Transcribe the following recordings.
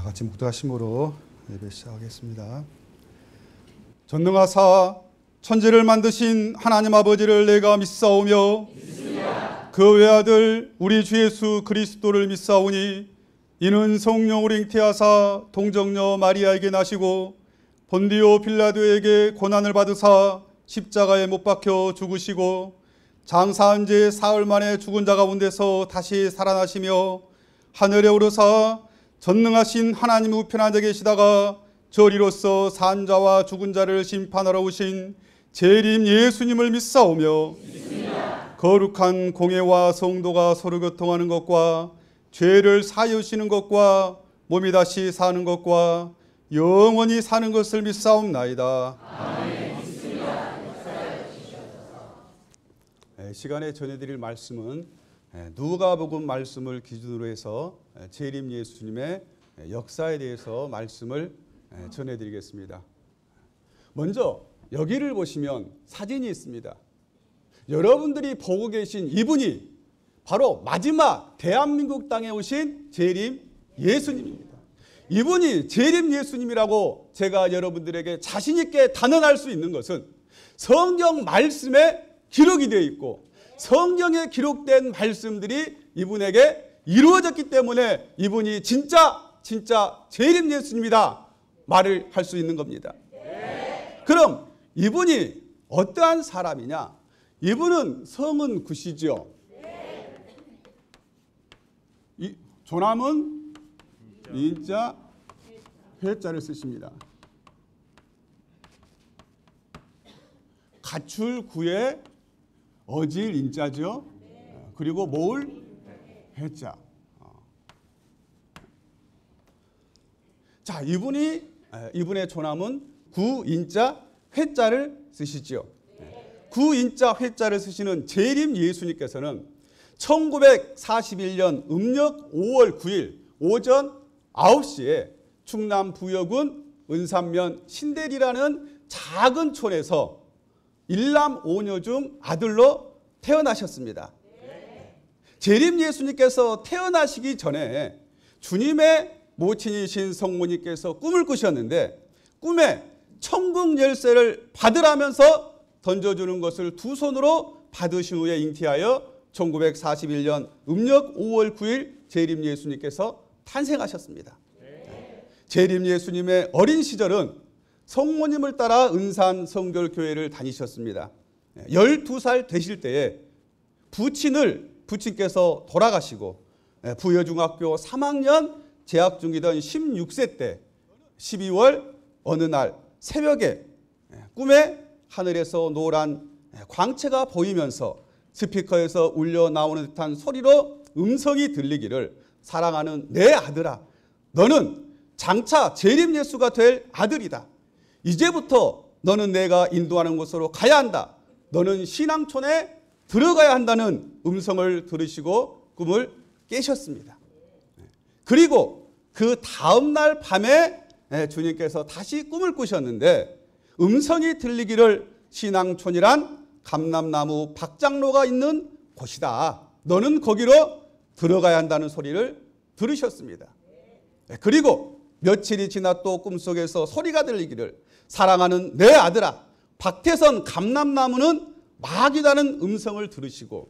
같이 묵도하심으로 예배 시작하겠습니다. 전능하사 천지를 만드신 하나님 아버지를 내가 믿사오며 그 외아들 우리 주 예수 그리스도를 믿사오니 이는 성령으로 잉태하사 동정녀 마리아에게 나시고 본디오 빌라도에게 고난을 받으사 십자가에 못 박혀 죽으시고 장사한 지 사흘 만에 죽은 자 가운데서 다시 살아나시며 하늘에 오르사 전능하신 하나님 우편 앉아 계시다가 저리로서 산 자와 죽은 자를 심판하러 오신 재림 예수님을 믿사오며 거룩한 공예와 성도가 서로 교통하는 것과 죄를 사유시는 것과 몸이 다시 사는 것과 영원히 사는 것을 믿사옵나이다. 아멘. 시간에 전해드릴 말씀은 누가복음 말씀을 기준으로 해서 재림 예수님의 역사에 대해서 말씀을 전해드리겠습니다. 먼저 여기를 보시면 사진이 있습니다. 여러분들이 보고 계신 이분이 바로 마지막 대한민국 땅에 오신 재림 예수님입니다. 이분이 재림 예수님이라고 제가 여러분들에게 자신 있게 단언할 수 있는 것은 성경 말씀에 기록이 되어 있고 성경에 기록된 말씀들이 이분에게 이루어졌기 때문에 이분이 진짜 재림 예수님이다 말을 할 수 있는 겁니다. 그럼 이분이 어떠한 사람이냐? 이분은 성은 구시죠. 이 조남은 인자 회자를 쓰십니다. 가출 구에 어질 인자죠. 그리고 모을 회자. 자, 이분의 조남은 구인자 회자를 쓰시죠. 구인자 회자를 쓰시는 재림 예수님께서는 1941년 음력 5월 9일 오전 9시에 충남 부여군 은산면 신대리라는 작은 촌에서 일남 5녀 중 아들로 태어나셨습니다. 재림 예수님께서 태어나시기 전에 주님의 모친이신 성모님께서 꿈을 꾸셨는데 꿈에 천국 열쇠를 받으라면서 던져주는 것을 두 손으로 받으신 후에 잉태하여 1941년 음력 5월 9일 재림 예수님께서 탄생하셨습니다. 재림 예수님의 어린 시절은 성모님을 따라 은산 성결교회를 다니셨습니다. 12살 되실 때에 부친께서 돌아가시고 부여중학교 3학년 재학 중이던 16세 때 12월 어느 날 새벽에 꿈에 하늘에서 노란 광채가 보이면서 스피커에서 울려 나오는 듯한 소리로 음성이 들리기를 사랑하는 내 아들아, 너는 장차 재림 예수가 될 아들이다. 이제부터 너는 내가 인도하는 곳으로 가야 한다. 너는 신앙촌에 들어가야 한다는 음성을 들으시고 꿈을 깨셨습니다. 그리고 그 다음날 밤에 주님께서 다시 꿈을 꾸셨는데 음성이 들리기를 신앙촌이란 감람나무 박장로가 있는 곳이다. 너는 거기로 들어가야 한다는 소리를 들으셨습니다. 그리고 며칠이 지나 또 꿈속에서 소리가 들리기를 사랑하는 내 아들아, 박태선 감람나무는 마귀라는 음성을 들으시고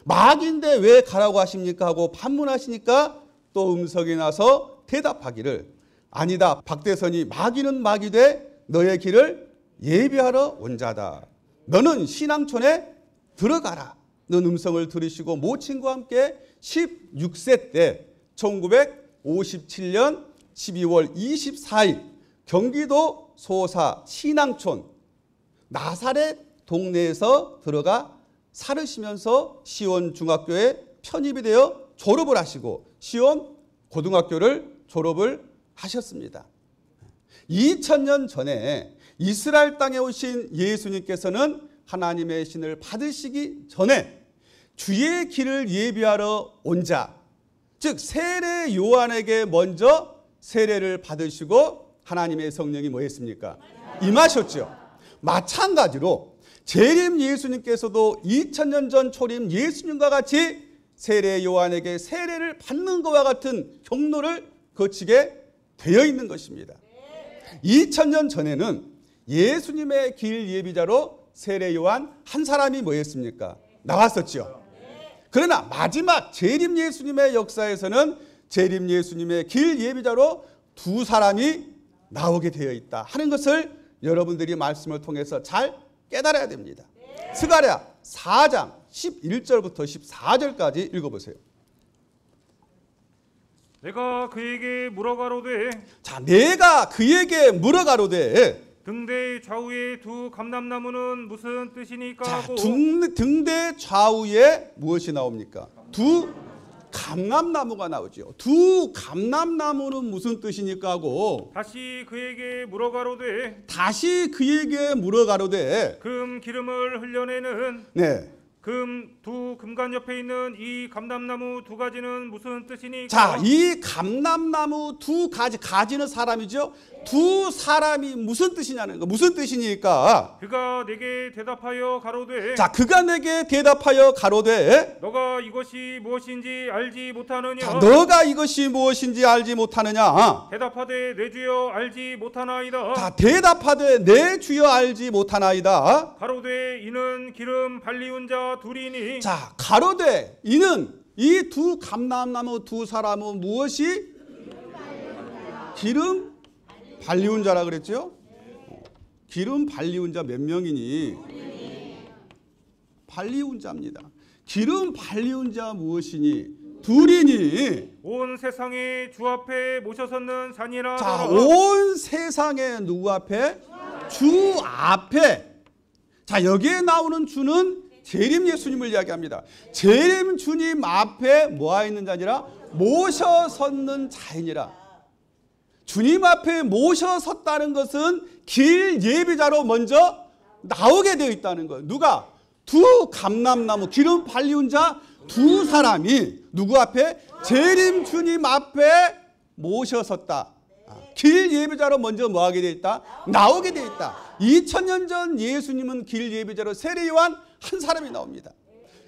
마귀인데 왜 가라고 하십니까 하고 반문하시니까 또 음성이 나서 대답하기를 아니다, 박태선이 마귀는 마귀되 너의 길을 예비하러 온 자다. 너는 신앙촌에 들어가라. 는 음성을 들으시고 모친과 함께 16세 때 1957년 12월 24일 경기도 소사 신앙촌 나사렛 동네에서 들어가 살으시면서 시온중학교에 편입이 되어 졸업을 하시고 시온 고등학교를 졸업을 하셨습니다. 2000년 전에 이스라엘 땅에 오신 예수님께서는 하나님의 신을 받으시기 전에 주의 길을 예비하러 온 자, 즉 세례 요한에게 먼저 세례를 받으시고 하나님의 성령이 뭐 했습니까? 임하셨죠. 마찬가지로 재림 예수님께서도 2000년 전 초림 예수님과 같이 세례 요한에게 세례를 받는 것과 같은 경로를 거치게 되어 있는 것입니다. 2000년 전에는 예수님의 길 예비자로 세례 요한 한 사람이 뭐였습니까? 나왔었죠. 그러나 마지막 재림 예수님의 역사에서는 재림 예수님의 길 예비자로 두 사람이 나오게 되어 있다 하는 것을 여러분들이 말씀을 통해서 잘 깨달아야 됩니다. 스가랴 4장 11절부터 14절까지 읽어보세요. 내가 그에게 물어가로되, 자, 내가 그에게 물어가로되, 등대 좌우에 두 감람나무는 무슨 뜻이니까 자, 하고, 등대 좌우에 무엇이 나옵니까? 두 감람나무가 나오죠. 두 감람나무는 무슨 뜻이니까 하고 다시 그에게 물어가로되, 금 기름을 흘려내는 네. 두 금관 옆에 있는 이 감람나무 두 가지는 무슨 뜻이니까? 자, 이 감람나무 두 가지, 가지는 사람이죠. 두 사람이 무슨 뜻이냐는 거. 무슨 뜻이니까? 그가 내게 대답하여 가로되, 자, 그가 내게 대답하여 가로되, 너가 이것이 무엇인지 알지 못하느냐? 자, 너가 이것이 무엇인지 알지 못하느냐? 대답하되 내 주여 알지 못하나이다. 자, 대답하되 내 주여 알지 못하나이다. 가로되 이는 기름 발리운 자 둘이니. 자, 가로되 이는 이 두 감람나무 두 사람은 무엇이? 기름 발리운 자라 그랬죠? 기름 발리운 자 몇 명이니? 발리운 자입니다. 기름 발리운 자 무엇이니? 둘이니. 온 세상에 주 앞에 모셔섰는 산이라. 자, 온 세상에 누구 앞에? 주 앞에. 자, 여기에 나오는 주는 재림 예수님을 이야기합니다. 재림 주님 앞에 뭐하 있는 자니라? 모셔섰는 자이니라. 주님 앞에 모셔섰다는 것은 길 예비자로 먼저 나오게 되어 있다는 거예요. 누가? 두 감람나무 기름 발리운 자 두 사람이 누구 앞에? 재림 주님 앞에 모셔섰다. 길 예비자로 먼저 뭐하게 되어 있다? 나오게 되어 있다. 2000년 전 예수님은 길 예비자로 세례 요한 한 사람이 나옵니다.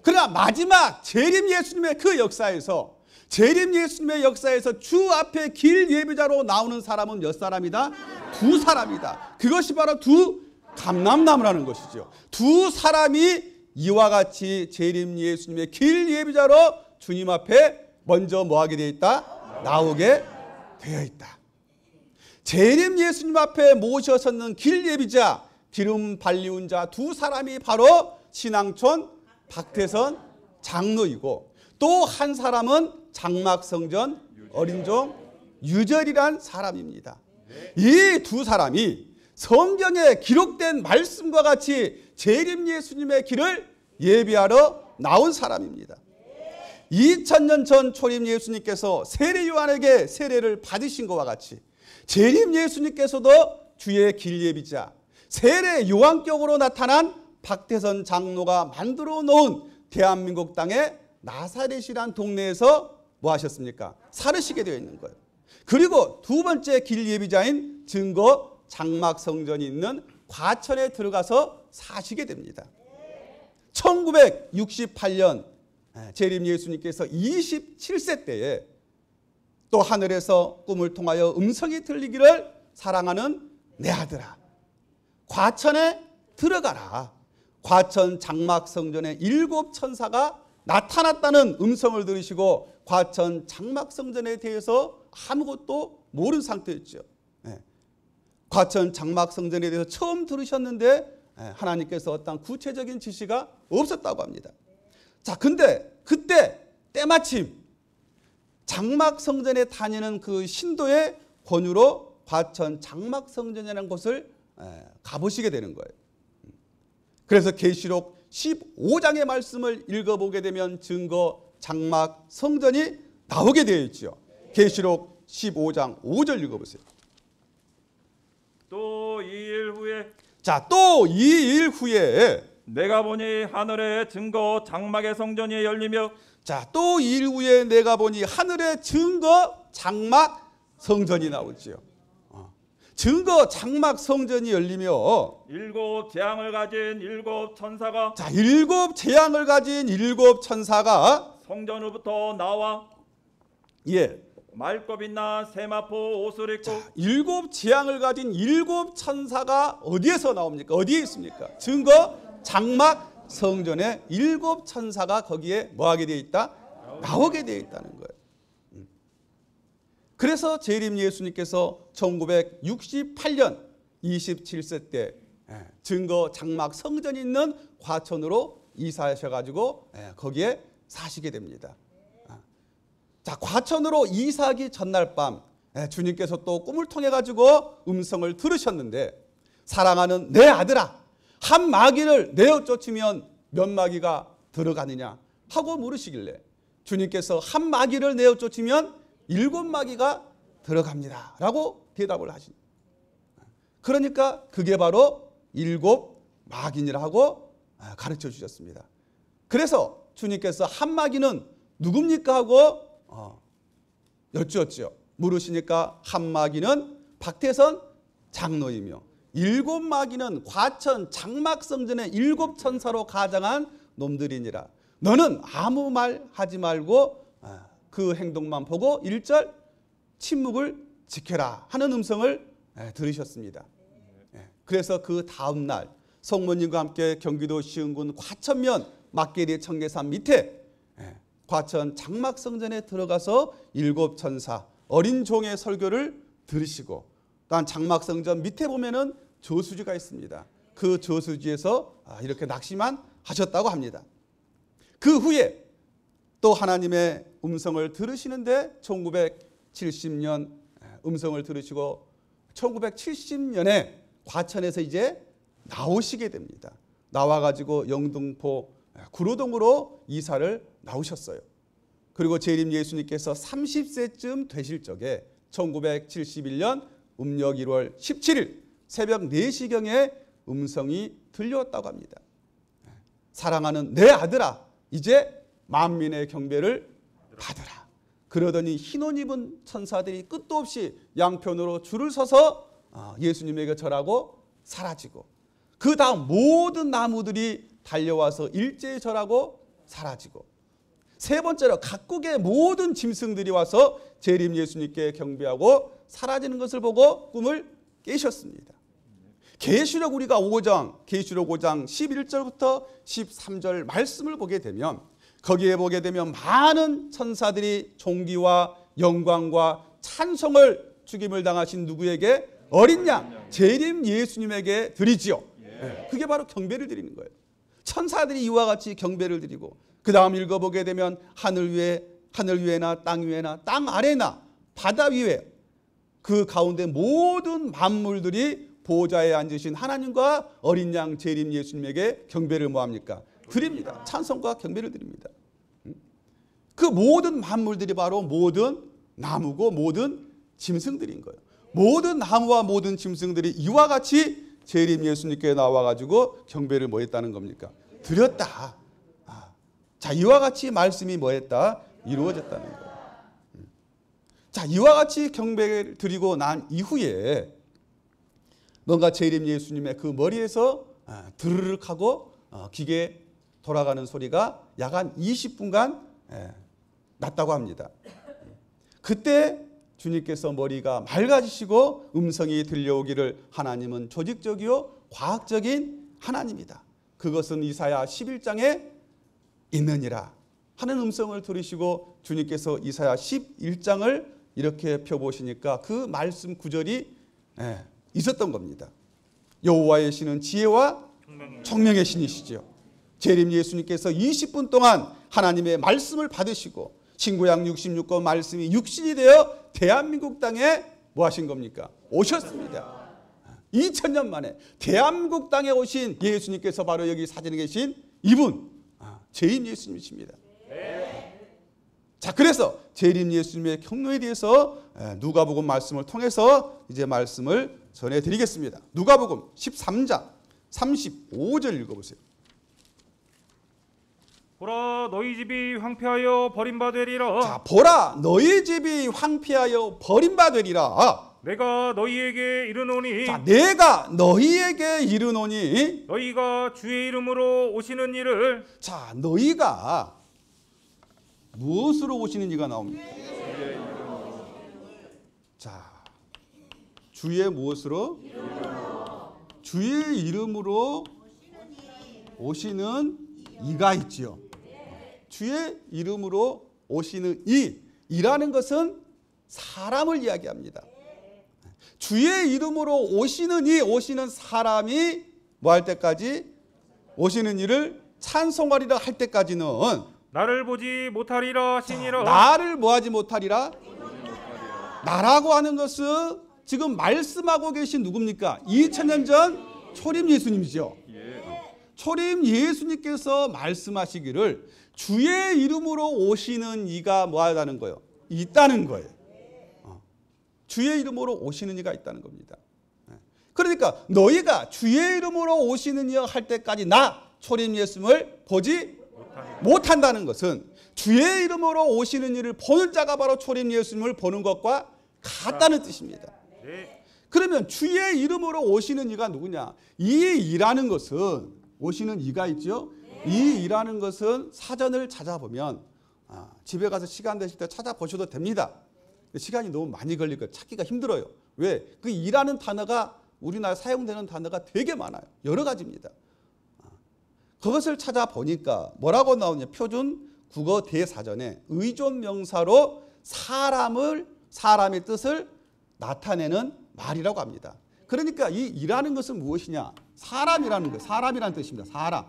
그러나 마지막 재림 예수님의 그 역사에서, 재림 예수님의 역사에서 주 앞에 길 예비자로 나오는 사람은 몇 사람이다? 두 사람이다. 그것이 바로 두 감람나무라는 것이죠. 두 사람이 이와 같이 재림 예수님의 길 예비자로 주님 앞에 먼저 뭐하게 되어 있다? 나오게 되어 있다. 재림 예수님 앞에 모셔섰는 길 예비자, 기름 발리운 자 두 사람이 바로 신앙촌 박태선 장로이고, 또 한 사람은 장막성전 어린종 유절이란 사람입니다. 이 두 사람이 성경에 기록된 말씀과 같이 재림 예수님의 길을 예비하러 나온 사람입니다. 2000년 전 초림 예수님께서 세례 요한에게 세례를 받으신 것과 같이 재림 예수님께서도 주의 길 예비자, 세례 요한격으로 나타난 박태선 장로가 만들어 놓은 대한민국 땅의 나사렛이란 동네에서 뭐 하셨습니까? 살으시게 되어 있는 거예요. 그리고 두 번째 길 예비자인 증거 장막성전이 있는 과천에 들어가서 사시게 됩니다. 1968년 재림 예수님께서 27세 때에 또 하늘에서 꿈을 통하여 음성이 들리기를, 사랑하는 내 아들아 과천에 들어가라. 과천 장막성전에 7 천사가 나타났다는 음성을 들으시고 과천 장막성전에 대해서 아무것도 모르는 상태였죠. 과천 장막성전에 대해서 처음 들으셨는데 하나님께서 어떤 구체적인 지시가 없었다고 합니다. 자, 근데 그때 때마침 장막성전에 다니는 그 신도의 권유로 과천 장막성전이라는 곳을 가보시게 되는 거예요. 그래서 계시록 15장의 말씀을 읽어보게 되면 증거 장막성전이 나오게 되어 있죠. 계시록 15장 5절 읽어보세요. 또 2일 후에, 자, 또 2일 후에 내가 보니 하늘의 증거 장막의 성전이 열리며, 자, 또 2일 후에 내가 보니 하늘의 증거 장막 성전이 나오지요. 증거 장막 성전이 열리며 7 재앙을 가진 7 천사가, 자, 7 재앙을 가진 7 천사가 성전으로부터 나와 예, 말굽이나 세마포 옷을 입고 일곱 재앙을 가진 일곱 천사가 어디에서 나옵니까? 어디에 있습니까? 증거 장막 성전에 일곱 천사가 거기에 뭐하게 되어 있다? 나오게 되어 있다는 거예요. 그래서 재림 예수님께서 1968년 27세 때 증거 장막 성전이 있는 과천으로 이사하셔가지고 거기에 사시게 됩니다. 자, 과천으로 이사하기 전날 밤 주님께서 또 꿈을 통해 가지고 음성을 들으셨는데, 사랑하는 내 아들아, 한 마귀를 내어 쫓으면 몇 마귀가 들어가느냐 하고 물으시길래 주님께서 한 마귀를 내어 쫓으면 7마귀가 들어갑니다 라고 대답을 하신. 그러니까 그게 바로 7마귀니라 하고 가르쳐 주셨습니다. 그래서 주님께서 한 마귀는 누굽니까 하고 여쭈었죠. 물으시니까 한 마귀는 박태선 장로이며 7마귀는 과천 장막성전의 7천사로 가장한 놈들이니라. 너는 아무 말 하지 말고 그 행동만 보고 1절 침묵을 지켜라 하는 음성을 들으셨습니다. 그래서 그 다음 날 성모님과 함께 경기도 시흥군 과천면 막계리 청계산 밑에 과천 장막성전에 들어가서 7천사 어린 종의 설교를 들으시고, 또한 장막성전 밑에 보면은 저수지가 있습니다. 그 저수지에서 이렇게 낚시만 하셨다고 합니다. 그 후에 또 하나님의 음성을 들으시는데 1970년 음성을 들으시고 1970년에 과천에서 이제 나오시게 됩니다. 나와가지고 영등포 구로동으로 이사를 나오셨어요. 그리고 재림 예수님께서 30세쯤 되실 적에 1971년 음력 1월 17일 새벽 4시경에 음성이 들려왔다고 합니다. 사랑하는 내 아들아, 이제 만민의 경배를 받으라. 그러더니 흰옷 입은 천사들이 끝도 없이 양편으로 줄을 서서 예수님에게 절하고 사라지고, 그 다음 모든 나무들이 달려와서 일제히 절하고 사라지고, 세 번째로 각국의 모든 짐승들이 와서 재림 예수님께 경배하고 사라지는 것을 보고 꿈을 깨셨습니다. 계시록 우리가 5장, 계시록 5장 11절부터 13절 말씀을 보게 되면, 거기에 보게 되면 많은 천사들이 존귀와 영광과 찬송을 죽임을 당하신 누구에게? 어린 양 재림 예수님에게 드리지요. 그게 바로 경배를 드리는 거예요. 천사들이 이와 같이 경배를 드리고, 그 다음 읽어보게 되면 하늘 위에나 땅 위에나 땅 아래나 바다 위에 그 가운데 모든 만물들이 보좌에 앉으신 하나님과 어린 양 재림 예수님에게 경배를 뭐합니까? 드립니다. 찬송과 경배를 드립니다. 그 모든 만물들이 바로 모든 나무고 모든 짐승들인 거예요. 모든 나무와 모든 짐승들이 이와 같이 재림 예수님께 나와가지고 경배를 뭐 했다는 겁니까? 드렸다. 자, 이와 같이 말씀이 뭐 했다? 이루어졌다는 거예요. 자, 이와 같이 경배를 드리고 난 이후에 뭔가 재림 예수님의 그 머리에서 드르륵 하고 기계 돌아가는 소리가 약 한 20분간 났다고 합니다. 그때 주님께서 머리가 맑아지시고 음성이 들려오기를 하나님은 조직적이요 과학적인 하나님이다. 그것은 이사야 11장에 있느니라 하는 음성을 들으시고 주님께서 이사야 11장을 이렇게 펴보시니까 그 말씀 구절이 있었던 겁니다. 여호와의 신은 지혜와 총명의 신이시죠. 재림 예수님께서 20분 동안 하나님의 말씀을 받으시고 신구약 66권 말씀이 육신이 되어 대한민국 땅에 뭐 하신 겁니까? 오셨습니다. 2000년 만에 대한민국 땅에 오신 예수님께서 바로 여기 사진에 계신 이분 재림 예수님이십니다. 자, 그래서 재림 예수님의 경로에 대해서 누가복음 말씀을 통해서 이제 말씀을 전해드리겠습니다. 누가복음 13장 35절 읽어보세요. 보라, 너희 집이 황폐하여 버림받으리라. 자, 보라, 너희 집이 황폐하여 버림받으리라. 내가 너희에게 이르노니. 자, 내가 너희에게 이르노니. 너희가 주의 이름으로 오시는 일을. 자, 너희가 무엇으로 오시는 이가 나옵니까? 자, 주의 무엇으로? 주의 이름으로 오시는 이가 있지요. 주의 이름으로 오시는 이라는 것은 사람을 이야기합니다. 주의 이름으로 오시는 오시는 사람이 뭐 할 때까지? 오시는 이를 찬송하리라 할 때까지는 나를 보지 못하리라 하시니라. 나를 뭐하지 못하리라? 나라고 하는 것은 지금 말씀하고 계신 누굽니까? 2000년 전 초림 예수님이죠. 초림 예수님께서 말씀하시기를 주의 이름으로 오시는 이가 뭐 하다는 거예요? 있다는 거예요. 주의 이름으로 오시는 이가 있다는 겁니다. 그러니까 너희가 주의 이름으로 오시는 이여 할 때까지 나 초림 예수님을 보지 못한다는 것은 주의 이름으로 오시는 이를 보는 자가 바로 초림 예수님을 보는 것과 같다는 뜻입니다. 그러면 주의 이름으로 오시는 이가 누구냐? 이 이라는 것은 오시는 이가 있죠. 이 이라는 것은 사전을 찾아보면 집에 가서 시간 되실 때 찾아보셔도 됩니다. 시간이 너무 많이 걸리니까 찾기가 힘들어요. 왜? 그 이라는 단어가 우리나라에 사용되는 단어가 되게 많아요. 여러 가지입니다. 그것을 찾아보니까 뭐라고 나오냐? 표준 국어 대사전에 의존 명사로 사람의 뜻을 나타내는 말이라고 합니다. 그러니까 이 이라는 것은 무엇이냐? 사람이라는 거, 사람이라는 뜻입니다. 사람.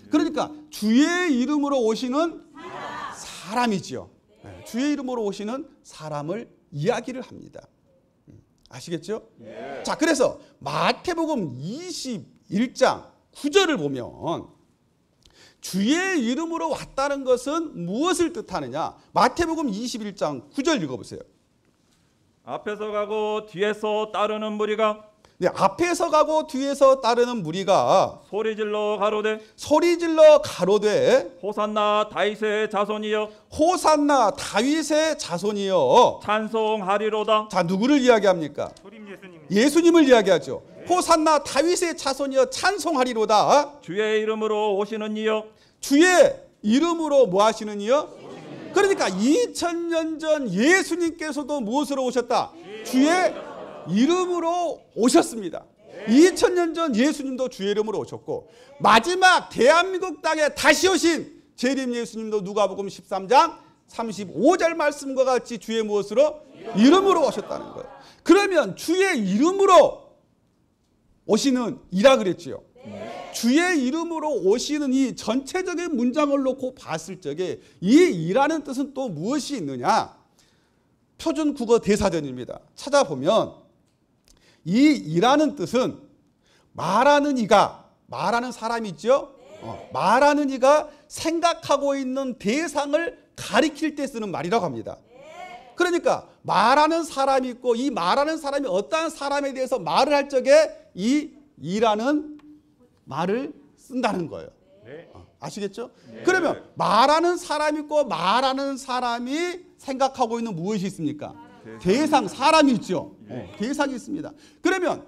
그러니까 주의 이름으로 오시는 사람이지요. 주의 이름으로 오시는 사람을 이야기를 합니다. 아시겠죠? 자, 그래서 마태복음 21장 9절을 보면 주의 이름으로 왔다는 것은 무엇을 뜻하느냐? 마태복음 21장 9절 읽어보세요. 앞에서 가고 뒤에서 따르는 무리가 네, 앞에서 가고 뒤에서 따르는 무리가 소리질러 가로되 호산나 다윗의 자손이여 다윗의 자손이여 찬송하리로다. 자, 누구를 이야기합니까? 초림 예수님. 예수님을 이야기하죠. 호산나 다윗의 자손이여 찬송하리로다. 주의 이름으로 오시는 이여 주의 이름으로 뭐 하시는 이여? 그러니까 2000년 전 예수님께서도 무엇으로 오셨다? 주의 이름으로 오셨습니다. 2000년 전 예수님도 주의 이름으로 오셨고 마지막 대한민국 땅에 다시 오신 재림 예수님도 누가복음 13장 35절 말씀과 같이 주의 무엇으로? 이름으로 오셨다는 거예요. 그러면 주의 이름으로 오시는 이라 그랬지요. 주의 이름으로 오시는 이 전체적인 문장을 놓고 봤을 적에 이 이라는 뜻은 또 무엇이 있느냐? 표준 국어 대사전입니다. 찾아보면 이 이라는 뜻은 말하는 이가, 말하는 사람이 있죠? 말하는 이가 생각하고 있는 대상을 가리킬 때 쓰는 말이라고 합니다. 그러니까 말하는 사람이 있고 이 말하는 사람이 어떠한 사람에 대해서 말을 할 적에 이 이라는 말을 쓴다는 거예요. 아시겠죠? 그러면 말하는 사람이 있고 말하는 사람이 생각하고 있는 무엇이 있습니까? 대상, 사람이 있죠. 대상이 있습니다. 그러면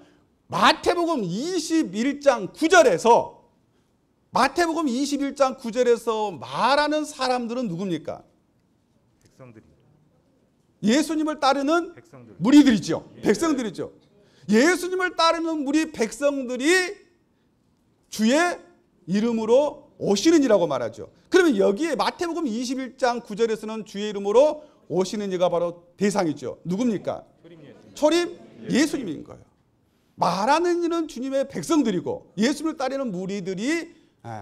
마태복음 21장 9절에서 말하는 사람들은 누굽니까? 백성들이. 예수님을 따르는 백성들. 무리들이죠. 백성들이죠. 예수님을 따르는 무리 백성들이 주의 이름으로 오시는 이라고 말하죠. 그러면 여기에 마태복음 21장 9절에서는 주의 이름으로 오시는 이가 바로 대상이죠. 누굽니까? 초림 예수님인 거예요. 말하는 이는 주님의 백성들이고 예수님을 따르는 무리들이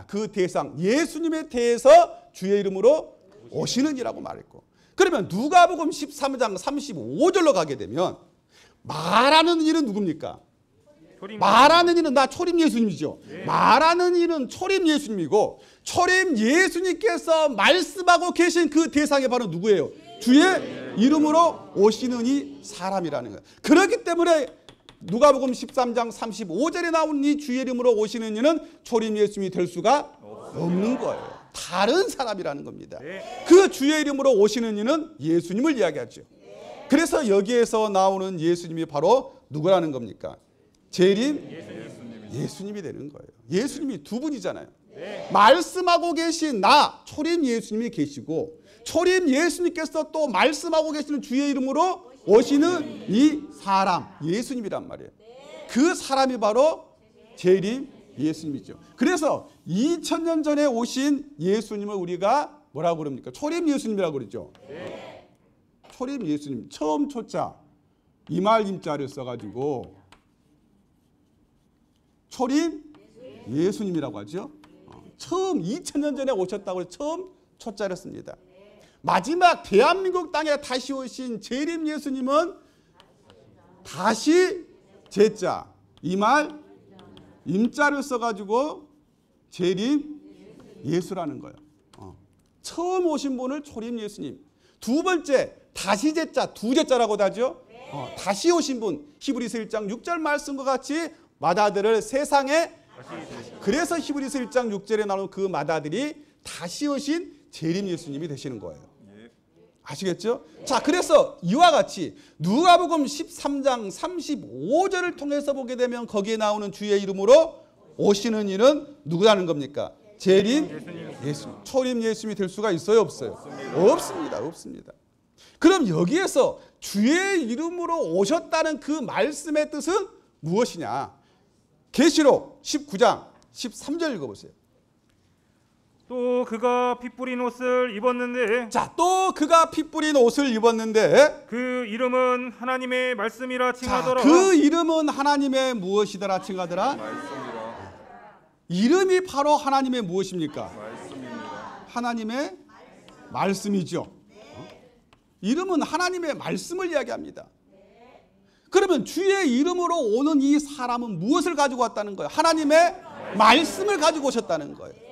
그 대상 예수님에 대해서 주의 이름으로 오시는 이라고 말했고, 그러면 누가복음 13장 35절로 가게 되면 말하는 이는 누굽니까? 말하는 이는 나 초림 예수님이죠. 말하는 이는 초림 예수님이고 초림 예수님께서 말씀하고 계신 그 대상이 바로 누구예요? 주의 이름으로 오시는 이 사람이라는 거예요. 그렇기 때문에 누가복음 13장 35절에 나온 이 주의 이름으로 오시는 이는 초림 예수님이 될 수가 없는 거예요. 다른 사람이라는 겁니다. 그 주의 이름으로 오시는 이는 예수님을 이야기하죠. 그래서 여기에서 나오는 예수님이 바로 누구라는 겁니까? 재림 예수님이 되는 거예요. 예수님이 두 분이잖아요. 말씀하고 계신 나 초림 예수님이 계시고 초림 예수님께서 또 말씀하고 계시는 주의 이름으로 오시는 이 사람, 예수님이란 말이에요. 그 사람이 바로 재림 예수님이죠. 그래서 2000년 전에 오신 예수님을 우리가 뭐라고 그럽니까? 초림 예수님이라고 그러죠. 초림 예수님, 처음 초자, 이말 임자를 써가지고 초림 예수님이라고 하죠. 처음 2000년 전에 오셨다고 해서 처음 초자를 씁니다. 마지막 대한민국 땅에 다시 오신 재림 예수님은 다시 제자, 이말 임자를 써가지고 재림 예수라는 거예요. 처음 오신 분을 초림 예수님. 두 번째, 다시 제자, 두 제자라고도 하죠. 다시 오신 분, 히브리서 1장 6절 말씀과 같이 마다들을 세상에, 그래서 히브리서 1장 6절에 나오는 그 마다들이 다시 오신 재림 예수님이 되시는 거예요. 아시겠죠? 자, 그래서 이와 같이 누가복음 13장 35절을 통해서 보게 되면 거기에 나오는 주의 이름으로 오시는 이는 누구라는 겁니까? 재림 예수님. 초림 예수님이 될 수가 있어요, 없어요? 없습니다. 없습니다. 그럼 여기에서 주의 이름으로 오셨다는 그 말씀의 뜻은 무엇이냐? 계시록 19장 13절 읽어보세요. 또 그가 피 뿌린 옷을 입었는데, 자, 또 그가 피 뿌린 옷을 입었는데, 그 이름은 하나님의 말씀이라 자, 칭하더라. 그 이름은 하나님의 무엇이더라 칭하더라? 이름이 바로 하나님의 무엇입니까? 하나님의 말씀이죠. 이름은 하나님의 말씀을 이야기합니다. 그러면 주의 이름으로 오는 이 사람은 무엇을 가지고 왔다는 거예요? 하나님의 말씀을 가지고 오셨다는 거예요.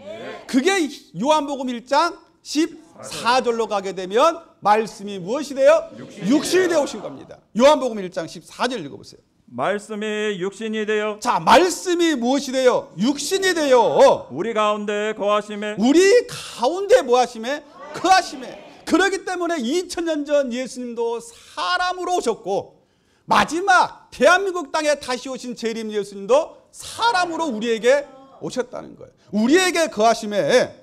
그게 요한복음 1장 14절로 가게 되면 말씀이 무엇이 돼요? 육신이 되어 오신 겁니다. 요한복음 1장 14절 읽어보세요. 말씀이 육신이 되어 자, 말씀이 무엇이 돼요? 육신이 되어 우리 가운데 거하심에 우리 가운데 뭐 하심에? 거하심에. 그렇기 때문에 2000년 전 예수님도 사람으로 오셨고, 마지막 대한민국 땅에 다시 오신 재림 예수님도 사람으로 우리에게 오셨다는 거예요. 우리에게 거하심에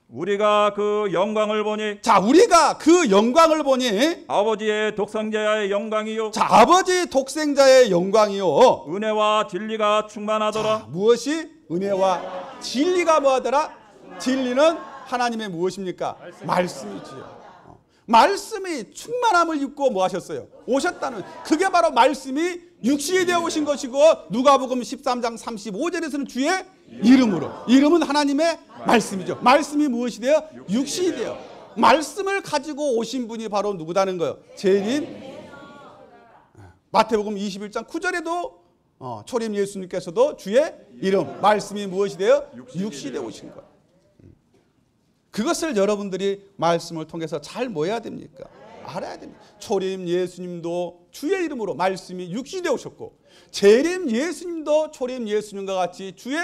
우리가 그 영광을 보니, 자, 우리가 그 영광을 보니, 아버지의 독생자의 영광이요 자, 아버지 독생자의 영광이요, 은혜와 진리가 충만하더라. 자, 무엇이? 은혜와 진리가 뭐하더라? 진리는 하나님의 무엇입니까? 말씀이지요. 말씀이 충만함을 입고 뭐 하셨어요? 오셨다는, 그게 바로 말씀이 육신이 되어 오신 것이고, 누가복음 13장 35절에서는 주의 이름으로, 이름은 하나님의 말씀이죠. 말씀이 무엇이 돼요? 육신이 돼요. 말씀을 가지고 오신 분이 바로 누구다는 거예요? 재림. 마태복음 21장 9절에도 초림 예수님께서도 주의 이름, 말씀이 무엇이 돼요? 육신이 되어 오신 거예요. 그것을 여러분들이 말씀을 통해서 잘 뭐 해야 됩니까? 알아야 됩니다. 초림 예수님도 주의 이름으로 말씀이 육신이 되어 오셨고, 재림 예수님도 초림 예수님과 같이 주의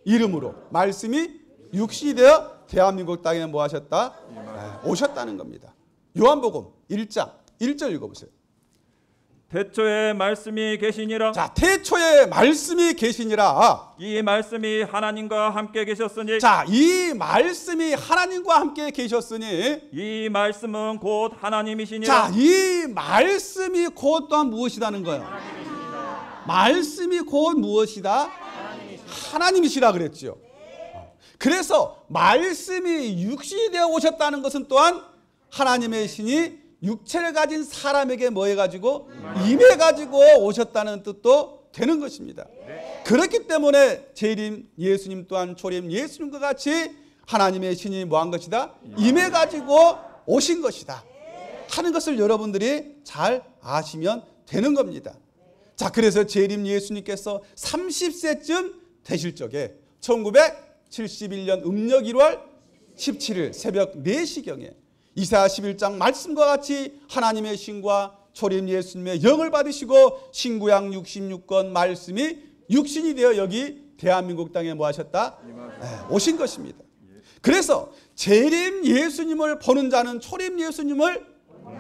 이름으로 말씀이 육신이 되어 대한민국 땅에 뭐 하셨다? 오셨다는 겁니다. 요한복음 1장 1절 읽어보세요. 태초에 말씀이 계시니라. 자, 태초에 말씀이 계시니라. 이 말씀이 하나님과 함께 계셨으니, 자, 이 말씀이 하나님과 함께 계셨으니, 이 말씀은 곧 하나님이시니라. 자, 이 말씀이 곧 또한 무엇이라는 거예요? 말씀이 곧 무엇이다? 하나님이시라 그랬죠. 그래서 말씀이 육신이 되어 오셨다는 것은 또한 하나님의 신이 육체를 가진 사람에게 뭐 해가지고 임해가지고 오셨다는 뜻도 되는 것입니다. 그렇기 때문에 재림 예수님 또한 초림 예수님과 같이 하나님의 신이 뭐한 것이다? 임해가지고 오신 것이다 하는 것을 여러분들이 잘 아시면 되는 겁니다. 자, 그래서 재림 예수님께서 30세쯤 되실 적에 1971년 음력 1월 17일 새벽 4시경에 이사야 11장 말씀과 같이 하나님의 신과 초림 예수님의 영을 받으시고 신구약 66권 말씀이 육신이 되어 여기 대한민국 땅에 뭐 하셨다? 오신 것입니다. 그래서 재림 예수님을 보는 자는 초림 예수님을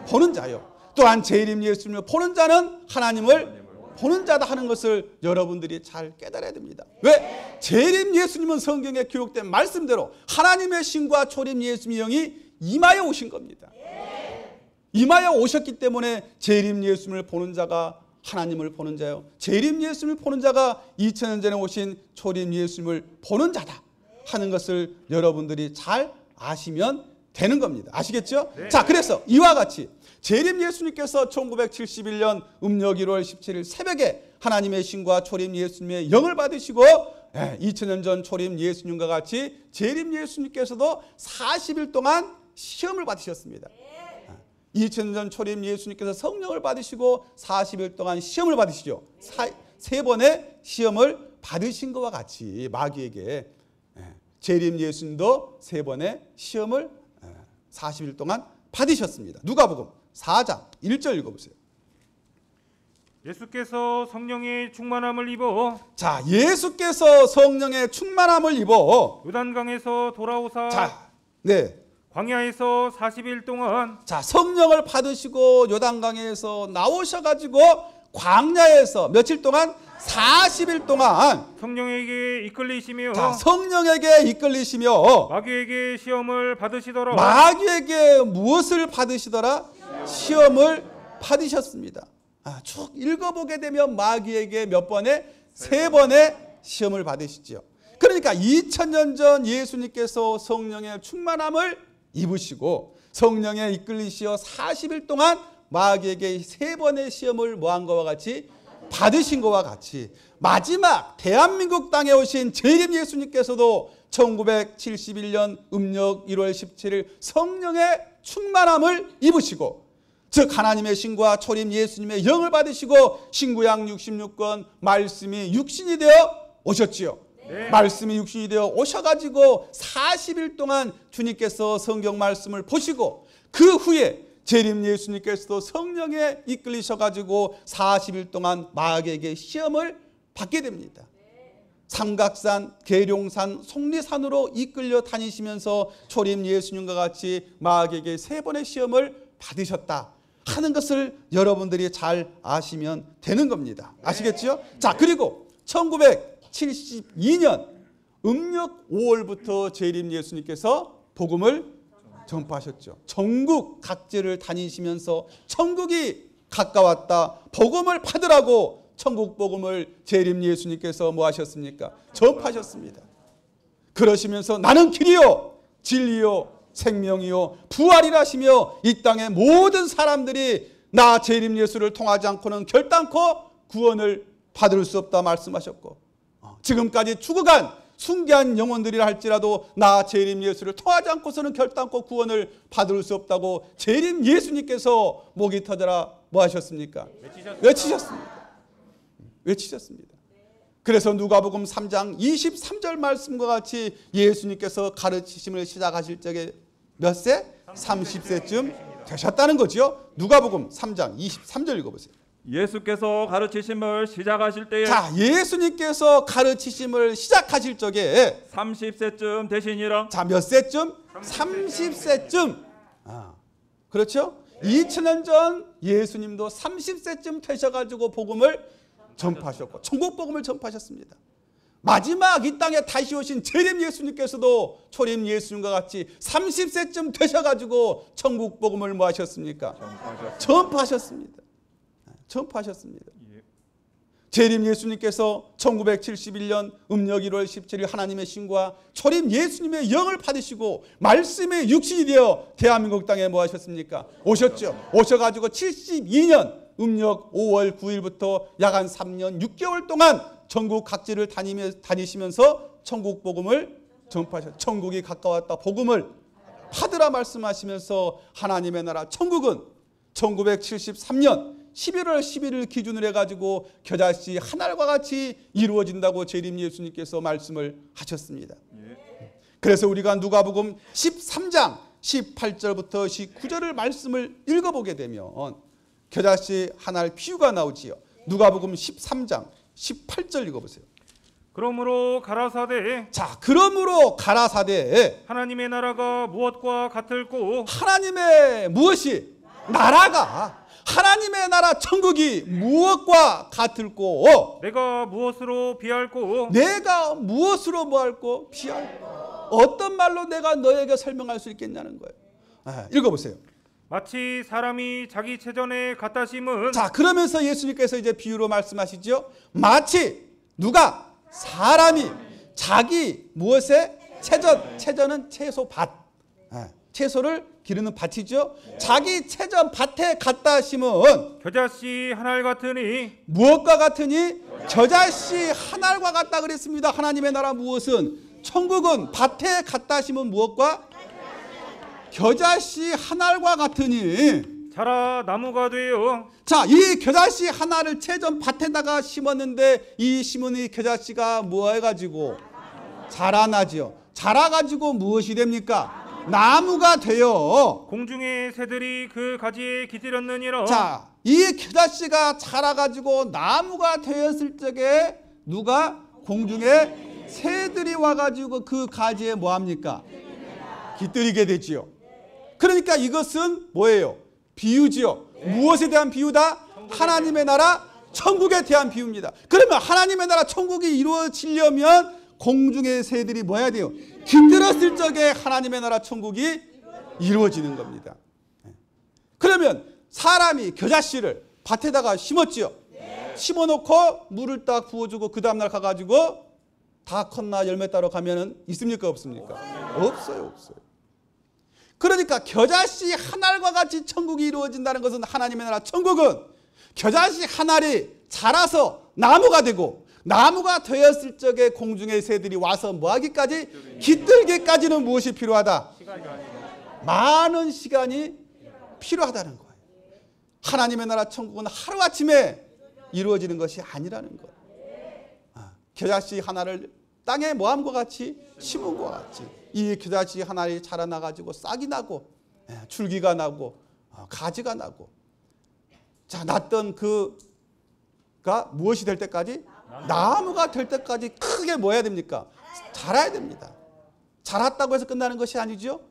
보는 자요, 또한 재림 예수님을 보는 자는 하나님을 보는 자다 하는 것을 여러분들이 잘 깨달아야 됩니다. 왜? 재림 예수님은 성경에 기록된 말씀대로 하나님의 신과 초림 예수님의 영이 임하여 오신 겁니다. 임하여 오셨기 때문에 재림 예수님을 보는 자가 하나님을 보는 자요, 재림 예수님을 보는 자가 2000년 전에 오신 초림 예수님을 보는 자다 하는 것을 여러분들이 잘 아시면 되는 겁니다. 아시겠죠? 네. 자, 그래서 이와 같이 재림 예수님께서 1971년 음력 1월 17일 새벽에 하나님의 신과 초림 예수님의 영을 받으시고 2000년 전 초림 예수님과 같이 재림 예수님께서도 40일 동안 시험을 받으셨습니다. 2000년 전 초림 예수님께서 성령을 받으시고 40일 동안 시험을 받으시죠. 세 번의 시험을 받으신 것과 같이 마귀에게 재림 예수님도 세 번의 시험을 40일 동안 받으셨습니다. 누가복음 4장 1절 읽어보세요. 예수께서 성령의 충만함을 입어 자, 예수께서 성령의 충만함을 입어 요단강에서 돌아오사 자, 네. 광야에서 40일 동안 자, 성령을 받으시고 요단강에서 나오셔가지고 광야에서 며칠 동안 40일 동안 성령에게 이끌리시며 자, 성령에게 이끌리시며 마귀에게 시험을 받으시더라. 마귀에게 무엇을 받으시더라? 시험을 받으셨습니다. 쭉 읽어보게 되면 마귀에게 몇 번의? 세 번의 시험을 받으시죠. 그러니까 2000년 전 예수님께서 성령의 충만함을 입으시고 성령에 이끌리시어 40일 동안 마귀에게 세 번의 시험을 뭐한 것과 같이 받으신 것과 같이 마지막 대한민국 땅에 오신 재림 예수님께서도 1971년 음력 1월 17일 성령의 충만함을 입으시고 즉 하나님의 신과 초림 예수님의 영을 받으시고 신구약 66권 말씀이 육신이 되어 오셨지요. 네. 말씀이 육신이 되어 오셔가지고 40일 동안 주님께서 성경 말씀을 보시고 그 후에 재림 예수님께서도 성령에 이끌리셔가지고 40일 동안 마귀에게 시험을 받게 됩니다. 삼각산, 계룡산, 속리산으로 이끌려 다니시면서 초림 예수님과 같이 마귀에게 세 번의 시험을 받으셨다 하는 것을 여러분들이 잘 아시면 되는 겁니다. 아시겠죠? 자, 그리고 1972년 음력 5월부터 재림 예수님께서 복음을 전파하셨죠. 전국 각지를 다니시면서 천국이 가까웠다, 복음을 받으라고 천국 복음을 재림 예수님께서 뭐 하셨습니까? 전파하셨습니다. 그러시면서 나는 길이요 진리요 생명이요 부활이라 하시며 이 땅의 모든 사람들이 나 재림 예수를 통하지 않고는 결단코 구원을 받을 수 없다 말씀하셨고 지금까지 죽어간 순교한 영혼들이라 할지라도 나 재림 예수를 통하지 않고서는 결단코 구원을 받을 수 없다고 재림 예수님께서 목이 터져라 뭐 하셨습니까? 외치셨습니다. 그래서 누가복음 3장 23절 말씀과 같이 예수님께서 가르치심을 시작하실 적에 몇 세? 30세쯤 되셨다는 거죠. 누가복음 3장 23절 읽어보세요. 예수께서 가르치심을 시작하실 때에 자, 예수님께서 가르치심을 시작하실 적에 30세쯤 되시니라. 자, 몇 세쯤? 30세쯤. 그렇죠? 2000년 전 예수님도 30세쯤 되셔가지고 복음을 전파하셨고 천국 복음을 전파하셨습니다. 마지막 이 땅에 다시 오신 재림 예수님께서도 초림 예수님과 같이 30세쯤 되셔가지고 천국 복음을 뭐 하셨습니까? 전파하셨습니다. 재림 예수님께서 1971년 음력 1월 17일 하나님의 신과 초림 예수님의 영을 받으시고 말씀의 육신이 되어 대한민국 땅에 뭐 하셨습니까? 오셨죠. 오셔가지고 72년 음력 5월 9일부터 약 한 3년 6개월 동안 전국 각지를 다니시면서 천국 복음을 전파하셨죠. 천국이 가까웠다 복음을 받으라 말씀하시면서 하나님의 나라 천국은 1973년 11월 11일 기준으로 해가지고 겨자씨 하늘과 같이 이루어진다고 재림 예수님께서 말씀을 하셨습니다. 그래서 우리가 누가복음 13장 18절부터 19절을 말씀을 읽어보게 되면 겨자씨 하늘 비유가 나오지요. 누가복음 13장 18절 읽어보세요. 그러므로 가라사대 자, 그러므로 가라사대 하나님의 나라가 무엇과 같을꼬 하나님의 무엇이 나라가 하나님의 나라 천국이 무엇과 같을꼬 내가 무엇으로 비할꼬 내가 무엇으로 뭐할꼬 비할꼬 어떤 말로 내가 너에게 설명할 수 있겠냐는 거예요. 읽어보세요. 마치 사람이 자기 체전에 갖다 심은 자, 그러면서 예수님께서 이제 비유로 말씀하시죠. 마치 누가 사람이 자기 무엇에 체전은 채소밭, 채소를 기르는 밭이죠. 자기 체전 밭에 갖다 심은 겨자씨 한 알 같으니 무엇과 같으니 겨자씨 한 알과 같다 그랬습니다. 하나님의 나라 무엇은 천국은 밭에 갖다 심은 무엇과 겨자씨 한 알과 같으니 자라 나무가 되어 자, 이 겨자씨 하나를 체전 밭에다가 심었는데 이 심은 이 겨자씨가 뭐 해가지고 자라나지요. 자라가지고 무엇이 됩니까? 나무가 되어 공중의 새들이 그 가지에 깃들였느니라. 자, 이 겨자씨가 자라가지고 나무가 되었을 적에 누가 공중에 새들이 와가지고 그 가지에 뭐합니까? 깃들이게 되지요. 그러니까 이것은 뭐예요? 비유지요. 무엇에 대한 비유다? 하나님의 나라 천국에 대한 비유입니다. 그러면 하나님의 나라 천국이 이루어지려면 공중의 새들이 뭐 해야 돼요? 깃들었을 적에 하나님의 나라 천국이 이루어지는 겁니다. 그러면 사람이 겨자씨를 밭에다가 심었지요. 심어놓고 물을 딱 부어주고 그 다음날 가가지고 다 컸나 열매 따러 가면은 있습니까? 없습니까? 없어요. 그러니까 겨자씨 한 알과 같이 천국이 이루어진다는 것은 하나님의 나라 천국은 겨자씨 한 알이 자라서 나무가 되고 나무가 되었을 적에 공중의 새들이 와서 뭐하기까지? 깃들기까지는 무엇이 필요하다? 많은 시간이 필요하다는 거예요. 하나님의 나라 천국은 하루아침에 이루어지는 것이 아니라는 거예요. 겨자씨 하나를 땅에 뭐함과 같이 심은 것 같이 이 겨자씨 하나를 자라나가지고 싹이 나고 줄기가 나고 가지가 나고 자 났던 그가 무엇이 될 때까지? 나무가 될 때까지 크게 뭐 해야 됩니까? 자라야 됩니다. 자랐다고 해서 끝나는 것이 아니죠.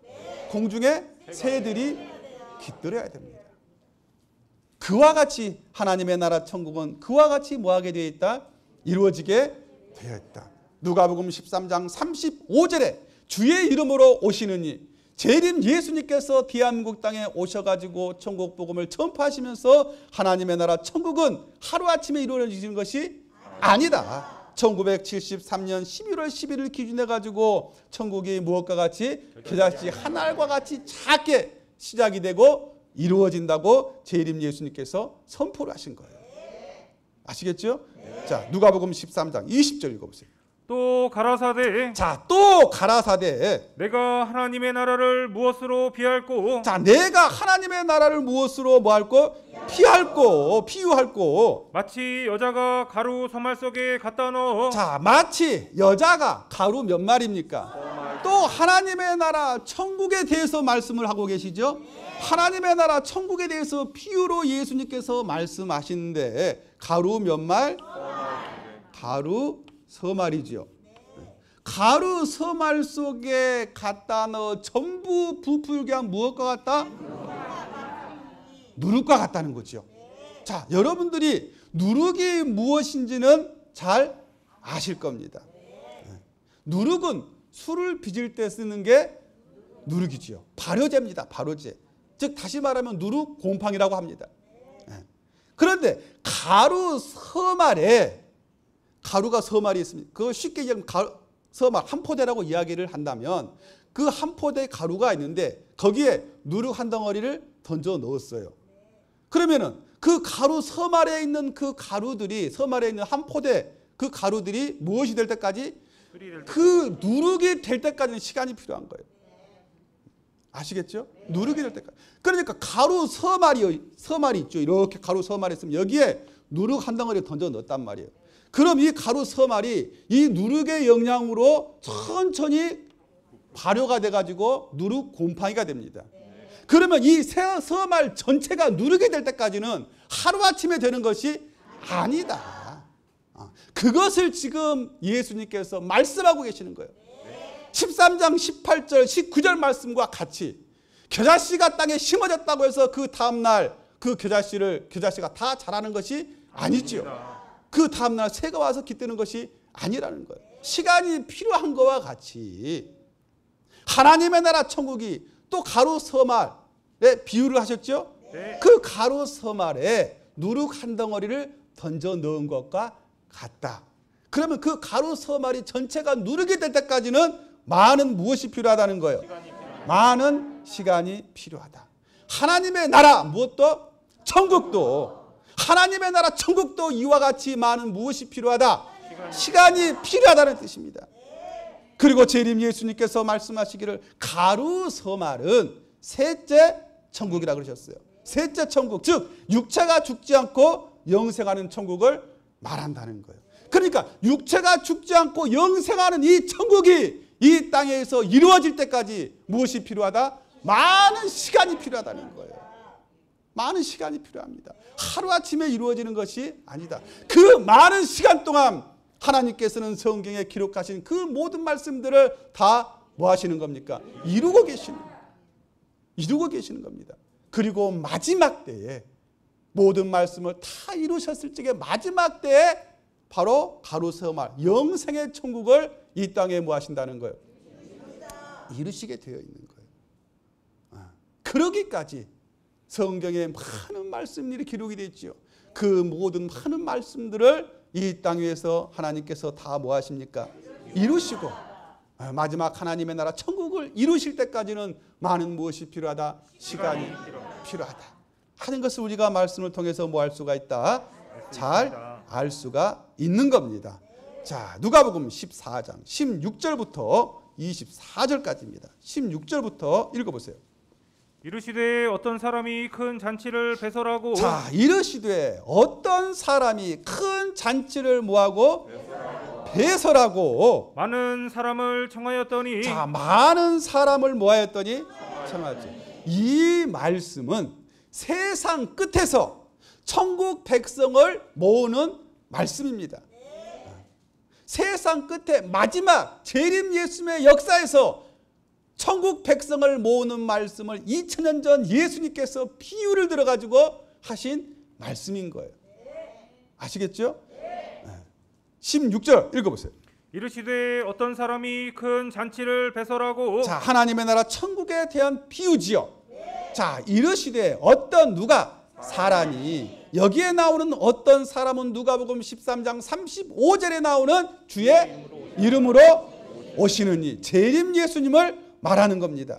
공중에 새들이 깃들어야 됩니다. 그와 같이 하나님의 나라 천국은 그와 같이 뭐하게 되어 있다? 이루어지게 되어 있다. 누가복음 13장 35절에 주의 이름으로 오시느니 재림 예수님께서 대한민국 땅에 오셔가지고 천국 복음을 전파하시면서 하나님의 나라 천국은 하루아침에 이루어지는 것이 아니다. 1973년 11월 11일 기준해 가지고 천국이 무엇과 같이 겨자씨 한 알과 같이 작게 시작이 되고 이루어진다고 재림 예수님께서 선포를 하신 거예요. 아시겠죠? 자, 누가복음 13장 20절 읽어보세요. 또 가라사대 자, 또 가라사대 내가 하나님의 나라를 무엇으로 비할꼬 자, 내가 하나님의 나라를 무엇으로 뭐할꼬? 피할꼬, 피유할꼬. 마치 여자가 가루 소말 속에 갖다 넣어 자, 마치 여자가 가루 몇 마리입니까? 또 하나님의 나라 천국에 대해서 말씀을 하고 계시죠? 하나님의 나라 천국에 대해서 비유로 예수님께서 말씀하시는데 가루 몇 말? 가루 서말이죠. 가루 서말 속에 갖다 넣어 전부 부풀게 한 무엇과 같다? 누룩과 같다는 거죠. 자, 여러분들이 누룩이 무엇인지는 잘 아실 겁니다. 누룩은 술을 빚을 때 쓰는 게 누룩이지요. 발효제입니다. 발효제. 즉 다시 말하면 누룩 곰팡이라고 합니다. 그런데 가루 서말에 가루가 서말이 있습니다. 그거 쉽게 얘기하면 서말 한 포대라고 이야기를 한다면 그 한 포대 가루가 있는데 거기에 누룩 한 덩어리를 던져 넣었어요. 그러면은 그 가루 서말에 있는 그 가루들이 서말에 있는 한 포대 그 가루들이 무엇이 될 때까지 그 누룩이 될 때까지는 시간이 필요한 거예요. 아시겠죠? 누룩이 될 때까지. 그러니까 가루 서말이 있죠. 이렇게 가루 서말이 있으면 여기에 누룩 한 덩어리 던져 넣었단 말이에요. 그럼 이 가루 서말이 이 누룩의 영향으로 천천히 발효가 돼가지고 누룩 곰팡이가 됩니다. 그러면 이 서말 전체가 누룩이 될 때까지는 하루아침에 되는 것이 아니다. 그것을 지금 예수님께서 말씀하고 계시는 거예요. 13장 18절 19절 말씀과 같이 겨자씨가 땅에 심어졌다고 해서 그 다음날 그 겨자씨가 다 자라는 것이 아니지요. 그 다음날 새가 와서 깃드는 것이 아니라는 거예요. 시간이 필요한 것과 같이 하나님의 나라 천국이 또 가루 서말 비유를 하셨죠? 네. 그 가루 서말에 누룩 한 덩어리를 던져 넣은 것과 같다. 그러면 그 가루 서말이 전체가 누룩이 될 때까지는 많은 무엇이 필요하다는 거예요? 많은 시간이 필요하다. 하나님의 나라 무엇도? 천국도. 하나님의 나라 천국도 이와 같이 많은 무엇이 필요하다? 시간이 필요하다는 뜻입니다. 그리고 재림 예수님께서 말씀하시기를 가루 서말은 셋째 천국이라고 그러셨어요. 셋째 천국, 즉 육체가 죽지 않고 영생하는 천국을 말한다는 거예요. 그러니까 육체가 죽지 않고 영생하는 이 천국이 이 땅에서 이루어질 때까지 무엇이 필요하다? 많은 시간이 필요하다는 거예요. 많은 시간이 필요합니다. 하루아침에 이루어지는 것이 아니다. 그 많은 시간 동안 하나님께서는 성경에 기록하신 그 모든 말씀들을 다 뭐 하시는 겁니까? 이루고 계시는 겁니다. 그리고 마지막 때에 모든 말씀을 다 이루셨을 적에 마지막 때에 바로 가로세말 영생의 천국을 이 땅에 뭐 하신다는 거예요? 이루시게 되어 있는 거예요. 그러기까지 성경에 많은 말씀들이 기록이 되어 있죠. 그 모든 많은 말씀들을 이 땅 위에서 하나님께서 다 뭐 하십니까? 이루시고 마지막 하나님의 나라 천국을 이루실 때까지는 많은 무엇이 필요하다? 시간이 필요하다 하는 것을 우리가 말씀을 통해서 뭐 할 수가 있다? 잘 알 수가 있는 겁니다. 자, 누가복음 14장 16절부터 24절까지입니다. 16절부터 읽어보세요. 이르시되 어떤 사람이 큰 잔치를 배설하고 자, 이르시되 어떤 사람이 큰 잔치를 뭐하고? 배설하고 많은 사람을 청하였더니 자, 많은 사람을 모하였더니 청하였죠. 이 말씀은 세상 끝에서 천국 백성을 모으는 말씀입니다. 세상 끝에 마지막 재림 예수님의 역사에서 천국 백성을 모으는 말씀을 2000년 전 예수님께서 비유를 들어가지고 하신 말씀인 거예요. 아시겠죠? 16절 읽어보세요. 이르시되 어떤 사람이 큰 잔치를 배설하고 자, 하나님의 나라 천국에 대한 비유지요. 자, 이르시되 어떤 누가 사람이 여기에 나오는 어떤 사람은 누가복음 13장 35절에 나오는 주의 이름으로 오시는 이 재림 예수님을 말하는 겁니다.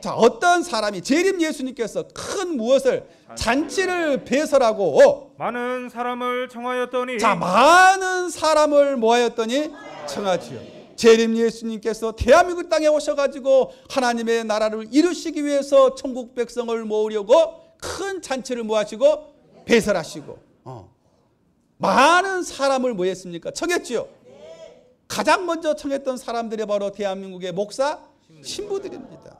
자, 어떤 사람이 재림 예수님께서 큰 무엇을 잔치를 배설하고 많은 사람을 청하였더니 자, 많은 사람을 모하였더니 청하지요. 재림 예수님께서 대한민국 땅에 오셔가지고 하나님의 나라를 이루시기 위해서 천국 백성을 모으려고 큰 잔치를 모아시고 배설하시고 많은 사람을 뭐 했습니까? 청했지요. 가장 먼저 청했던 사람들이 바로 대한민국의 목사 신부들입니다.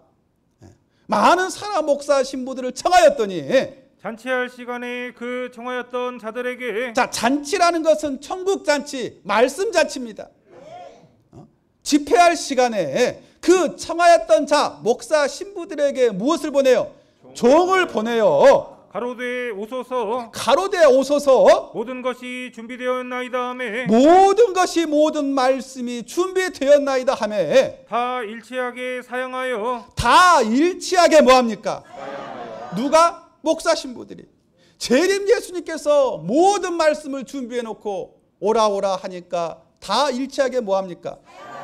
많은 사람 목사 신부들을 청하였더니 잔치할 시간에 그 청하였던 자들에게 자, 잔치라는 것은 천국 잔치, 말씀 잔치입니다. 집회할 시간에 그 청하였던 자 목사 신부들에게 무엇을 보내요? 종을 보내요. 가로되 오소서 가로되 오소서 모든 것이 준비되었나이다 하매 모든 것이 모든 말씀이 준비되었나이다 하매 다 일치하게 사양하여 다 일치하게 뭐합니까? 누가? 목사 신부들이. 재림 예수님께서 모든 말씀을 준비해 놓고 오라 오라 하니까 다 일치하게 뭐합니까?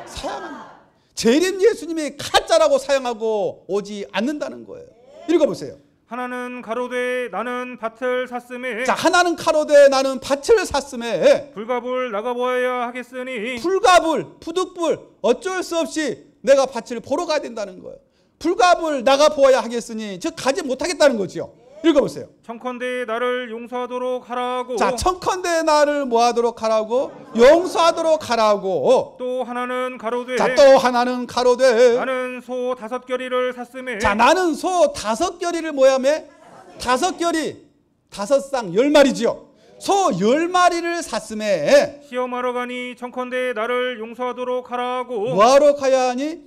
사양합니다. 재림 예수님이 가짜라고 사양하고 오지 않는다는 거예요. 읽어보세요. 하나는 가로되 나는 밭을 샀음에 자, 하나는 가로되 나는 밭을 샀음에 불갑을 나가보아야 하겠으니 불갑을 푸득불 어쩔 수 없이 내가 밭을 보러 가야 된다는 거예요. 불갑을 나가 보아야 하겠으니 즉 가지 못하겠다는 거죠. 읽어보세요. 청컨대 나를 용서하도록 하라고 자, 청컨대 나를 뭐하도록 하라고? 용서하도록 하라고. 또 하나는 가로되 자, 또 하나는 가로되 나는 소 5겨리를 샀음에 자, 나는 소 5겨리를 뭐야매? 5겨리 5쌍 10마리지요. 소 10마리를 샀음에 시험하러 가니 청컨대 나를 용서하도록 하라고 뭐하러 가야 하니?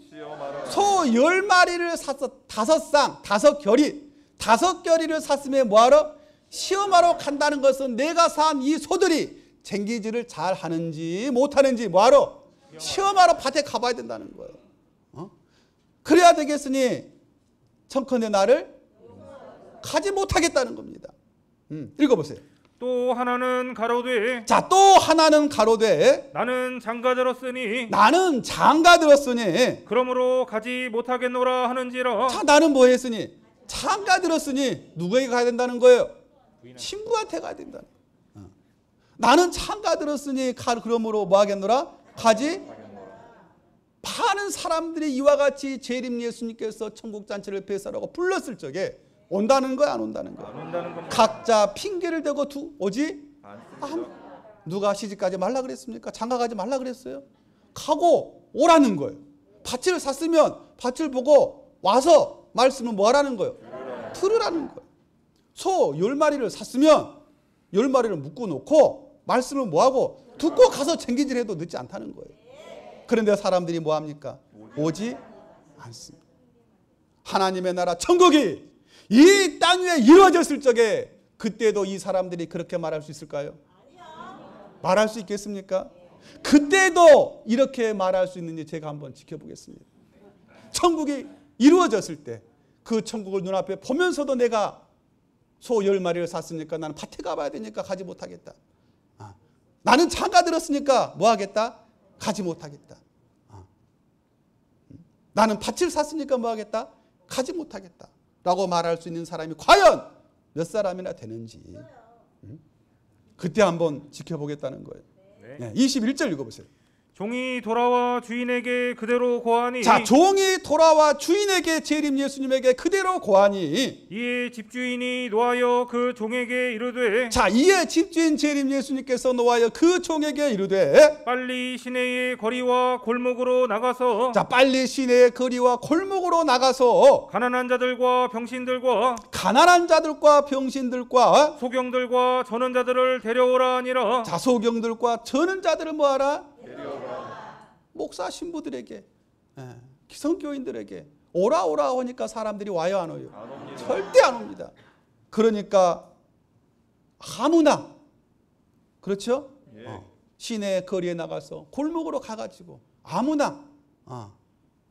소 10마리를 샀어. 5쌍 5겨리 5겨리를 샀음에 뭐하러? 시험하러 간다는 것은 내가 산 이 소들이 쟁기질을 잘 하는지 못하는지 뭐하러? 시험하러 밭에 가봐야 된다는 거예요. 그래야 되겠으니 청컨대 나를 가지 못하겠다는 겁니다. 읽어보세요. 또 하나는 가로되 자, 또 하나는 가로되 나는 장가 들었으니 나는 장가 들었으니. 그러므로 가지 못하겠노라 하는지라. 자, 나는 뭐 했으니? 장가 들었으니 누구에게 가야 된다는 거예요? 친구한테 가야 된다는 거예요. 나는 장가 들었으니 그러므로 뭐 하겠노라? 가지. 많은 사람들이 이와 같이 재림 예수님께서 천국잔치를 폐사라고 불렀을 적에 온다는 거야, 안 온다는 거야? 안 온다는 겁니다. 각자 핑계를 대고 오지? 누가 시집가지 말라 그랬습니까? 장가 가지 말라 그랬어요? 가고 오라는 거예요. 밭을 샀으면 밭을 보고 와서 말씀은 뭐 하라는 거예요? 들으라는 거예요. 소 10마리를 샀으면 10마리를 묶어놓고 말씀을 뭐하고 듣고 가서 챙기질해도 늦지 않다는 거예요. 그런데 사람들이 뭐합니까? 오지 않습니다. 하나님의 나라 천국이 이 땅 위에 이루어졌을 적에 그때도 이 사람들이 그렇게 말할 수 있을까요? 말할 수 있겠습니까? 그때도 이렇게 말할 수 있는지 제가 한번 지켜보겠습니다. 천국이 이루어졌을 때 그 천국을 눈앞에 보면서도 내가 소 10마리를 샀으니까 나는 밭에 가봐야 되니까 가지 못하겠다. 나는 장가 들었으니까 뭐 하겠다? 가지 못하겠다. 나는 밭을 샀으니까 뭐 하겠다? 가지 못하겠다. 라고 말할 수 있는 사람이 과연 몇 사람이나 되는지 그때 한번 지켜보겠다는 거예요. 네, 21절 읽어보세요. 종이 돌아와 주인에게 그대로 고하니 자, 종이 돌아와 주인에게 재림 예수님에게 그대로 고하니 이에 집주인이 노하여 그 종에게 이르되 자, 이에 집주인 재림 예수님께서 노하여 그 종에게 이르되 빨리 시내의 거리와 골목으로 나가서 자, 빨리 시내의 거리와 골목으로 나가서 가난한 자들과 병신들과 소경들과 전원자들을 데려오라 하니라. 자, 소경들과 전원자들을 뭐하라? 목사 신부들에게, 기성교인들에게 오라 하니까 사람들이 와요, 안 와요? 절대 안 옵니다. 그러니까 아무나, 그렇죠? 시내 거리에 나가서 골목으로 가가지고 아무나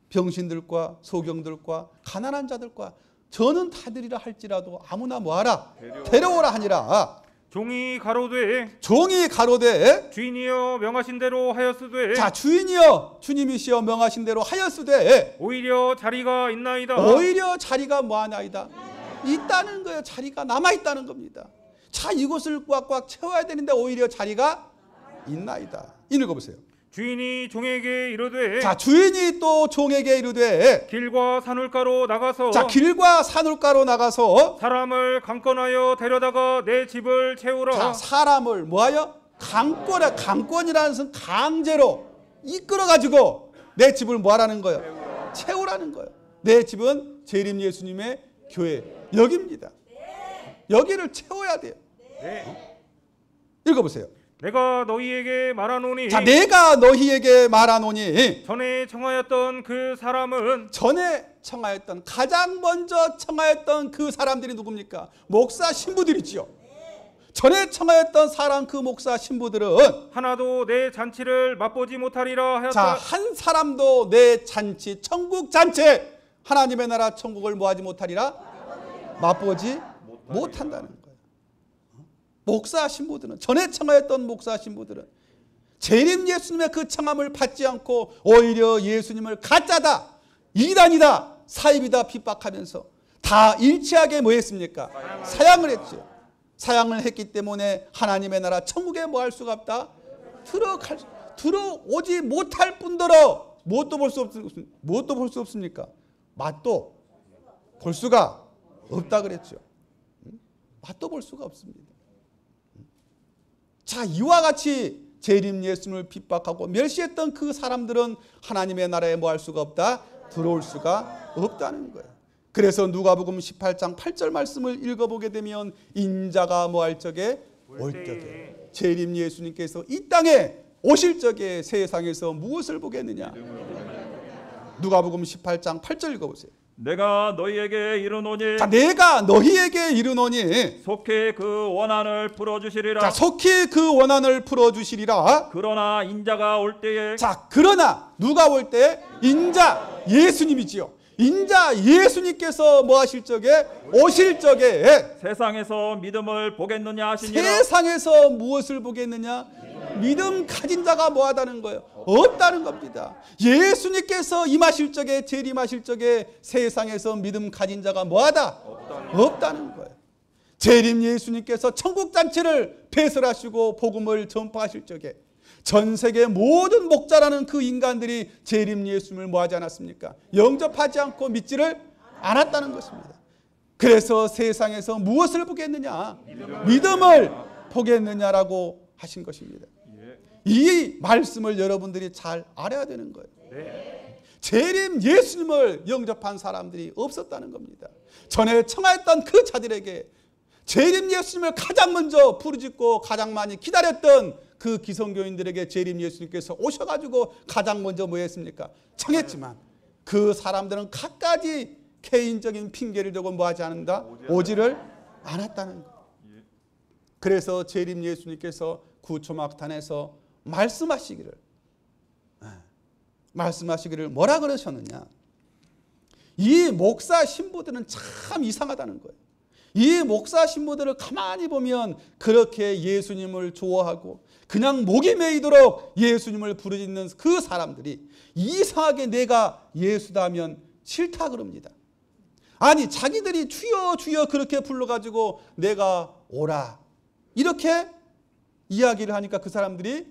병신들과 소경들과 가난한 자들과 저는 다들이라 할지라도 아무나 뭐하라? 데려오라 하니라. 종이 가로되 주인이여 명하신 대로 하였으되 자, 주인이여 주님이시여 명하신 대로 하였으되 오히려 자리가 있나이다. 오히려 자리가 뭐하나이다? 있다는 거예요. 자리가 남아있다는 겁니다. 자, 이곳을 꽉꽉 채워야 되는데 오히려 자리가 있나이다. 읽어보세요. 주인이 종에게 이르되 자, 주인이 또 종에게 이르되 길과 산울가로 나가서 자, 길과 산울가로 나가서 사람을 강권하여 데려다가 내 집을 채우라. 자, 사람을 뭐하여? 강권이라는 것은 강제로 이끌어가지고 내 집을 뭐하라는 거예요? 채우라는 거예요. 내 집은 재림 예수님의 교회 여기입니다. 여기를 채워야 돼요. 읽어보세요. 내가 너희에게 말하노니 자, 내가 너희에게 말하노니 전에 청하였던 그 사람은 가장 먼저 청하였던 그 사람들이 누굽니까? 목사 신부들이지요. 전에 청하였던 사람 그 목사 신부들은 하나도 내 잔치를 맛보지 못하리라 하였다. 자, 한 사람도 내 잔치, 천국 잔치, 하나님의 나라 천국을 뭐하지 못하리라? 맛보지 못한다는 거예요. 목사 신부들은, 전에 청하였던 목사 신부들은 재림 예수님의 그 청함을 받지 않고 오히려 예수님을 가짜다, 이단이다, 사입이다 핍박하면서 다 일치하게 뭐 했습니까? 사양을 했죠. 사양을 했기 때문에 하나님의 나라 천국에 뭐 할 수가 없다? 들어오지 못할 뿐더러 무엇도 볼 수 없습니까? 맛도 볼 수가 없다 그랬죠. 맛도 볼 수가 없습니다. 자, 이와 같이 재림 예수님을 핍박하고 멸시했던 그 사람들은 하나님의 나라에 뭐 할 수가 없다? 들어올 수가 없다는 거예요. 그래서 누가복음 18장 8절 말씀을 읽어보게 되면 인자가 뭐 할 적에? 올 적에. 재림 예수님께서 이 땅에 오실 적에 세상에서 무엇을 보겠느냐? 누가복음 18장 8절 읽어보세요. 내가 너희에게 이르노니 자, 내가 너희에게 이르노니 속히 그 원한을 풀어주시리라. 자, 속히 그 원한을 풀어주시리라. 그러나 인자가 올 때에 자, 그러나 누가 올 때? 인자 예수님이지요. 인자 예수님께서 뭐 하실 적에? 오실 적에 세상에서 믿음을 보겠느냐 하시니라. 세상에서 무엇을 보겠느냐? 믿음 가진 자가 뭐하다는 거예요? 없다는 겁니다. 예수님께서 임하실 적에, 재림하실 적에 세상에서 믿음 가진 자가 뭐하다? 없다는 거예요. 재림 예수님께서 천국잔치를 배설하시고 복음을 전파하실 적에 전 세계 모든 목자라는 그 인간들이 재림 예수님을 뭐하지 않았습니까? 영접하지 않고 믿지를 않았다는 것입니다. 그래서 세상에서 무엇을 보겠느냐? 믿음을 보겠느냐라고 하신 것입니다. 이 말씀을 여러분들이 잘 알아야 되는 거예요. 재림 예수님을 영접한 사람들이 없었다는 겁니다. 전에 청하였던 그 자들에게 재림 예수님을 가장 먼저 부르짖고 가장 많이 기다렸던 그 기성교인들에게 재림 예수님께서 오셔가지고 가장 먼저 뭐 했습니까? 청했지만 그 사람들은 갖가지 개인적인 핑계를 대고 뭐하지 않는다? 오지를 않았다는 거예요. 그래서 재림 예수님께서 구초막탄에서 말씀하시기를 뭐라 그러셨느냐? 이 목사 신부들은 참 이상하다는 거예요. 이 목사 신부들을 가만히 보면 그렇게 예수님을 좋아하고 그냥 목이 메이도록 예수님을 부르짖는 그 사람들이 이상하게 내가 예수다 하면 싫다 그럽니다. 아니 자기들이 주여 주여 그렇게 불러가지고 내가 오라 이렇게 이야기를 하니까 그 사람들이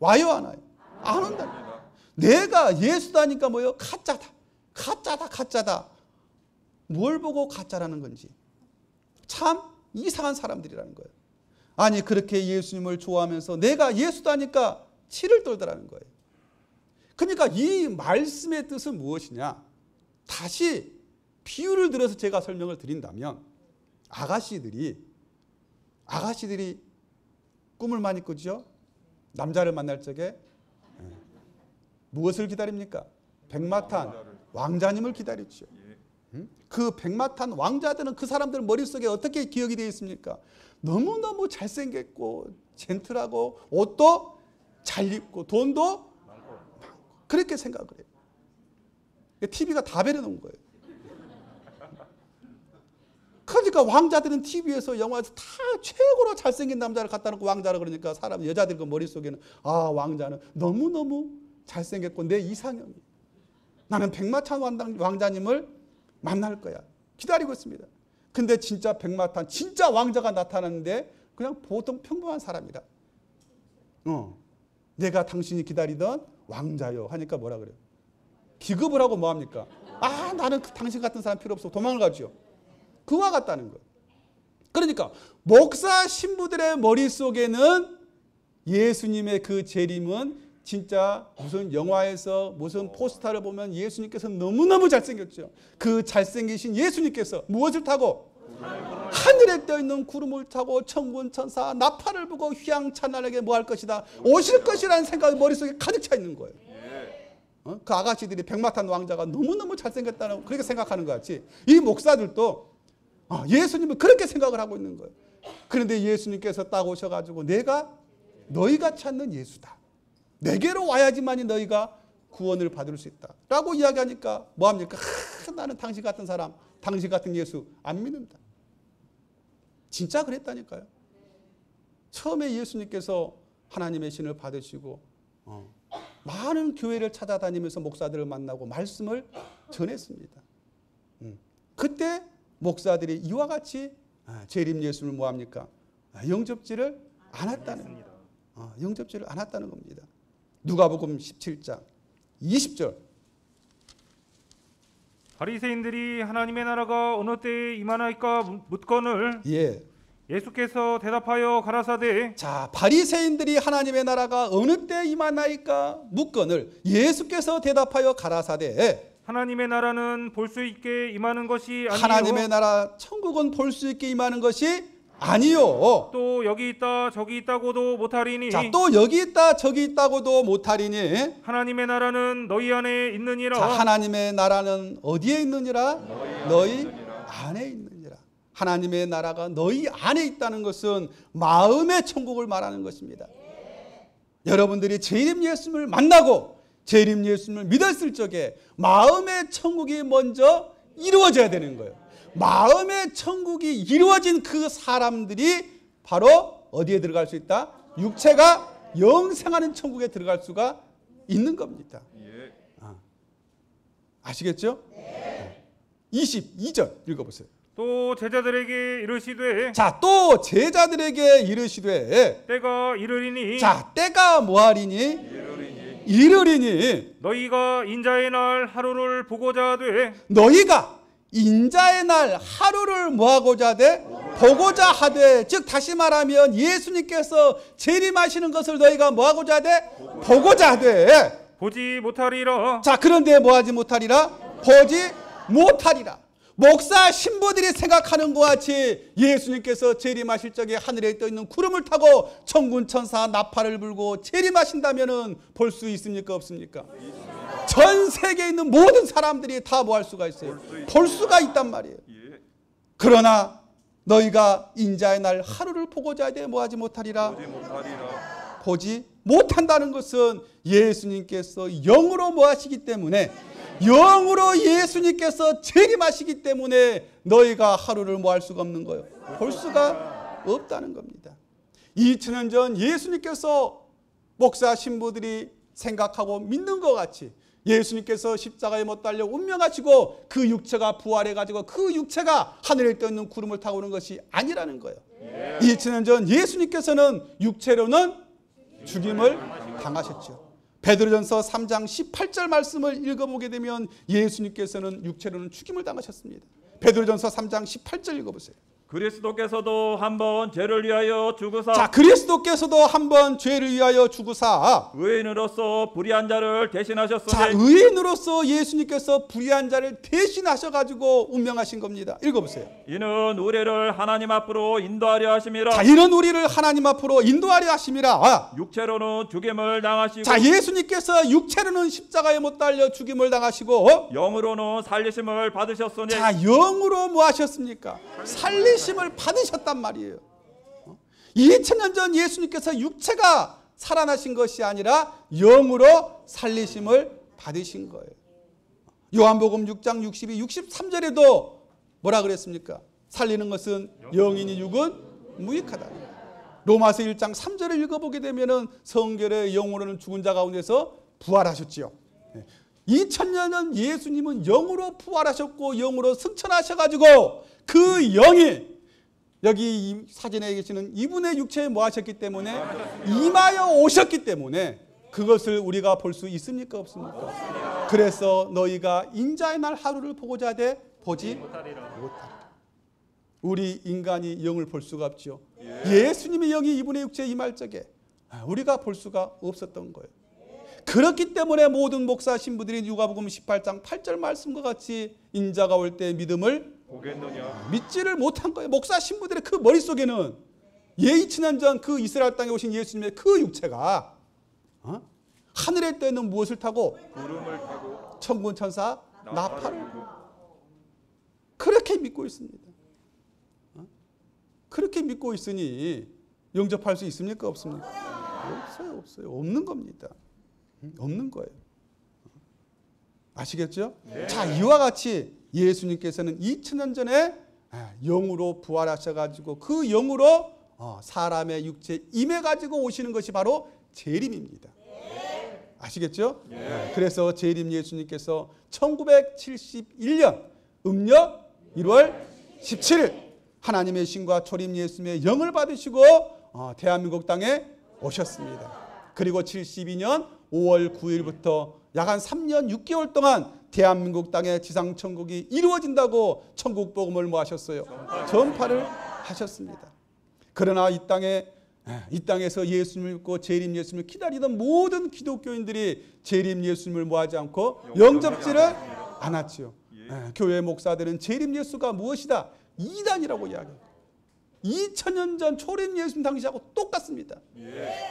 와요 안 와요? 안 온다. 내가 예수다니까 뭐요? 가짜다. 가짜다. 가짜다. 뭘 보고 가짜라는 건지 참 이상한 사람들이라는 거예요. 아니 그렇게 예수님을 좋아하면서 내가 예수다니까 치를 떨더라는 거예요. 그러니까 이 말씀의 뜻은 무엇이냐? 다시 비유를 들어서 제가 설명을 드린다면 아가씨들이 꿈을 많이 꾸죠. 남자를 만날 적에 무엇을 기다립니까? 백마탄 왕자님을 기다렸죠. 그 백마탄 왕자들은 그 사람들 머릿속에 어떻게 기억이 되어 있습니까? 너무너무 잘생겼고 젠틀하고 옷도 잘 입고 돈도 많고 그렇게 생각을 해요. TV가 다 배려놓은 거예요. 그러니까 왕자들은 TV에서 영화에서 다 최고로 잘생긴 남자를 갖다 놓고 왕자라 그러니까 사람 여자들 그 머릿속에는 아 왕자는 너무너무 잘생겼고 내 이상형이 나는 백마탄 왕자님을 만날 거야. 기다리고 있습니다. 근데 진짜 백마탄 진짜 왕자가 나타났는데 그냥 보통 평범한 사람이다. 내가 당신이 기다리던 왕자요 하니까 뭐라 그래요? 기겁을 하고 뭐합니까? 아 나는 당신 같은 사람 필요 없어 도망을 가죠. 그와 같다는 거예요. 그러니까 목사 신부들의 머릿속에는 예수님의 그 재림은 진짜 무슨 영화에서 무슨 포스터를 보면 예수님께서 너무너무 잘생겼죠. 그 잘생기신 예수님께서 무엇을 타고? 하늘에 떠있는 구름을 타고 천군 천사 나팔을 불고 휘황찬란하게 뭐 할 것이다 오실 것이라는 생각이 머릿속에 가득 차 있는 거예요. 그 아가씨들이 백마탄 왕자가 너무너무 잘생겼다는 그렇게 생각하는 것 같이 이 목사들도 예수님은 그렇게 생각을 하고 있는 거예요. 그런데 예수님께서 딱 오셔가지고 내가 너희가 찾는 예수다. 내게로 와야지만이 너희가 구원을 받을 수 있다 라고 이야기하니까 뭐합니까? 나는 당신 같은 사람 당신 같은 예수 안 믿는다. 진짜 그랬다니까요. 처음에 예수님께서 하나님의 신을 받으시고 많은 교회를 찾아다니면서 목사들을 만나고 말씀을 전했습니다. 그때 목사들이 이와 같이 재림 예수를 뭐합니까? 영접지를 않았다는 영접지를 않았다는 겁니다. 누가복음 17장 20절 바리새인들이 하나님의 나라가 어느 때에 임하나이까 묻거늘 예수께서 대답하여 가라사대 자 바리새인들이 하나님의 나라가 어느 때 임하나이까 묻거늘 예수께서 대답하여 가라사대 하나님의 나라는 볼 수 있게 임하는 것이 아니요 하나님의 나라 천국은 볼 수 있게 임하는 것이 아니요 또 여기 있다 저기 있다고도 못하리니 자 또 여기 있다 저기 있다고도 못하리니 하나님의 나라는 너희 안에 있느니라. 자 하나님의 나라는 어디에 있느니라? 너희 안에 있느니라. 하나님의 나라가 너희 안에 있다는 것은 마음의 천국을 말하는 것입니다. 여러분들이 재림 예수님을 만나고 재림 예수님을 믿었을 적에 마음의 천국이 먼저 이루어져야 되는 거예요. 마음의 천국이 이루어진 그 사람들이 바로 어디에 들어갈 수 있다? 육체가 영생하는 천국에 들어갈 수가 있는 겁니다. 아시겠죠? 22절 읽어보세요. 또 제자들에게 이르시되 자, 또 제자들에게 이르시되 때가 이르리니 자, 때가 뭐하리니? 이르리니 너희가 인자의 날 하루를 보고자 하되 너희가 인자의 날 하루를 뭐하고자 하되? 보고자 하되. 즉 다시 말하면 예수님께서 재림하시는 것을 너희가 뭐하고자 하되? 보고자 하되. 보지 못하리라. 자, 그런데 뭐하지 못하리라? 보지 못하리라. 목사 신부들이 생각하는 것 같이 예수님께서 재림하실 적에 하늘에 떠있는 구름을 타고 천군 천사 나팔을 불고 재림하신다면 볼 수 있습니까? 없습니까? 전 세계에 있는 모든 사람들이 다 뭐 할 수가 있어요? 볼 수가 있단 말이에요. 그러나 너희가 인자의 날 하루를 보고자 하되 뭐하지 못하리라? 보지 못한다는 것은 예수님께서 영으로 뭐 하시기 때문에, 영으로 예수님께서 재림하시기 때문에 너희가 하루를 뭐 할 수가 없는 거예요. 볼 수가 없다는 겁니다. 2000년 전 예수님께서 목사 신부들이 생각하고 믿는 것 같이 예수님께서 십자가에 못 달려 운명하시고 그 육체가 부활해가지고 그 육체가 하늘에 떠있는 구름을 타고 오는 것이 아니라는 거예요. 2000년 전 예수님께서는 육체로는 죽임을 당하셨죠. 베드로전서 3장 18절 말씀을 읽어보게 되면 예수님께서는 육체로는 죽임을 당하셨습니다. 베드로전서 3장 18절 읽어보세요. 그리스도께서도 한번 죄를 위하여 죽으사 자, 그리스도께서도 한번 죄를 위하여 죽으사 의인으로서 불의한 자를 대신하셨으니 자, 의인으로서 예수님께서 불의한 자를 대신하셔가지고 운명하신 겁니다. 읽어보세요. 이는 우리를 하나님 앞으로 인도하려 하심이라. 자, 이는 우리를 하나님 앞으로 인도하려 하심이라. 육체로는 죽임을 당하시고 자, 예수님께서 육체로는 십자가에 못 달려 죽임을 당하시고 영으로는 살리심을 받으셨으니 자, 영으로 뭐 하셨습니까? 살리심을 받으셨단 말이에요. 2000년 전 예수님께서 육체가 살아나신 것이 아니라 영으로 살리심을 받으신 거예요. 요한복음 6장 62, 63절에도 뭐라 그랬습니까? 살리는 것은 영이니 육은 무익하다. 로마서 1장 3절을 읽어보게 되면 성결의 영으로는 죽은 자 가운데서 부활하셨지요. 2000년 전 예수님은 영으로 부활하셨고 영으로 승천하셔가지고 그 영이 여기 이 사진에 계시는 이분의 육체에 뭐 하셨기 때문에 임하여 오셨기 때문에 그것을 우리가 볼 수 있습니까? 없습니까? 그래서 너희가 인자의 날 하루를 보고자 하되 보지 못하리라. 우리 인간이 영을 볼 수가 없죠. 예수님의 영이 이분의 육체에 임할 적에 우리가 볼 수가 없었던 거예요. 그렇기 때문에 모든 목사 신부들이 누가복음 18장 8절 말씀과 같이 인자가 올 때 믿음을 보겠느냐 믿지를 못한 거예요. 목사 신부들의 그 머릿속에는 2000년 전 그 이스라엘 땅에 오신 예수님의 그 육체가 하늘에 떠 있는 무엇을 타고 구름을 타고 천군 천사 나팔을 그렇게 믿고 있습니다. 그렇게 믿고 있으니 영접할 수 있습니까? 없습니까? 없어요. 없는 겁니다. 없는 거예요. 아시겠죠? 네. 자, 이와 같이 예수님께서는 2000년 전에 영으로 부활하셔가지고 그 영으로 사람의 육체에 임해가지고 오시는 것이 바로 재림입니다. 아시겠죠? 네. 그래서 재림 예수님께서 1971년 음력 1월 17일 하나님의 신과 초림 예수님의 영을 받으시고 대한민국 땅에 오셨습니다. 그리고 72년 5월 9일부터 약 한 3년 6개월 동안 대한민국 땅에 지상천국이 이루어진다고 천국 복음을 뭐 하셨어요? 전파를 하셨습니다. 그러나 이 땅에서 예수님을 믿고 재림 예수님을 기다리던 모든 기독교인들이 재림 예수님을 뭐 하지 않고 영접지를 않았지요. 교회 목사들은 재림 예수가 무엇이다? 이단이라고 이야기합니다. 2000년 전 초림 예수님 당시하고 똑같습니다.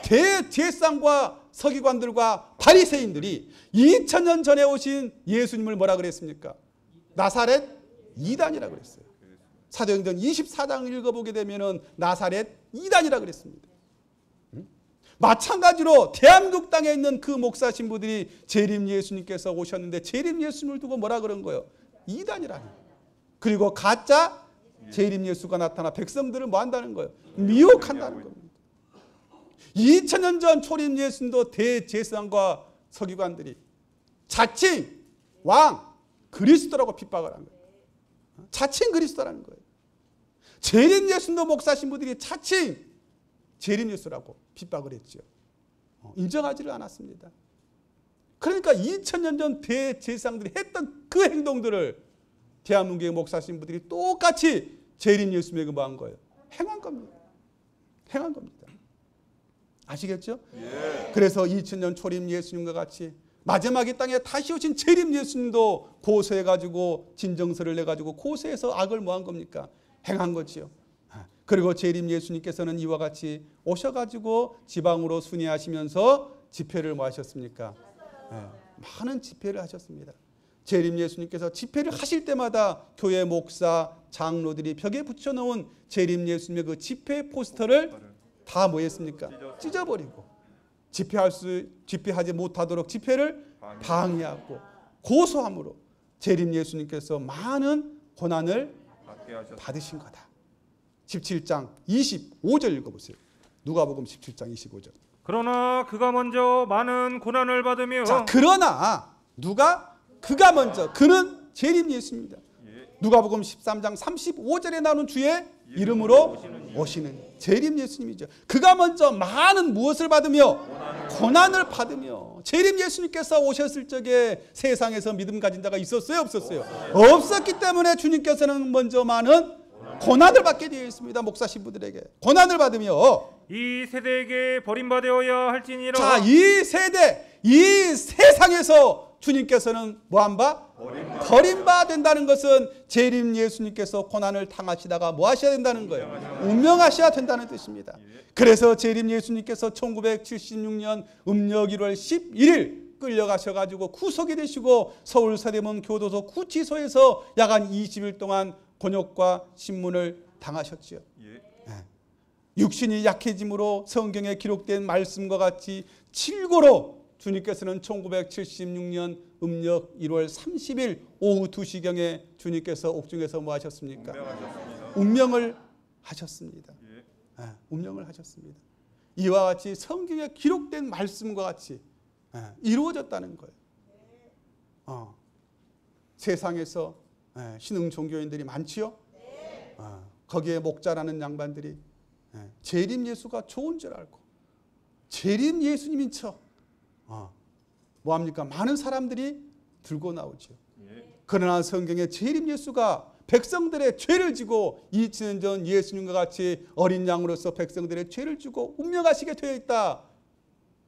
대제사장과 서기관들과 바리새인들이 2000년 전에 오신 예수님을 뭐라 그랬습니까? 나사렛 이단이라 그랬어요. 사도행전 24장 읽어보게 되면은 나사렛 이단이라 그랬습니다. 마찬가지로 대한민국 땅에 있는 그 목사 신부들이 재림 예수님께서 오셨는데 재림 예수님을 두고 뭐라 그런 거예요? 이단이라는 거예요. 그리고 가짜 재림 예수가 나타나 백성들을 뭐 한다는 거예요? 미혹한다는 겁니다. 2000년 전 초림 예수님도 대제사장과 서기관들이 자칭 왕 그리스도라고 핍박을 한 거예요. 자칭 그리스도라는 거예요. 재림 예수님도 목사 신부들이 자칭 재림 예수라고 핍박을 했죠. 인정하지를 않았습니다. 그러니까 2000년 전 대제사장들이 했던 그 행동들을 대한민국의 목사 신부들이 똑같이 재림 예수님에게 뭐 한 거예요? 행한 겁니다. 행한 겁니다. 아시겠죠? 예. 그래서 2000년 초림 예수님과 같이 마지막 이 땅에 다시 오신 재림 예수님도 고소해가지고 진정서를 내가지고 고소해서 악을 뭐 한 겁니까? 행한 거지요. 그리고 재림 예수님께서는 이와 같이 오셔가지고 지방으로 순회하시면서 집회를 뭐 하셨습니까? 많은 집회를 하셨습니다. 재림 예수님께서 집회를 하실 때마다 교회 목사, 장로들이 벽에 붙여놓은 재림 예수님의 그 집회 포스터를 다 뭐 했습니까? 찢어버리고 집회하지 못하도록 집회를 방해하고 고소함으로 재림 예수님께서 많은 고난을 받으신 거다. 17장 25절 읽어보세요. 누가복음 17장 25절. 그러나 그가 먼저 많은 고난을 받으며 자, 그러나 그가 먼저, 그는 재림 예수입니다. 누가복음 13장 35절에 나오는 주의 이름으로 오시는 재림 예수님이죠. 그가 먼저 많은 무엇을 받으며 고난을 받으며 재림 예수님께서 오셨을 적에 세상에서 믿음 가진 자가 있었어요? 없었어요? 없었기 때문에 주님께서는 먼저 많은 고난을 받게 되어 있습니다. 목사 신부들에게 고난을 받으며 이 세대에게 버림받아야 할지니라. 자, 이 세대, 이 세상에서 주님께서는 뭐한 바? 버림받아 된다는 것은 재림 예수님께서 고난을 당하시다가 뭐 하셔야 된다는 거예요? 운명하셔야 된다는 뜻입니다. 그래서 재림 예수님께서 1976년 음력 1월 11일 끌려가셔가지고 구속이 되시고 서울 서대문 교도소 구치소에서 약 한 20일 동안 곤욕과 신문을 당하셨지요. 육신이 약해짐으로 성경에 기록된 말씀과 같이 칠고로 주님께서는 1976년 음력 1월 30일 오후 2시경에 주님께서 옥중에서 뭐 하셨습니까? 운명을 하셨습니다. 운명을 하셨습니다. 이와 같이 성경에 기록된 말씀과 같이 이루어졌다는 거예요. 세상에서 신흥 종교인들이 많지요. 거기에 목자라는 양반들이 재림 예수가 좋은 줄 알고 재림 예수님인 척 뭐합니까? 많은 사람들이 들고 나오죠. 그러나 성경에 재림 예수가 백성들의 죄를 지고 2000년 전 예수님과 같이 어린 양으로서 백성들의 죄를 지고 운명하시게 되어 있다.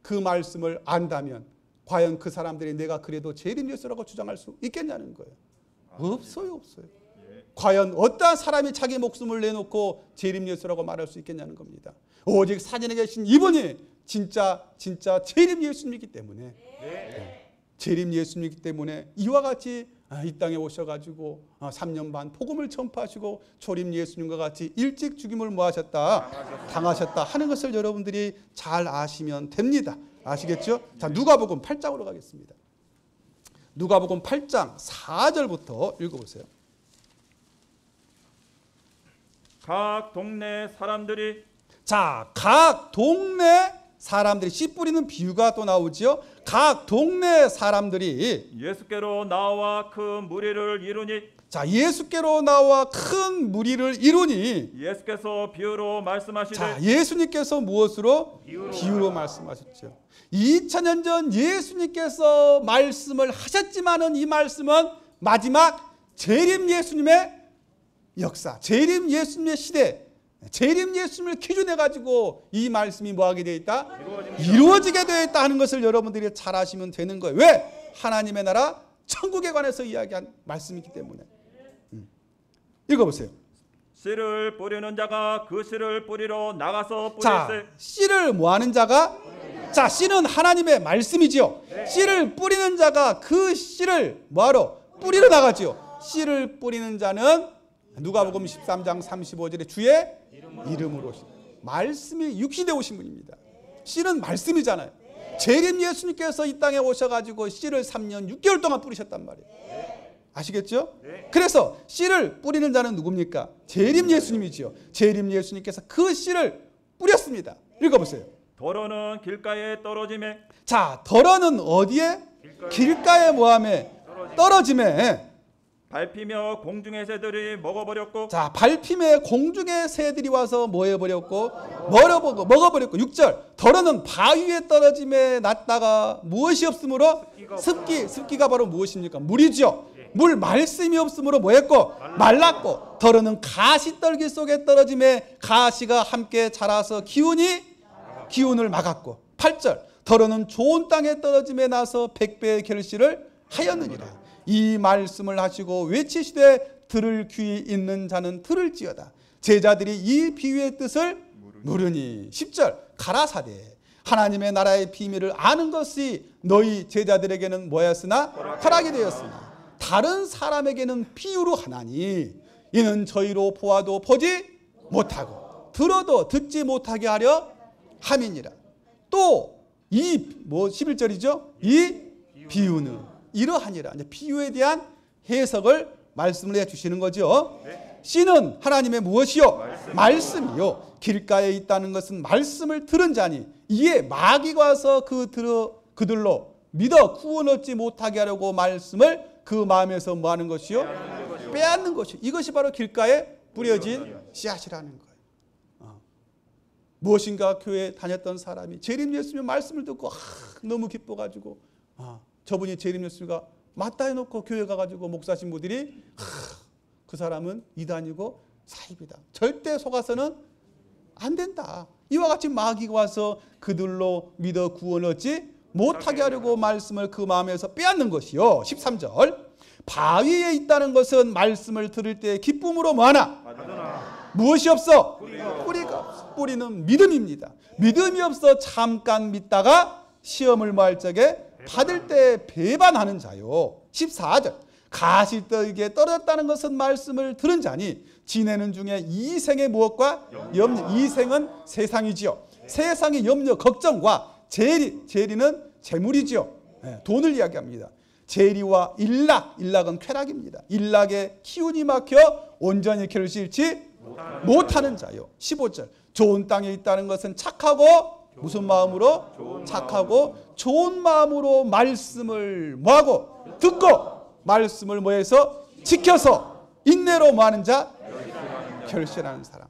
그 말씀을 안다면 과연 그 사람들이 내가 그래도 재림 예수라고 주장할 수 있겠냐는 거예요. 없어요. 과연 어떠한 사람이 자기 목숨을 내놓고 재림 예수라고 말할 수 있겠냐는 겁니다. 오직 사전에 계신 이분이 진짜 재림 예수님이기 때문에 재림 예수님이기 때문에 이와 같이 이 땅에 오셔가지고 3년 반 복음을 전파하시고 초림 예수님과 같이 일찍 죽임을 뭐 하셨다? 당하셨다 하는 것을 여러분들이 잘 아시면 됩니다. 아시겠죠? 자, 누가복음 8장으로 가겠습니다. 누가복음 8장 4절부터 읽어보세요. 각 동네 사람들이 각 동네 사람들이 씨 뿌리는 비유가 또 나오죠. 각 동네 사람들이 예수께로 나와 큰 무리를 이루니 예수께로 나와 큰 무리를 이루니 예수께서 비유로 말씀하시되 예수님께서 무엇으로? 비유로 말씀하셨죠. 2000년 전 예수님께서 말씀을 하셨지만은 이 말씀은 마지막 재림 예수님의 역사, 재림 예수님의 시대, 재림 예수님을 기준해 가지고 이 말씀이 뭐하게 되어 있다? 이루어지게 되어 있다 하는 것을 여러분들이 잘 아시면 되는 거예요. 왜? 하나님의 나라 천국에 관해서 이야기한 말씀이기 때문에. 읽어보세요. 씨를 뿌리는 자가 그 씨를 뿌리러 나가서 뿌릴세. 씨를 뭐하는 자가? 씨는 하나님의 말씀이지요. 씨를 뿌리는 자가 그 씨를 뭐하러? 뿌리러 나가지요. 씨를 뿌리는 자는 누가복음 13장 35절에 주의 이름으로 오신 말씀이 육신되어 오신 분입니다. 씨는 말씀이잖아요. 재림 예수님께서 이 땅에 오셔가지고 씨를 3년 6개월 동안 뿌리셨단 말이에요. 아시겠죠? 그래서 씨를 뿌리는 자는 누굽니까? 재림 예수님이지요. 재림 예수님께서 그 씨를 뿌렸습니다. 읽어보세요. 더러는 길가에 떨어짐에. 자, 더러는 어디에? 길가에 뭐함에? 떨어짐에. 밟히며 공중의 새들이 먹어버렸고. 자, 밟힘에 공중의 새들이 와서 뭐 해버렸고? 먹어버렸고. 6절. 더러는 바위에 떨어짐에 났다가 무엇이 없으므로? 습기가 바로 무엇입니까? 물이죠. 물 말씀이 없으므로 뭐 했고? 말랐고. 더러는 가시떨기 속에 떨어짐에 가시가 함께 자라서 기운을 막았고. 8절. 더러는 좋은 땅에 떨어짐에 나서 100배의 결실을 하였느니라. 이 말씀을 하시고 외치시되 들을 귀 있는 자는 들을지어다. 제자들이 이 비유의 뜻을 물으니. 10절. 가라사대 하나님의 나라의 비밀을 아는 것이 너희 제자들에게는 뭐였으나? 허락이 되었으나 다른 사람에게는 비유로 하나니 이는 저희로 보아도 보지 못하고 들어도 듣지 못하게 하려 함이니라. 또 이 11절이죠. 이 비유는 이러하니라. 이제 비유에 대한 해석을 말씀을 해주시는 거죠. 씨는 하나님의 무엇이요? 말씀이요. 길가에 있다는 것은 말씀을 들은 자니 이에 마귀가 와서 그들로 믿어 구원 얻지 못하게 하려고 말씀을 그 마음에서 뭐 하는 것이요? 빼앗는 것이요. 이것이 바로 길가에 뿌려진 씨앗이라는 거예요. 무엇인가 교회에 다녔던 사람이 재림 예수님의 말씀을 듣고 너무 기뻐가지고 저분이 재림 예수님과 맞다 해놓고 교회 가가지고 목사 신부들이 그 사람은 이단이고 사입이다. 절대 속아서는 안 된다. 이와 같이 마귀가 와서 그들로 믿어 구원 얻지 못하게 하려고 말씀을 그 마음에서 빼앗는 것이요. 13절. 바위에 있다는 것은 말씀을 들을 때 기쁨으로 뭐하나? 무엇이 없어? 뿌리가 없어. 뿌리는 믿음입니다. 믿음이 없어 잠깐 믿다가 시험을 뭐할 적에 받을 때 배반하는 자요. 14절. 가시떨기에 떨어졌다는 것은 말씀을 들은 자니 지내는 중에 이생의 무엇과 염려. 이생은 세상이지요. 세상의 염려, 걱정과 재리는 재물이지요. 돈을 이야기합니다. 재리와 일락은 쾌락입니다. 일락에 기운이 막혀 온전히 결실치 못하는 자요. 15절. 좋은 땅에 있다는 것은 착하고 무슨 마음으로? 착하고 좋은 마음으로 말씀을 뭐하고? 듣고 말씀을 뭐해서? 지켜서 인내로 뭐하는 자? 결실하는 사람.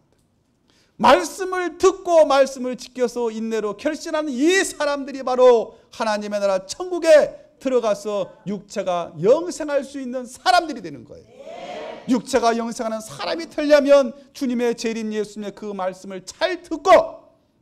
말씀을 듣고 말씀을 지켜서 인내로 결실하는 이 사람들이 바로 하나님의 나라 천국에 들어가서 육체가 영생할 수 있는 사람들이 되는 거예요. 육체가 영생하는 사람이 되려면 주님의 재림 예수님의 그 말씀을 잘 듣고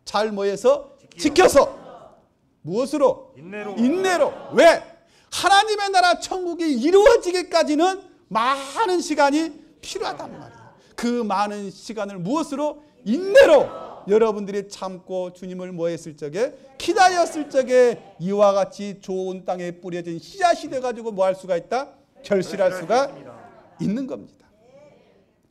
잘 뭐해서? 지켜서 무엇으로? 인내로. 왜? 하나님의 나라 천국이 이루어지기까지는 많은 시간이 필요하단 말이에요. 그 많은 시간을 무엇으로? 인내로 여러분들이 참고 주님을 뭐했을 적에? 기다렸을 적에 이와 같이 좋은 땅에 뿌려진 씨앗이 돼가지고 뭐 할 수가 있다? 결실할 수가 있는 겁니다.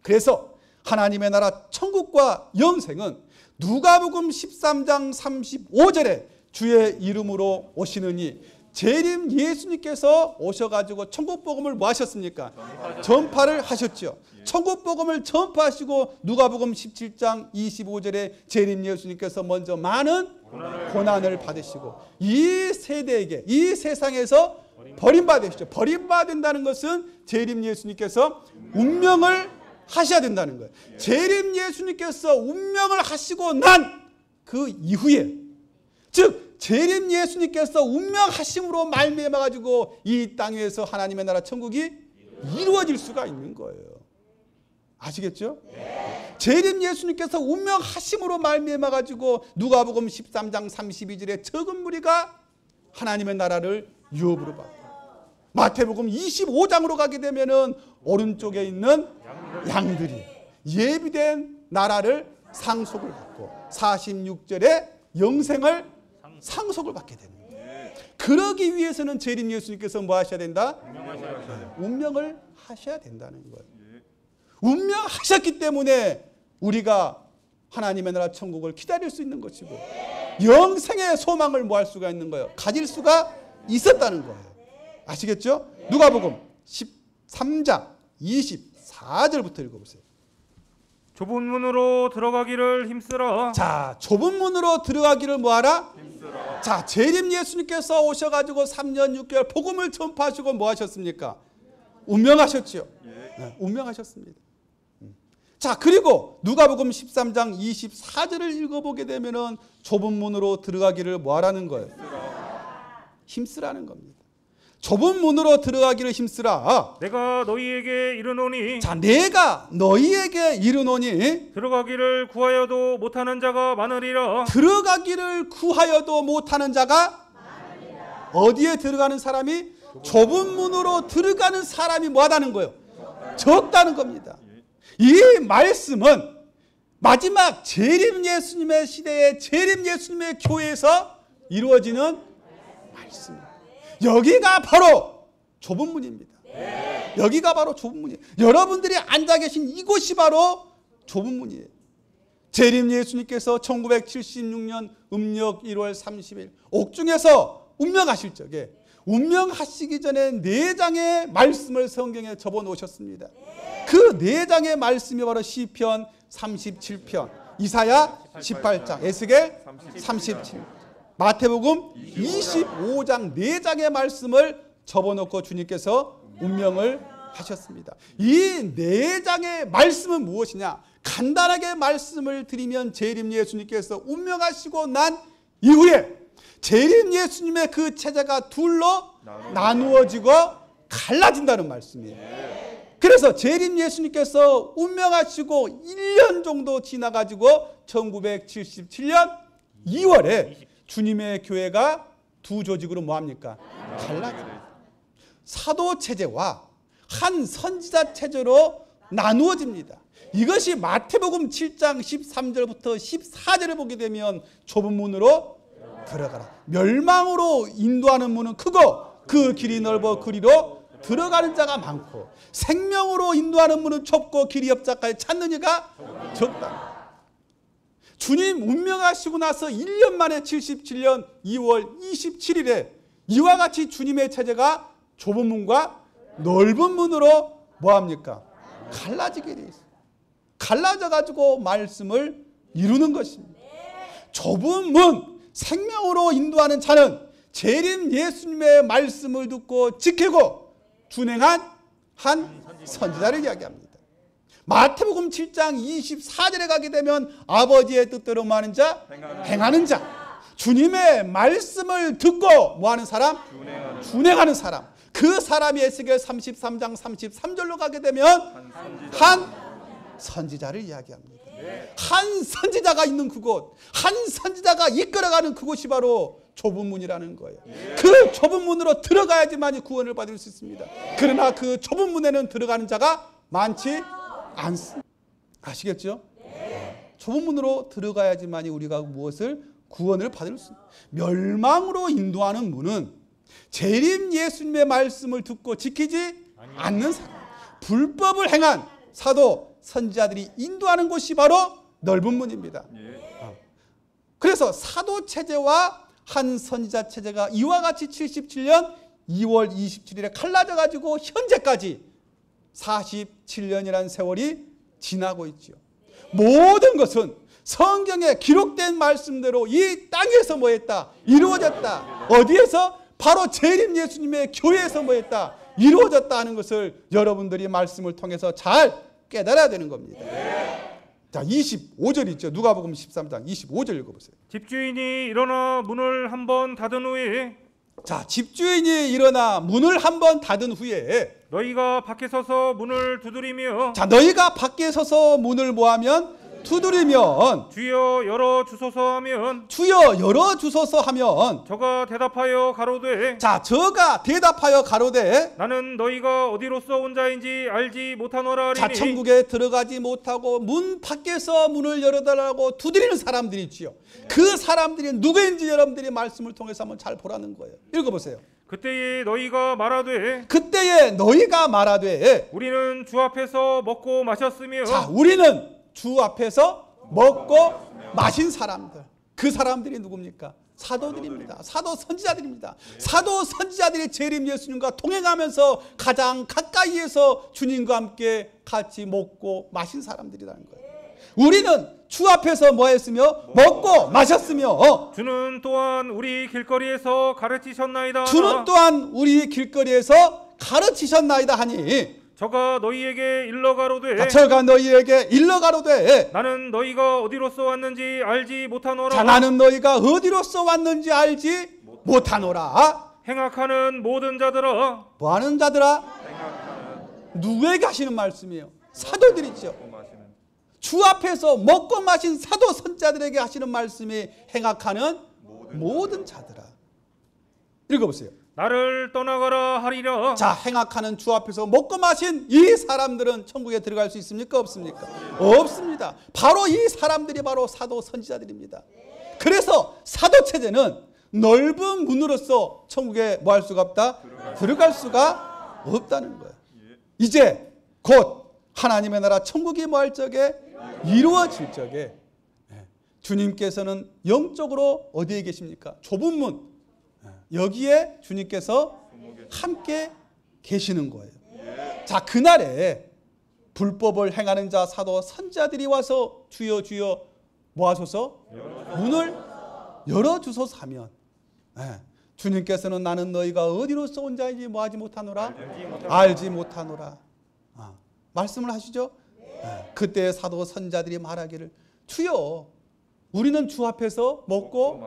그래서 하나님의 나라 천국과 영생은 누가복음 13장 35절에 주의 이름으로 오시느니 재림 예수님께서 오셔가지고 천국복음을 뭐 하셨습니까? 전파를 하셨죠. 천국복음을 전파하시고 누가복음 17장 25절에 재림 예수님께서 먼저 많은 고난을 받으시고 이 세대에게 이 세상에서 버림받으시죠. 버림받는다는 것은 재림 예수님께서 운명을 하셔야 된다는 거예요. 재림 예수님께서 운명을 하시고 난 그 이후에 즉 재림 예수님께서 운명하심으로 말미암아 가지고 이 땅에서 하나님의 나라 천국이 이루어질 수가 있는 거예요. 아시겠죠? 재림 예수님께서 운명하심으로 말미암아 가지고 누가복음 13장 32절에 적은 무리가 하나님의 나라를 유업으로 받고 마태복음 25장으로 가게 되면은 오른쪽에 있는 양들이 예비된 나라를 상속을 받고 46절에 영생을 상속을 받게 됩니다. 그러기 위해서는 재림 예수님께서 뭐 하셔야 된다? 운명을 하셔야 된다는 거예요. 운명하셨기 때문에 우리가 하나님의 나라 천국을 기다릴 수 있는 것이고 영생의 소망을 뭐 할 수가 있는 거예요? 가질 수가 있었다는 거예요. 아시겠죠? 누가복음 13장 24절부터 읽어보세요. 좁은 문으로 들어가기를 힘쓰라. 자, 좁은 문으로 들어가기를 뭐하라? 힘쓰라. 자, 재림 예수님께서 오셔가지고 3년 6개월 복음을 전파하시고 뭐 하셨습니까? 운명하셨지요. 네, 운명하셨습니다. 자, 그리고 누가복음 13장 24절을 읽어보게 되면은 좁은 문으로 들어가기를 뭐 하라는 거예요? 힘쓰라는 겁니다. 좁은 문으로 들어가기를 힘쓰라. 내가 너희에게 이르노니. 자, 내가 너희에게 이르노니 들어가기를 구하여도 못하는 자가 많으리라. 들어가기를 구하여도 못하는 자가 많으리라. 어디에 들어가는 사람이? 좁은 문으로 들어가는 사람이 뭐하다는 거예요? 적다는 겁니다. 이 말씀은 마지막 재림 예수님의 시대에 재림 예수님의 교회에서 이루어지는 말씀입니다. 여기가 바로 좁은 문입니다. 여기가 바로 좁은 문이에요. 여러분들이 앉아 계신 이곳이 바로 좁은 문이에요. 재림 예수님께서 1976년 음력 1월 30일 옥중에서 운명하실 적에 운명하시기 전에 4장의 말씀을 성경에 접어 놓으셨습니다. 그 4장의 말씀이 바로 시편 37편, 이사야 18장, 에스겔 37편, 마태복음 25장 4장의 말씀을 접어놓고 주님께서 운명을 하셨습니다. 이 4장의 말씀은 무엇이냐? 간단하게 말씀을 드리면 재림 예수님께서 운명하시고 난 이후에 재림 예수님의 그 체제가 둘로 나누어지고 갈라진다는 말씀이에요. 그래서 재림 예수님께서 운명하시고 1년 정도 지나가지고 1977년 2월에 주님의 교회가 두 조직으로 뭐합니까? 갈라집니다. 사도 체제와 한 선지자 체제로 나누어집니다. 이것이 마태복음 7장 13절부터 14절을 보게 되면 좁은 문으로 들어가라. 멸망으로 인도하는 문은 크고 그 길이 넓어 그리로 들어가는 자가 많고 생명으로 인도하는 문은 좁고 길이 협착하여 찾는 이가 적다. 주님 운명하시고 나서 1년 만에 77년 2월 27일에 이와 같이 주님의 체제가 좁은 문과 넓은 문으로 뭐합니까? 갈라지게 돼 있어요. 갈라져 가지고 말씀을 이루는 것입니다. 좁은 문, 생명으로 인도하는 자는 재림 예수님의 말씀을 듣고 지키고 준행한 한 선지자를 이야기합니다. 마태복음 7장 24절에 가게 되면 아버지의 뜻대로 뭐하는 자? 행하는 자. 주님의 말씀을 듣고 뭐하는 사람? 준행하는 사람. 그 사람이 에스겔 33장 33절로 가게 되면 한 선지자를 이야기합니다. 한 선지자가 있는 그곳, 한 선지자가 이끌어가는 그곳이 바로 좁은 문이라는 거예요. 그 좁은 문으로 들어가야지만 구원을 받을 수 있습니다. 그러나 그 좁은 문에는 들어가는 자가 많지 않습니다. 아시겠죠? 좁은 문으로 들어가야지만 우리가 무엇을? 구원을 받을 수 있습니다. 멸망으로 인도하는 문은 재림 예수님의 말씀을 듣고 지키지 않는 사람, 불법을 행한 사도 선지자들이 인도하는 곳이 바로 넓은 문입니다. 그래서 사도 체제와 한 선지자 체제가 이와 같이 77년 2월 27일에 갈라져 가지고 현재까지 47년이라는 세월이 지나고 있죠. 모든 것은 성경에 기록된 말씀대로 이 땅에서 뭐했다? 이루어졌다. 어디에서? 바로 재림 예수님의 교회에서 뭐했다? 이루어졌다 하는 것을 여러분들이 말씀을 통해서 잘 깨달아야 되는 겁니다. 자, 25절 있죠. 누가복음 13장 25절 읽어보세요. 집주인이 일어나 문을 한번 닫은 후에 자, 집주인이 일어나 문을 한번 닫은 후에 너희가 밖에 서서 문을 두드리며 자, 너희가 밖에 서서 문을 뭐하면? 두드리면 주여 열어 주소서 하면 주여 열어 주소서 하면 저가 대답하여 가로되 자, 저가 대답하여 가로되 나는 너희가 어디로서 온 자인지 알지 못하노라 자, 하리니 천국에 들어가지 못하고 문 밖에서 문을 열어달라고 두드리는 사람들이 있지요. 그 사람들이 누구인지 여러분들이 말씀을 통해서 한번 잘 보라는 거예요. 읽어보세요. 그때에 너희가 말하되 우리는 주 앞에서 먹고 마셨으며 자, 우리는 주 앞에서 먹고 마신 사람들, 그 사람들이 누굽니까? 사도들입니다. 사도 선지자들입니다. 사도 선지자들이 재림 예수님과 동행하면서 가장 가까이에서 주님과 함께 같이 먹고 마신 사람들이라는 거예요. 우리는 주 앞에서 뭐 했으며? 먹고 마셨으며 주는 또한 우리 길거리에서 가르치셨나이다. 주는 또한 우리 길거리에서 가르치셨나이다 하니 저가 너희에게 일러 가로되 저가 너희에게 일러 가로되 나는 너희가 어디로서 왔는지 알지 못하노라. 자, 나는 너희가 어디로서 왔는지 알지 못하노라. 행악하는 모든 자들아, 뭐하는 자들아? 누구에게 하시는 말씀이에요? 사도들이죠. 주 앞에서 먹고 마신 사도 선자들에게 하시는 말씀이 행악하는 모든 자들아. 읽어보세요. 나를 떠나가라 하리라. 자, 행악하는 주 앞에서 먹고 마신 이 사람들은 천국에 들어갈 수 있습니까? 없습니까? 없습니다. 바로 이 사람들이 바로 사도 선지자들입니다. 그래서 사도 체제는 넓은 문으로서 천국에 뭐 할 수가 없다? 들어갈 수가 없다는 거예요. 이제 곧 하나님의 나라 천국이 뭐 할 적에 이루어질 적에 주님께서는 영적으로 어디에 계십니까? 좁은 문, 여기에 주님께서 함께 계시는 거예요. 자, 그날에 불법을 행하는 자 사도 선지자들이 와서 주여 주여 뭐 하소서? 문을 열어주소서 하면 주님께서는 나는 너희가 어디로서 온 자인지 뭐 하지 못하노라? 알지 못하노라. 말씀을 하시죠. 그때 사도 선지자들이 말하기를 주여 우리는 주 앞에서 먹고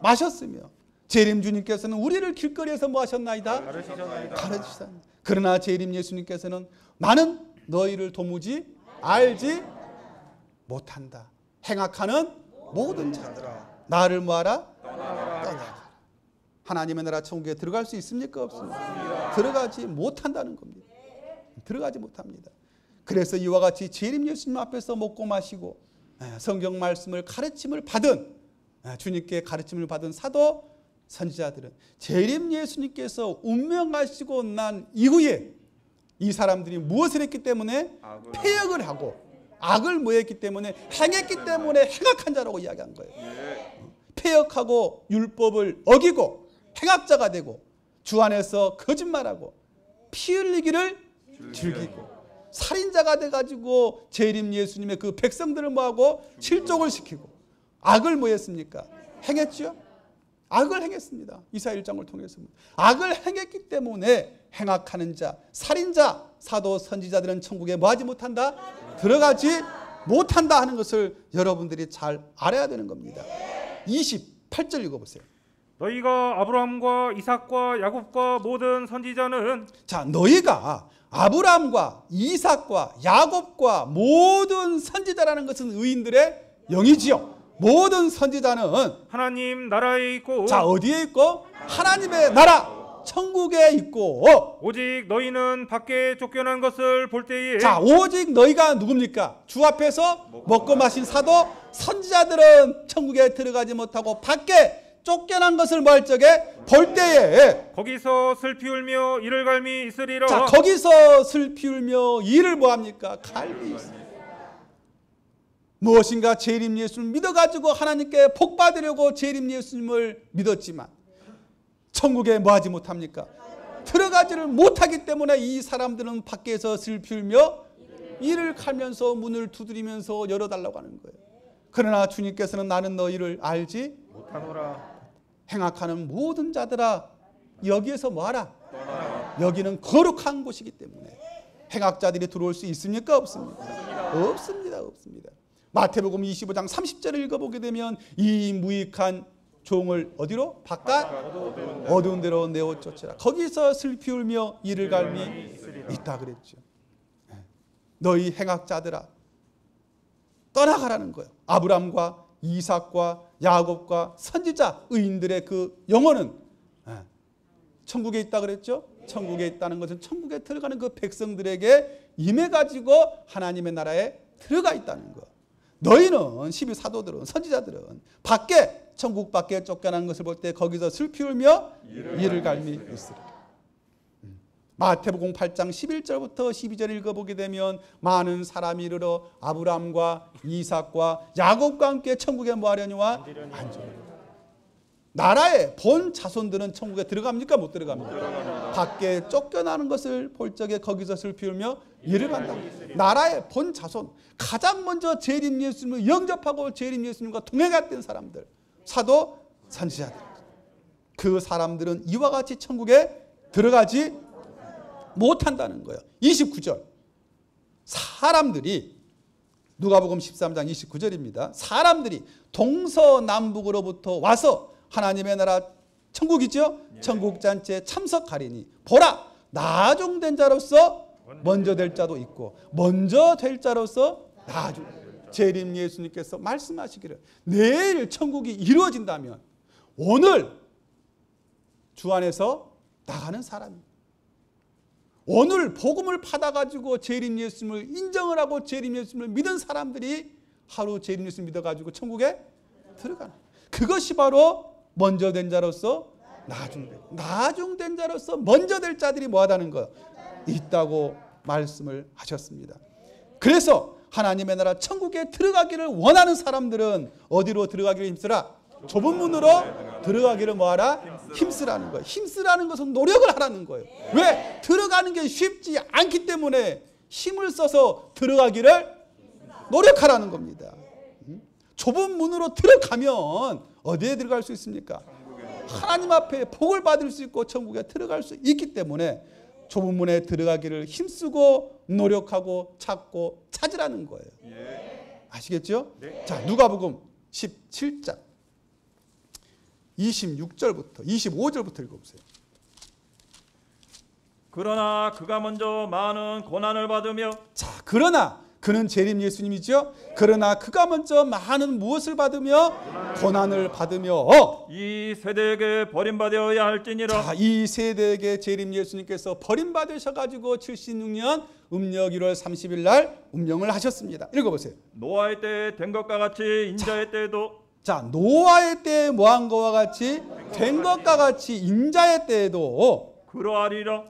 마셨으며 재림 주님께서는 우리를 길거리에서 뭐 하셨나이다? 가르치셨나이다. 그러나 재림 예수님께서는 나는 너희를 도무지 알지 못한다. 행악하는 모든 자들아 나를 뭐하라? 떠나가라. 하나님의 나라 천국에 들어갈 수 있습니까? 없습니까? 들어가지 못한다는 겁니다. 들어가지 못합니다. 그래서 이와 같이 재림 예수님 앞에서 먹고 마시고 성경 말씀을 가르침을 받은 주님께 가르침을 받은 사도 선지자들은 재림 예수님께서 운명하시고 난 이후에 이 사람들이 무엇을 했기 때문에 패역을 하고 악을 뭐했기 때문에 행했기 때문에 행악한 자라고 이야기한 거예요. 패역하고 율법을 어기고 행악자가 되고 주 안에서 거짓말하고 피 흘리기를 즐기고 살인자가 돼가지고 재림 예수님의 그 백성들을 뭐하고 실족을 시키고 악을 뭐 했습니까? 행했죠? 악을 행했습니다. 이사야 1장을 통해서 악을 행했기 때문에 행악하는 자, 살인자, 사도 선지자들은 천국에 뭐하지 못한다? 들어가지 못한다 하는 것을 여러분들이 잘 알아야 되는 겁니다. 28절 읽어보세요. 너희가 아브라함과 이삭과 야곱과 모든 선지자는 자, 너희가 아브라함과 이삭과 야곱과 모든 선지자라는 것은 의인들의 영이지요. 모든 선지자는 하나님 나라에 있고 자, 어디에 있고? 하나님의 나라 천국에 있고 오직 너희는 밖에 쫓겨난 것을 볼 때에 자, 오직 너희가 누굽니까? 주 앞에서 먹고 마신 사도 선지자들은 천국에 들어가지 못하고 밖에 쫓겨난 것을 뭐 할 적에 볼 때에 거기서 슬피 울며 이를 갈미 있으리라. 자, 거기서 슬피 울며 이를 뭐 합니까? 갈미 있으리라. 무엇인가 재림 예수님을 믿어가지고 하나님께 복 받으려고 재림 예수님을 믿었지만 천국에 뭐 하지 못합니까? 들어가지를 못하기 때문에 이 사람들은 밖에서 슬피 울며 이를 갈면서 문을 두드리면서 열어달라고 하는 거예요. 그러나 주님께서는 나는 너희를 알지 못하노라. 행악하는 모든 자들아 여기에서 뭐하라? 여기는 거룩한 곳이기 때문에 행악자들이 들어올 수 있습니까? 없습니까? 없습니다. 없습니다. 마태복음 25장 30절을 읽어보게 되면 이 무익한 종을 어디로? 바깥 어두운 데로 내어 쫓으라. 거기서 슬피 울며 이를 갈미 있다 그랬죠. 너희 행악자들아 떠나가라는 거예요. 아브람과 이삭과 야곱과 선지자 의인들의 그 영혼은 천국에 있다 그랬죠. 천국에 있다는 것은 천국에 들어가는 그 백성들에게 임해가지고 하나님의 나라에 들어가 있다는 거. 너희는 12사도들은 선지자들은 밖에 천국 밖에 쫓겨난 것을 볼 때 거기서 슬피 울며 이를 갈미 있으리라. 마태복음 8장 11절부터 12절 읽어보게 되면 많은 사람이 이르러 아브라함과 이삭과 야곱과 함께 천국에 뭐하려니와 앉으려니와. 나라의 본 자손들은 천국에 들어갑니까? 못 들어갑니까? 밖에 쫓겨나는 것을 볼 적에 거기서 슬피 울며 이를 간다. 나라의 본 자손, 가장 먼저 재림 예수님을 영접하고 재림 예수님과 동행했던 사람들, 사도 선지자들, 그 사람들은 이와 같이 천국에 들어가지 못한다는 거예요. 29절, 사람들이, 누가복음 13장 29절입니다. 사람들이 동서남북으로부터 와서 하나님의 나라 천국이죠. 천국잔치에 참석하리니 보라, 나중된 자로서 먼저 될 자도 있고 먼저 될 자로서 나중. 재림 예수님께서 말씀하시기를 내일 천국이 이루어진다면 오늘 주 안에서 나가는 사람입니다. 오늘 복음을 받아가지고 재림 예수님을 인정을 하고 재림 예수님을 믿은 사람들이 하루 재림 예수님을 믿어가지고 천국에 들어가는, 그것이 바로 먼저 된 자로서 나중된 자로서 먼저 될 자들이 뭐하다는 거 있다고 말씀을 하셨습니다. 그래서 하나님의 나라 천국에 들어가기를 원하는 사람들은 어디로 들어가기를 힘쓰라? 좁은 문으로 들어가기를 뭐하라? 힘쓰라는 거예요. 힘쓰라는 것은 노력을 하라는 거예요. 왜? 들어가는 게 쉽지 않기 때문에 힘을 써서 들어가기를 노력하라는 겁니다. 좁은 문으로 들어가면 어디에 들어갈 수 있습니까? 하나님 앞에 복을 받을 수 있고 천국에 들어갈 수 있기 때문에 좁은 문에 들어가기를 힘쓰고 노력하고 찾고 찾으라는 거예요. 아시겠죠? 자, 누가복음 17장 26절부터 25절부터 읽어보세요. 그러나 그가 먼저 많은 고난을 받으며, 자, 그러나 그는 재림 예수님이죠. 그러나 그가 먼저 많은 무엇을 받으며 고난을 받으며 이 세대에게 버림받아야 할지니라. 자, 이 세대에게 재림 예수님께서 버림받으셔가지고 76년 음력 1월 30일 날 운명을 하셨습니다. 읽어보세요. 노아의 때 된 것과 같이 인자의 때에도, 자, 노아의 때에 뭐한 것과 같이 된 것과 같이 인자의 때에도 그러하리라.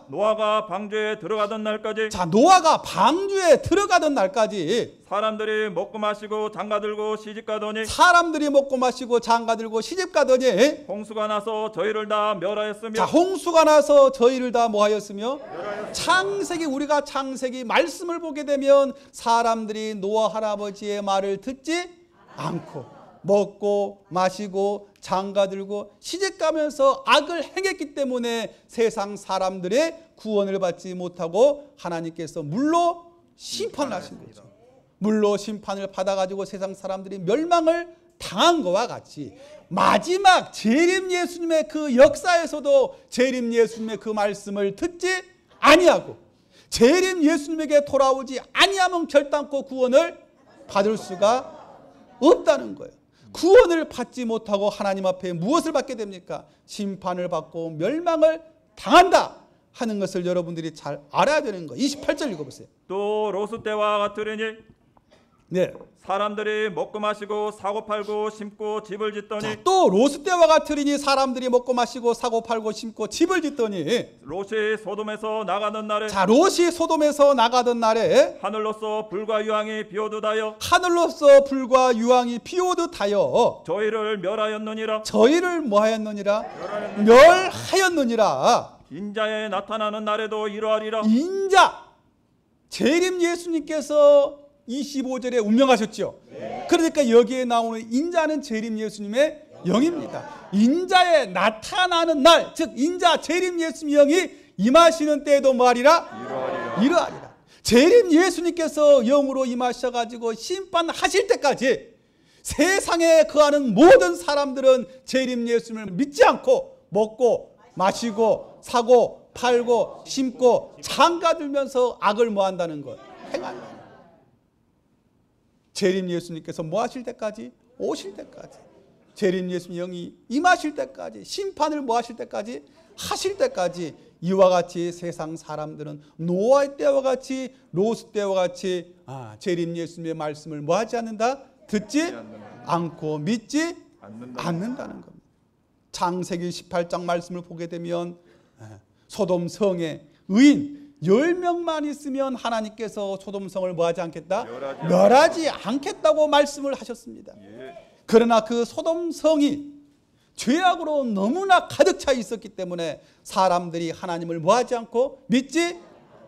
노아가 방주에 들어가던 날까지, 자, 노아가 방주에 들어가던 날까지 사람들이 먹고 마시고 장가들고 시집가더니, 사람들이 먹고 마시고 장가들고 시집가더니 홍수가 나서 저희를 다 멸하였으며. 자, 홍수가 나서 저희를 다 뭐하였으며? 창세기, 우리가 창세기 말씀을 보게 되면 사람들이 노아 할아버지의 말을 듣지 않고 먹고 마시고 장가들고 시집가면서 악을 행했기 때문에 세상 사람들의 구원을 받지 못하고 하나님께서 물로 심판을 하신 거죠. 물로 심판을 받아가지고 세상 사람들이 멸망을 당한 것과 같이 마지막 재림 예수님의 그 역사에서도 재림 예수님의 그 말씀을 듣지 아니하고 재림 예수님에게 돌아오지 아니하면 결단코 구원을 받을 수가 없다는 거예요. 구원을 받지 못하고 하나님 앞에 무엇을 받게 됩니까? 심판을 받고 멸망을 당한다 하는 것을 여러분들이 잘 알아야 되는 거예요. 28절 읽어보세요. 또 로스 때와 같으리니, 네. 사람들이 먹고 마시고 사고 팔고 심고 집을 짓더니, 자, 또 로스 때와 같으리니 사람들이 먹고 마시고 사고 팔고 심고 집을 짓더니, 롯이 소돔에서 나가던 날에, 자, 롯이 소돔에서 나가던 날에 하늘로서 불과 유황이 비오듯하여 하늘로서 불과 유황이 비오듯하여 저희를 멸하였느니라. 저희를 뭐하였느니라? 멸하였느니라. 인자에 나타나는 날에도 이러하리라. 인자, 재림 예수님께서 25절에 운명하셨죠. 그러니까 여기에 나오는 인자는 재림 예수님의 영입니다. 인자에 나타나는 날, 즉 인자 재림 예수님 영이 임하시는 때에도 뭐하리라? 이러하리라. 재림 예수님께서 영으로 임하셔가지고 심판하실 때까지 세상에 거하는 모든 사람들은 재림 예수님을 믿지 않고 먹고 마시고 사고 팔고 심고 장가들면서 악을 뭐한다는 것, 행한다. 재림 예수님께서 뭐 하실 때까지? 오실 때까지. 재림 예수님 영이 임하실 때까지, 심판을 뭐 하실 때까지? 하실 때까지 이와 같이 세상 사람들은 노아의 때와 같이 롯 때와 같이 재림 예수님의 말씀을 뭐 하지 않는다? 듣지 않고 믿지 않는다는 겁니다. 창세기 18장 말씀을 보게 되면 소돔 성에 의인 10명만 있으면 하나님께서 소돔 성을 뭐하지 않겠다? 멸하지 않겠다고 말씀을 하셨습니다. 그러나 그 소돔 성이 죄악으로 너무나 가득 차 있었기 때문에 사람들이 하나님을 뭐하지 않고 믿지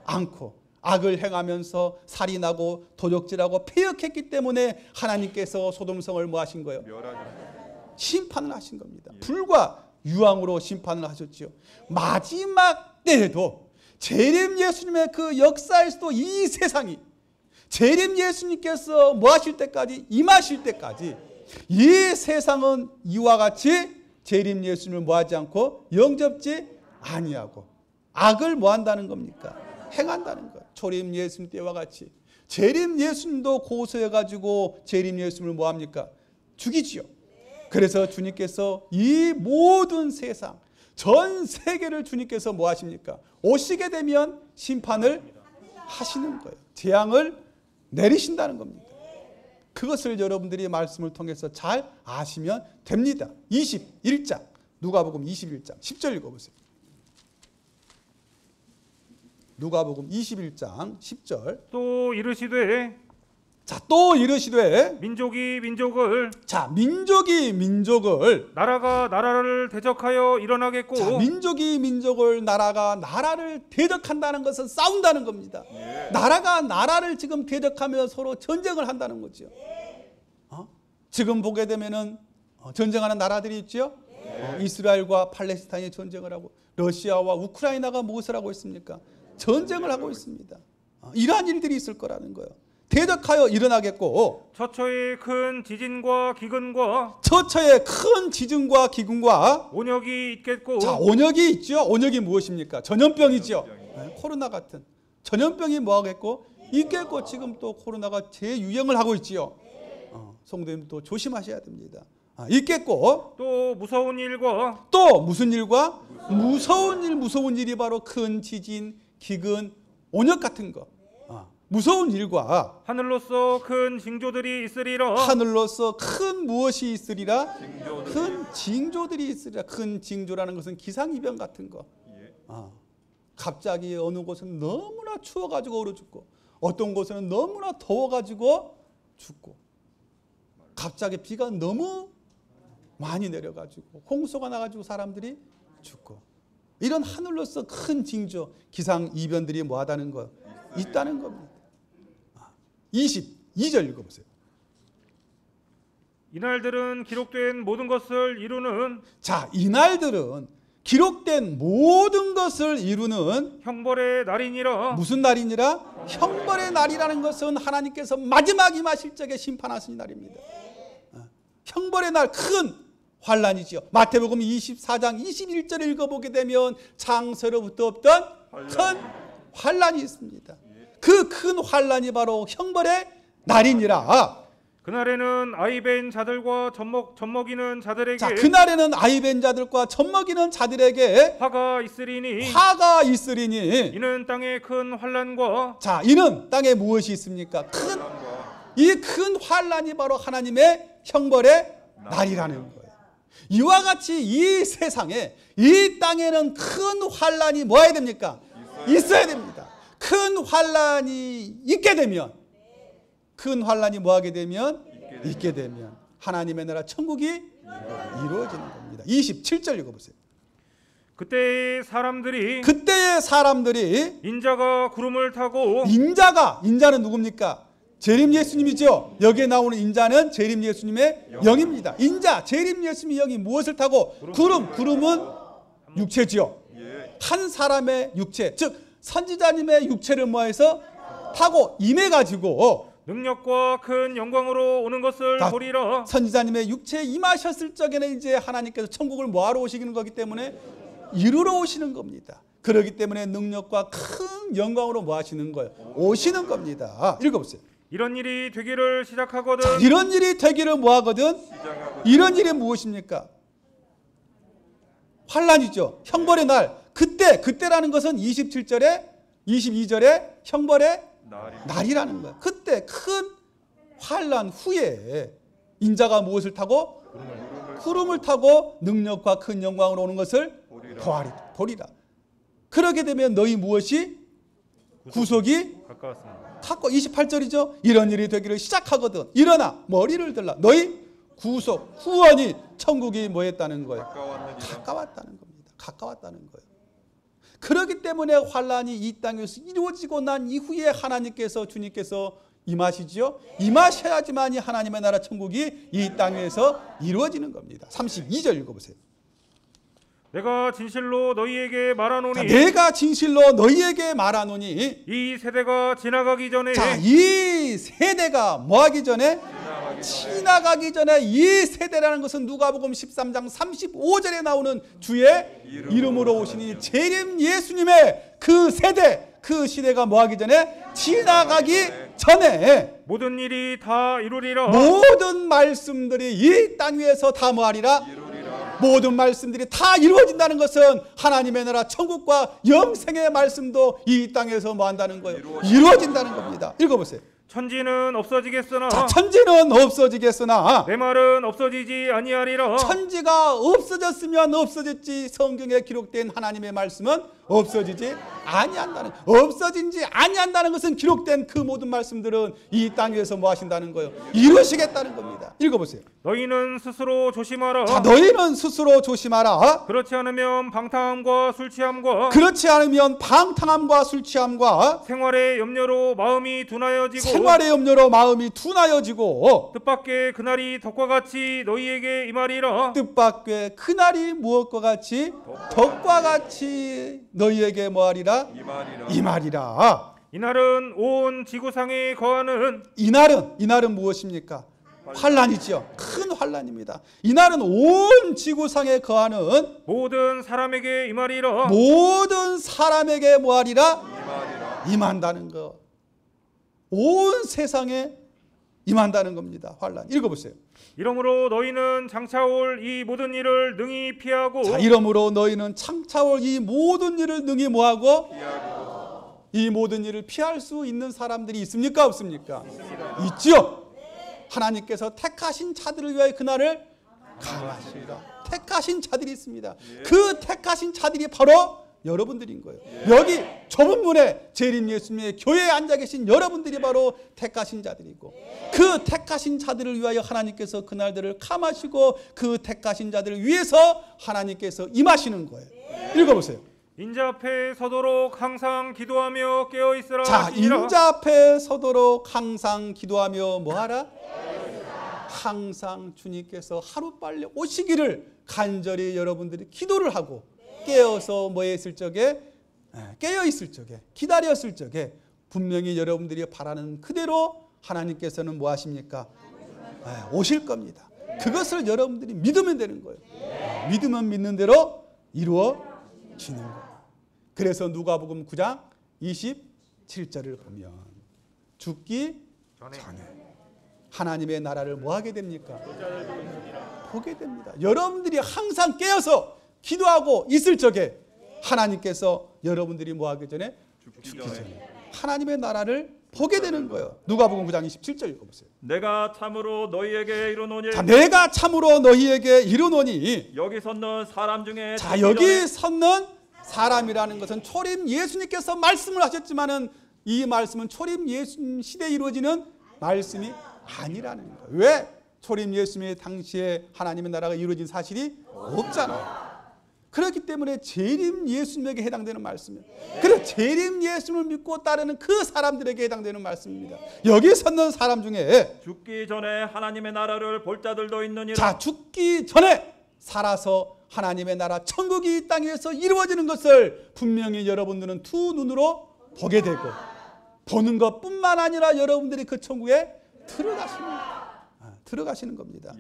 않고 악을 행하면서 살인하고 도적질하고 패역했기 때문에 하나님께서 소돔성을 뭐 하신 거예요? 심판을 하신 겁니다. 불과 유황으로 심판을 하셨지요. 마지막 때에도 재림 예수님의 그 역사에서도 이 세상이 재림 예수님께서 뭐 하실 때까지 임하실 때까지 이 세상은 이와 같이 재림 예수님을 뭐 하지 않고 영접지 아니하고 악을 뭐 한다는 겁니까? 행한다는 거예요. 초림 예수님 때와 같이 재림 예수님도 고소해가지고 재림 예수님을 뭐 합니까? 죽이지요. 그래서 주님께서 이 모든 세상 전 세계를 주님께서 뭐 하십니까? 오시게 되면 심판을 하시는 거예요. 재앙을 내리신다는 겁니다. 그것을 여러분들이 말씀을 통해서 잘 아시면 됩니다. 21장 누가복음 21장 10절 읽어보세요. 누가복음 21장 10절. 또 이르시되 자, 또 이르시되 민족이 민족을 자, 민족이 민족을 나라가 나라를 대적하여 일어나겠고 자, 민족이 민족을 나라가 나라를 대적한다는 것은 싸운다는 겁니다. 나라가 나라를 지금 대적하며 서로 전쟁을 한다는 거죠. 지금 보게 되면은 전쟁하는 나라들이 있죠. 이스라엘과 팔레스타인이 전쟁을 하고 러시아와 우크라이나가 무엇을 하고 있습니까? 전쟁을 하고 있습니다. 이러한 일들이 있을 거라는 거예요. 대적하여 일어나겠고 처처에 큰 지진과 기근과 처처에 큰 지진과 기근과 온역이 있겠고 자, 온역이 있죠. 온역이 무엇입니까? 전염병이죠. 네, 코로나 같은 전염병이 뭐하겠고 있겠고 지금 또 코로나가 재유행을 하고 있지요. 성도님도 조심하셔야 됩니다. 있겠고 또 무서운 일과 또 무슨 일과 무서운 일이 바로 큰 지진, 기근, 온역 같은 거. 무서운 일과 하늘로서 큰 징조들이 있으리라. 하늘로서 큰 무엇이 있으리라? 큰 징조들이 있으리라. 큰 징조라는 것은 기상이변 같은 거. 갑자기 어느 곳은 너무나 추워가지고 얼어 죽고 어떤 곳은 너무나 더워가지고 죽고 갑자기 비가 너무 많이 내려가지고 홍수가 나가지고 사람들이 죽고 이런 하늘로서 큰 징조 기상이변들이 뭐하다는 거 있다는 겁니다. 22절 읽어보세요. 이날들은 기록된 모든 것을 이루는 자, 이날들은 기록된 모든 것을 이루는 형벌의 날이니라. 무슨 날이니라? 형벌의 날이라는 것은 하나님께서 마지막 임하실 적에 심판하신 날입니다. 형벌의 날 큰 환란이지요. 마태복음 24장 21절 읽어보게 되면 창세로부터 없던 큰 환란이 있습니다. 그 큰 환란이 바로 형벌의 날이니라. 그날에는 아이 벤 자들과 젖먹이는 자들에게 자, 그날에는 아이 벤 자들과 젖먹이는 자들에게 화가 있으리니 이는 땅에 큰 환란과 자, 이는 땅에 무엇이 있습니까? 이 큰 환란이 바로 하나님의 형벌의 날이라는 거예요. 이와 같이 이 세상에 이 땅에는 큰 환란이 뭐해야 됩니까? 있어야 됩니다. 큰 환란이 있게 되면 큰 환란이 뭐하게 되면 있게 되면 하나님의 나라 천국이 이루어지는 겁니다. 27절 읽어보세요. 그때의 사람들이 인자가 구름을 타고 인자는 누굽니까? 재림 예수님이죠. 여기에 나오는 인자는 재림 예수님의 영입니다. 인자 재림 예수님의 영이 무엇을 타고? 구름은 육체지요. 한 사람의 육체, 즉 선지자님의 육체를 뭐해서 타고 임해가지고 능력과 큰 영광으로 오는 것을 보리라. 선지자님의 육체에 임하셨을 적에는 이제 하나님께서 천국을 뭐하러 오시는 거기 때문에 이루러 오시는 겁니다. 그렇기 때문에 능력과 큰 영광으로 뭐 하시는 거예요? 오시는 겁니다. 읽어보세요. 이런 일이 되기를 시작하거든. 자, 이런 일이 되기를 뭐하거든? 이런 일이 무엇입니까? 환란이죠. 형벌의 날. 그때라는 것은 27절에 22절에 형벌의 날이라는 거예요. 그때 큰 환란 후에 인자가 무엇을 타고? 구름을 타고 능력과 큰 영광으로 오는 것을 보리라. 그러게 되면 너희 무엇이 구속이 가까웠습니다. 28절이죠. 이런 일이 되기를 시작하거든 일어나 머리를 들라 너희 구속 후원이 천국이 뭐했다는 거예요? 가까웠다는 겁니다. 가까웠다는 거예요. 그렇기 때문에 환란이 이 땅에서 이루어지고 난 이후에 하나님께서 주님께서 임하시죠. 임하셔야지만이 하나님의 나라 천국이 이 땅에서 이루어지는 겁니다. 32절 읽어보세요. 내가 진실로 너희에게 말하노니 자, 내가 진실로 너희에게 말하노니 이 세대가 지나가기 전에 자, 이 세대가 뭐하기 전에? 지나가기 전에 이 세대라는 것은 누가복음 13장 35절에 나오는 주의 이름으로 오시니 재림 예수님의 그 세대, 그 시대가 뭐하기 전에? 지나가기 전에 모든 일이 다 이루리라. 모든 말씀들이 이 땅 위에서 다 뭐하리라? 모든 말씀들이 다 이루어진다는 것은 하나님의 나라 천국과 영생의 말씀도 이 땅에서 뭐 한다는 거예요? 이루어진다는 겁니다. 읽어보세요. 천지는 없어지겠으나 자, 천지는 없어지겠으나 내 말은 없어지지 아니하리라. 천지가 없어졌으면 없어졌지 성경에 기록된 하나님의 말씀은 없어지지 아니한다는, 없어진지 아니한다는 것은 기록된 그 모든 말씀들은 이 땅에서 뭐 하신다는 거예요? 이루시겠다는 겁니다. 읽어보세요. 너희는 스스로 조심하라. 자, 너희는 스스로 조심하라. 그렇지 않으면 방탕함과 술 취함과 그렇지 않으면 방탕함과 술 취함과 생활의 염려로 마음이 둔하여지고 생활의 염려로 마음이 둔하여지고 뜻밖의 그날이 덕과 같이 너희에게 임하리라. 뜻밖의 그날이 무엇과 같이? 덕과 같이 너희에게 뭐하리라? 임하리라. 이날은 온 지구상에 거하는 이날은 무엇입니까? 환란이지요. 큰 환란입니다. 이날은 온 지구상에 거하는 모든 사람에게 임하리라. 모든 사람에게 뭐하리라? 임한다는 거. 온 세상에 임한다는 겁니다. 환란. 읽어보세요. 이러므로 너희는 장차올 이 모든 일을 능히 피하고 자, 이러므로 너희는 창차올 이 모든 일을 능히 뭐하고? 이 모든 일을 피할 수 있는 사람들이 있습니까? 없습니까? 있지요. 하나님께서 택하신 자들을 위하여 그날을 강하시리라. 택하신 자들이 있습니다. 그 택하신 자들이 바로 여러분들인 거예요. 여기 좁은 문에 재림 예수님의 교회에 앉아 계신 여러분들이 바로 택하신 자들이고, 그 택하신 자들을 위하여 하나님께서 그날들을 감하시고 그 택하신 자들을 위해서 하나님께서 임하시는 거예요. 읽어보세요. 인자 앞에 서도록 항상 기도하며 깨어있으라. 자, 하시니라. 인자 앞에 서도록 항상 기도하며 뭐하라? 항상 주님께서 하루빨리 오시기를 간절히 여러분들이 기도를 하고 깨어서 뭐 했을 적에, 깨어 있을 적에, 기다렸을 적에 분명히 여러분들이 바라는 그대로 하나님께서는 뭐 하십니까? 오실 겁니다. 그것을 여러분들이 믿으면 되는 거예요. 믿으면 믿는 대로 이루어지는 거예요. 그래서 누가복음 9장 27절을 보면 죽기 전에 하나님의 나라를 뭐 하게 됩니까? 보게 됩니다. 여러분들이 항상 깨어서 기도하고 있을 적에 하나님께서 여러분들이 뭐 하기 전에? 죽기 전에 하나님의 나라를 보게 되는 거예요. 누가복음 9장 27절 읽어보세요. 내가 참으로 너희에게 이르노니. 자, 내가 참으로 너희에게 이르노니. 여기 섰는 사람 중에 자, 여기 섰는 사람이라는 것은 초림 예수님께서 말씀을 하셨지만은 이 말씀은 초림 예수님 시대에 이루어지는 말씀이 아니라는 거예요. 왜? 초림 예수님의 당시에 하나님의 나라가 이루어진 사실이 없잖아요. 그렇기 때문에 재림 예수님에게 해당되는 말씀이에요. 그래서 재림 예수님을 믿고 따르는 그 사람들에게 해당되는 말씀입니다. 여기 섰는 사람 중에 죽기 전에 하나님의 나라를 볼 자들도 있느니라. 자, 죽기 전에 살아서 하나님의 나라 천국이 이 땅에서 이루어지는 것을 분명히 여러분들은 두 눈으로 보게 되고, 보는 것뿐만 아니라 여러분들이 그 천국에 들어가시는 겁니다.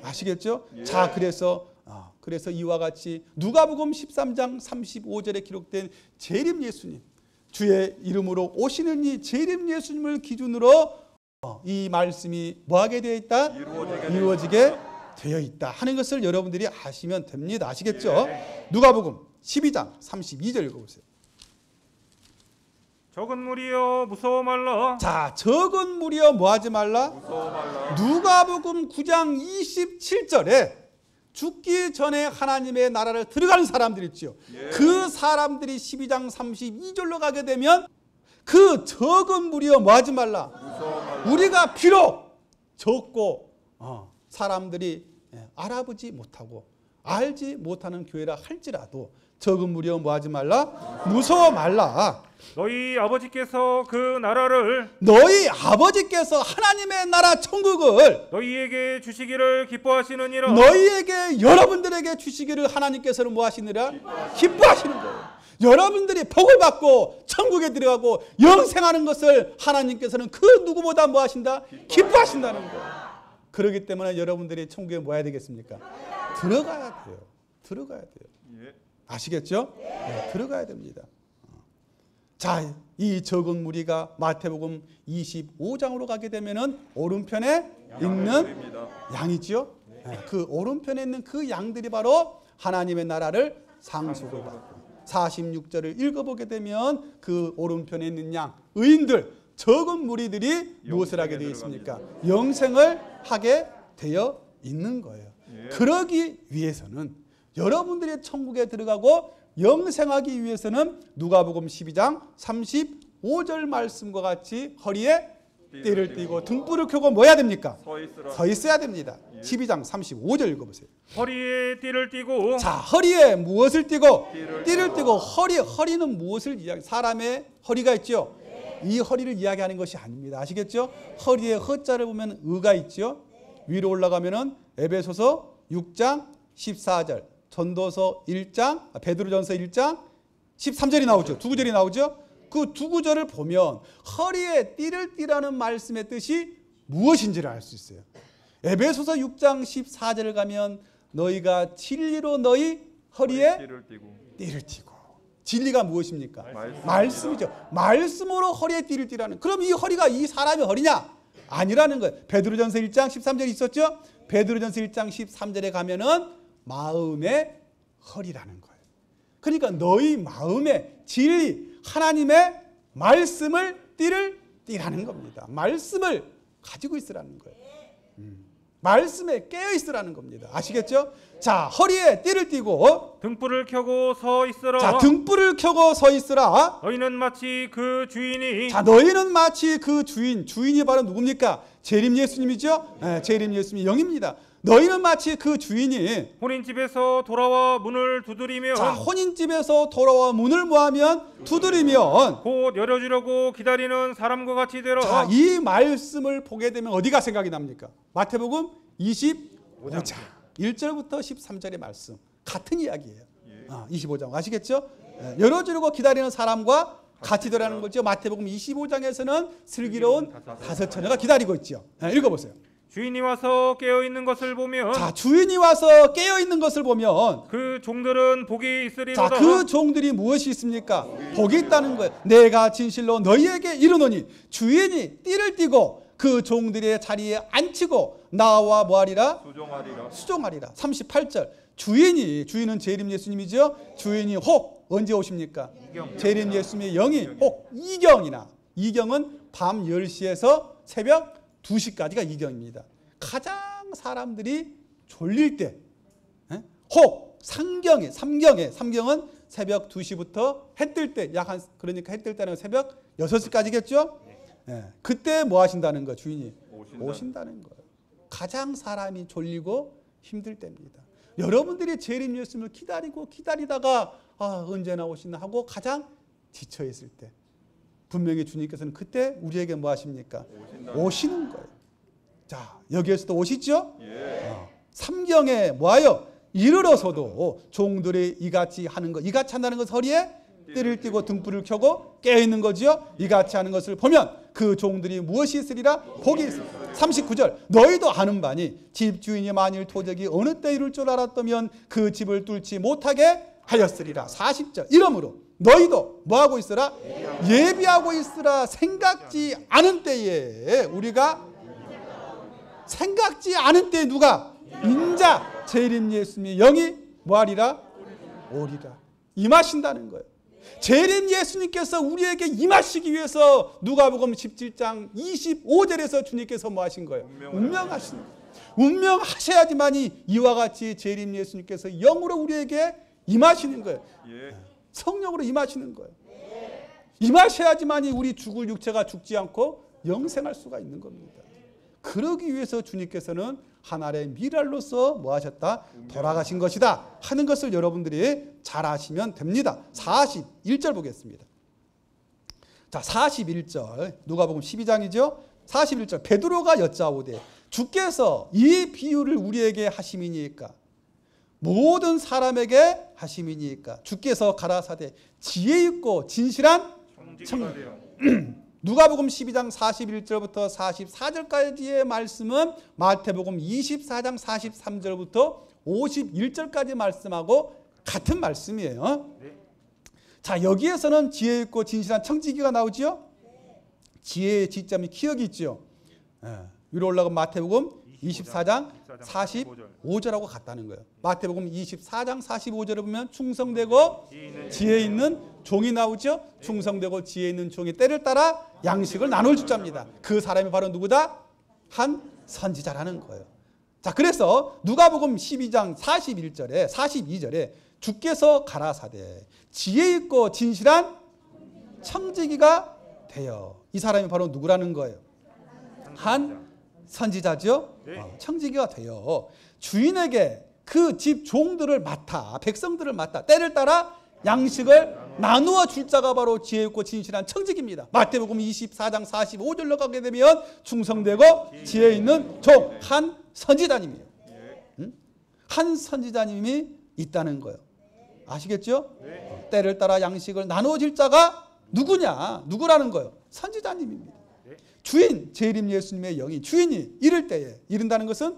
아시겠죠? 자, 그래서 이와 같이 누가복음 13장 35절에 기록된 재림 예수님, 주의 이름으로 오시는 이 재림 예수님을 기준으로 이 말씀이 뭐하게 되어 있다? 이루어지게 되어 있다 하는 것을 여러분들이 아시면 됩니다. 아시겠죠? 누가복음 12장 32절 읽어보세요. 적은 무리여 무서워 말라. 자, 적은 무리여 뭐하지 말라? 누가복음 9장 27절에 죽기 전에 하나님의 나라를 들어가는 사람들 있죠. 그 사람들이 12장 32절로 가게 되면 그 적은 무리여 뭐하지 말라. 우리가 비록 적고 사람들이 알아보지 못하고 알지 못하는 교회라 할지라도 적은 무리여 뭐하지 말라. 무서워 말라. 너희 아버지께서 그 나라를 너희 아버지께서 하나님의 나라 천국을 너희에게 주시기를 기뻐하시느니라. 너희에게 여러분들에게 주시기를 하나님께서는 뭐 하시느라? 기뻐하시는 거예요. 여러분들이 복을 받고 천국에 들어가고 영생하는 것을 하나님께서는 그 누구보다 뭐 하신다? 기뻐하신다는 거예요. 그렇기 때문에 여러분들이 천국에 뭐 해야 되겠습니까? 들어가야 돼요. 들어가야 돼요. 아시겠죠? 네, 들어가야 됩니다. 자, 이 적은 무리가 마태복음 25장으로 가게 되면은 오른편에 있는 양이지요. 그 오른편에 있는 그 양들이 바로 하나님의 나라를 상속을 받고 46절을 읽어보게 되면 그 오른편에 있는 양, 의인들, 적은 무리들이 무엇을 하게 되어 있습니까? 영생을 하게 되어 있는 거예요. 그러기 위해서는 여러분들이 천국에 들어가고 영생하기 위해서는 누가복음 12장 35절 말씀과 같이 허리에 띠를 띠고 등불을 켜고 뭐 해야 됩니까? 서 있어야 됩니다. 12장 35절 읽어보세요. 허리에 띠를 띠고. 자, 허리에 무엇을 띠고? 띠를 띠고. 허리는 무엇을 이야기? 사람의 허리가 있죠. 이 허리를 이야기하는 것이 아닙니다. 아시겠죠? 허리에 허자를 보면 의가 있죠. 위로 올라가면은 에베소서 6장 14절, 전도서 1장, 베드로전서 1장 13절이 나오죠. 두 구절이 나오죠. 그 두 구절을 보면 허리에 띠를 띠라는 말씀의 뜻이 무엇인지를 알 수 있어요. 에베소서 6장 14절을 가면 너희가 진리로 너희 허리에 띠를 띠고. 진리가 무엇입니까? 말씀이죠. 말씀으로 허리에 띠를 띠라는. 그럼 이 허리가 이 사람의 허리냐? 아니라는 거예요. 베드로전서 1장 13절 있었죠? 베드로전서 1장 13절에 가면은 마음의 허리라는 거예요. 그러니까 너희 마음의 진리, 하나님의 말씀을 띠를 띠라는 겁니다. 말씀을 가지고 있으라는 거예요. 말씀에 깨어 있으라는 겁니다. 아시겠죠? 자, 허리에 띠를 띠고 등불을 켜고 서 있으라. 자, 등불을 켜고 서 있으라. 너희는 마치 그 주인이. 자, 너희는 마치 그 주인이 바로 누굽니까? 재림 예수님이죠? 네, 재림 예수님이 영입니다. 너희는 마치 그 주인이 혼인집에서 돌아와 문을 두드리면. 자, 혼인집에서 돌아와 문을 뭐하면? 두드리면 곧 열어주려고 기다리는 사람과 같이 되라. 자, 이 말씀을 보게 되면 어디가 생각이 납니까? 마태복음 25장 1절부터 13절의 말씀 같은 이야기예요. 25장 아시겠죠? 열어주려고 기다리는 사람과 같이 되라는 거죠. 마태복음 25장에서는 슬기로운 5처녀가 기다리고 있죠. 읽어보세요. 주인이 와서 깨어 있는 것을 보면. 자, 주인이 와서 깨어 있는 것을 보면 그 종들은 복이 있으리로다. 자, 그 종들이 무엇이 있습니까? 복이 있다는 거예요. 내가 진실로 너희에게 이르노니 주인이 띠를 띠고 그 종들의 자리에 앉히고 나와 뭐하리라? 수종하리라. 38절. 주인은 재림 예수님이죠. 주인이 혹 언제 오십니까? 재림 예수님의 영이 혹 이경은 밤 10시에서 새벽 2시까지가 이경입니다. 가장 사람들이 졸릴 때, 혹 삼경은 새벽 2시부터 해 뜰 때, 그러니까 해 뜰 때는 새벽 6시까지겠죠? 그때 뭐 하신다는 거, 주인이 오신다는 거예요. 가장 사람이 졸리고 힘들 때입니다. 여러분들이 재림 예수님을 기다리다가 언제나 오시나 하고 가장 지쳐 있을 때, 분명히 주님께서는 그때 우리에게 뭐 하십니까? 오시는 거예요. 자, 여기에서도 오시죠? 삼경에 뭐하여? 이르러서도 종들이 이같이 하는 것, 이같이 한다는 것은 허리에 띠를 띠고 등불을 켜고 깨어있는 거지요. 이같이 하는 것을 보면 그 종들이 무엇이 있으리라? 복이 있으리라. 39절. 너희도 아는 바니 집주인이 만일 토적이 어느 때 이룰 줄 알았다면 그 집을 뚫지 못하게 하였으리라. 40절. 이러므로 너희도 뭐하고 있으라? 예비하고 있으라. 생각지 않은 때에 우리가 생각지 않은 때에 누가? 인자 재림 예수님의 영이 뭐하리라? 오리라. 임하신다는 거예요. 재림 예수님께서 우리에게 임하시기 위해서 누가복음 17장 25절에서 주님께서 뭐 하신 거예요? 운명하신 거예요. 운명하셔야지만이 이와 같이 재림 예수님께서 영으로 우리에게 임하시는 거예요. 예. 성령으로 임하시는 거예요. 임하셔야지만이 우리 죽을 육체가 죽지 않고 영생할 수가 있는 겁니다. 그러기 위해서 주님께서는 하나의 미랄로서 뭐 하셨다? 돌아가신 것이다 하는 것을 여러분들이 잘 아시면 됩니다. 41절 보겠습니다. 자, 41절 누가복음 12장이죠. 41절 베드로가 여짜오되 주께서 이 비유를 우리에게 하심이니까 모든 사람에게 하심이니까 주께서 가라사대 지혜 있고 진실한 청지기가 되어 누가복음 12장 41절부터 44절까지의 말씀은 마태복음 24장 43절부터 51절까지 말씀하고 같은 말씀이에요. 네. 자, 여기에서는 지혜 있고 진실한 청지기가 나오지요. 지혜의 지점이 기억이 있죠. 위로 올라가면 마태복음 24장 45절하고 같다는 거예요. 마태복음 24장 45절에 보면 충성되고 지혜 있는 종이 나오죠. 충성되고 지혜 있는 종이 때를 따라 양식을 나눌 주자입니다. 그 사람이 바로 누구다? 한 선지자라는 거예요. 자, 그래서 누가복음 12장 42절에 주께서 가라사대 지혜 있고 진실한 청지기가 되어, 이 사람이 바로 누구라는 거예요? 한 선지자죠. 네. 청지기가 되어 주인에게 그 집 종들을 맡아, 백성들을 맡아 때를 따라 양식을 나누어 줄 자가 바로 지혜 있고 진실한 청지기입니다. 마태복음 24장 45절로 가게 되면 충성되고 지혜 있는 종 한 선지자님이에요. 한 선지자님이 있다는 거예요. 아시겠죠? 때를 따라 양식을 나누어 줄 자가 누구냐? 누구라는 거예요? 선지자님입니다. 주인, 재림 예수님의 영이 주인이 이를 때에, 이른다는 것은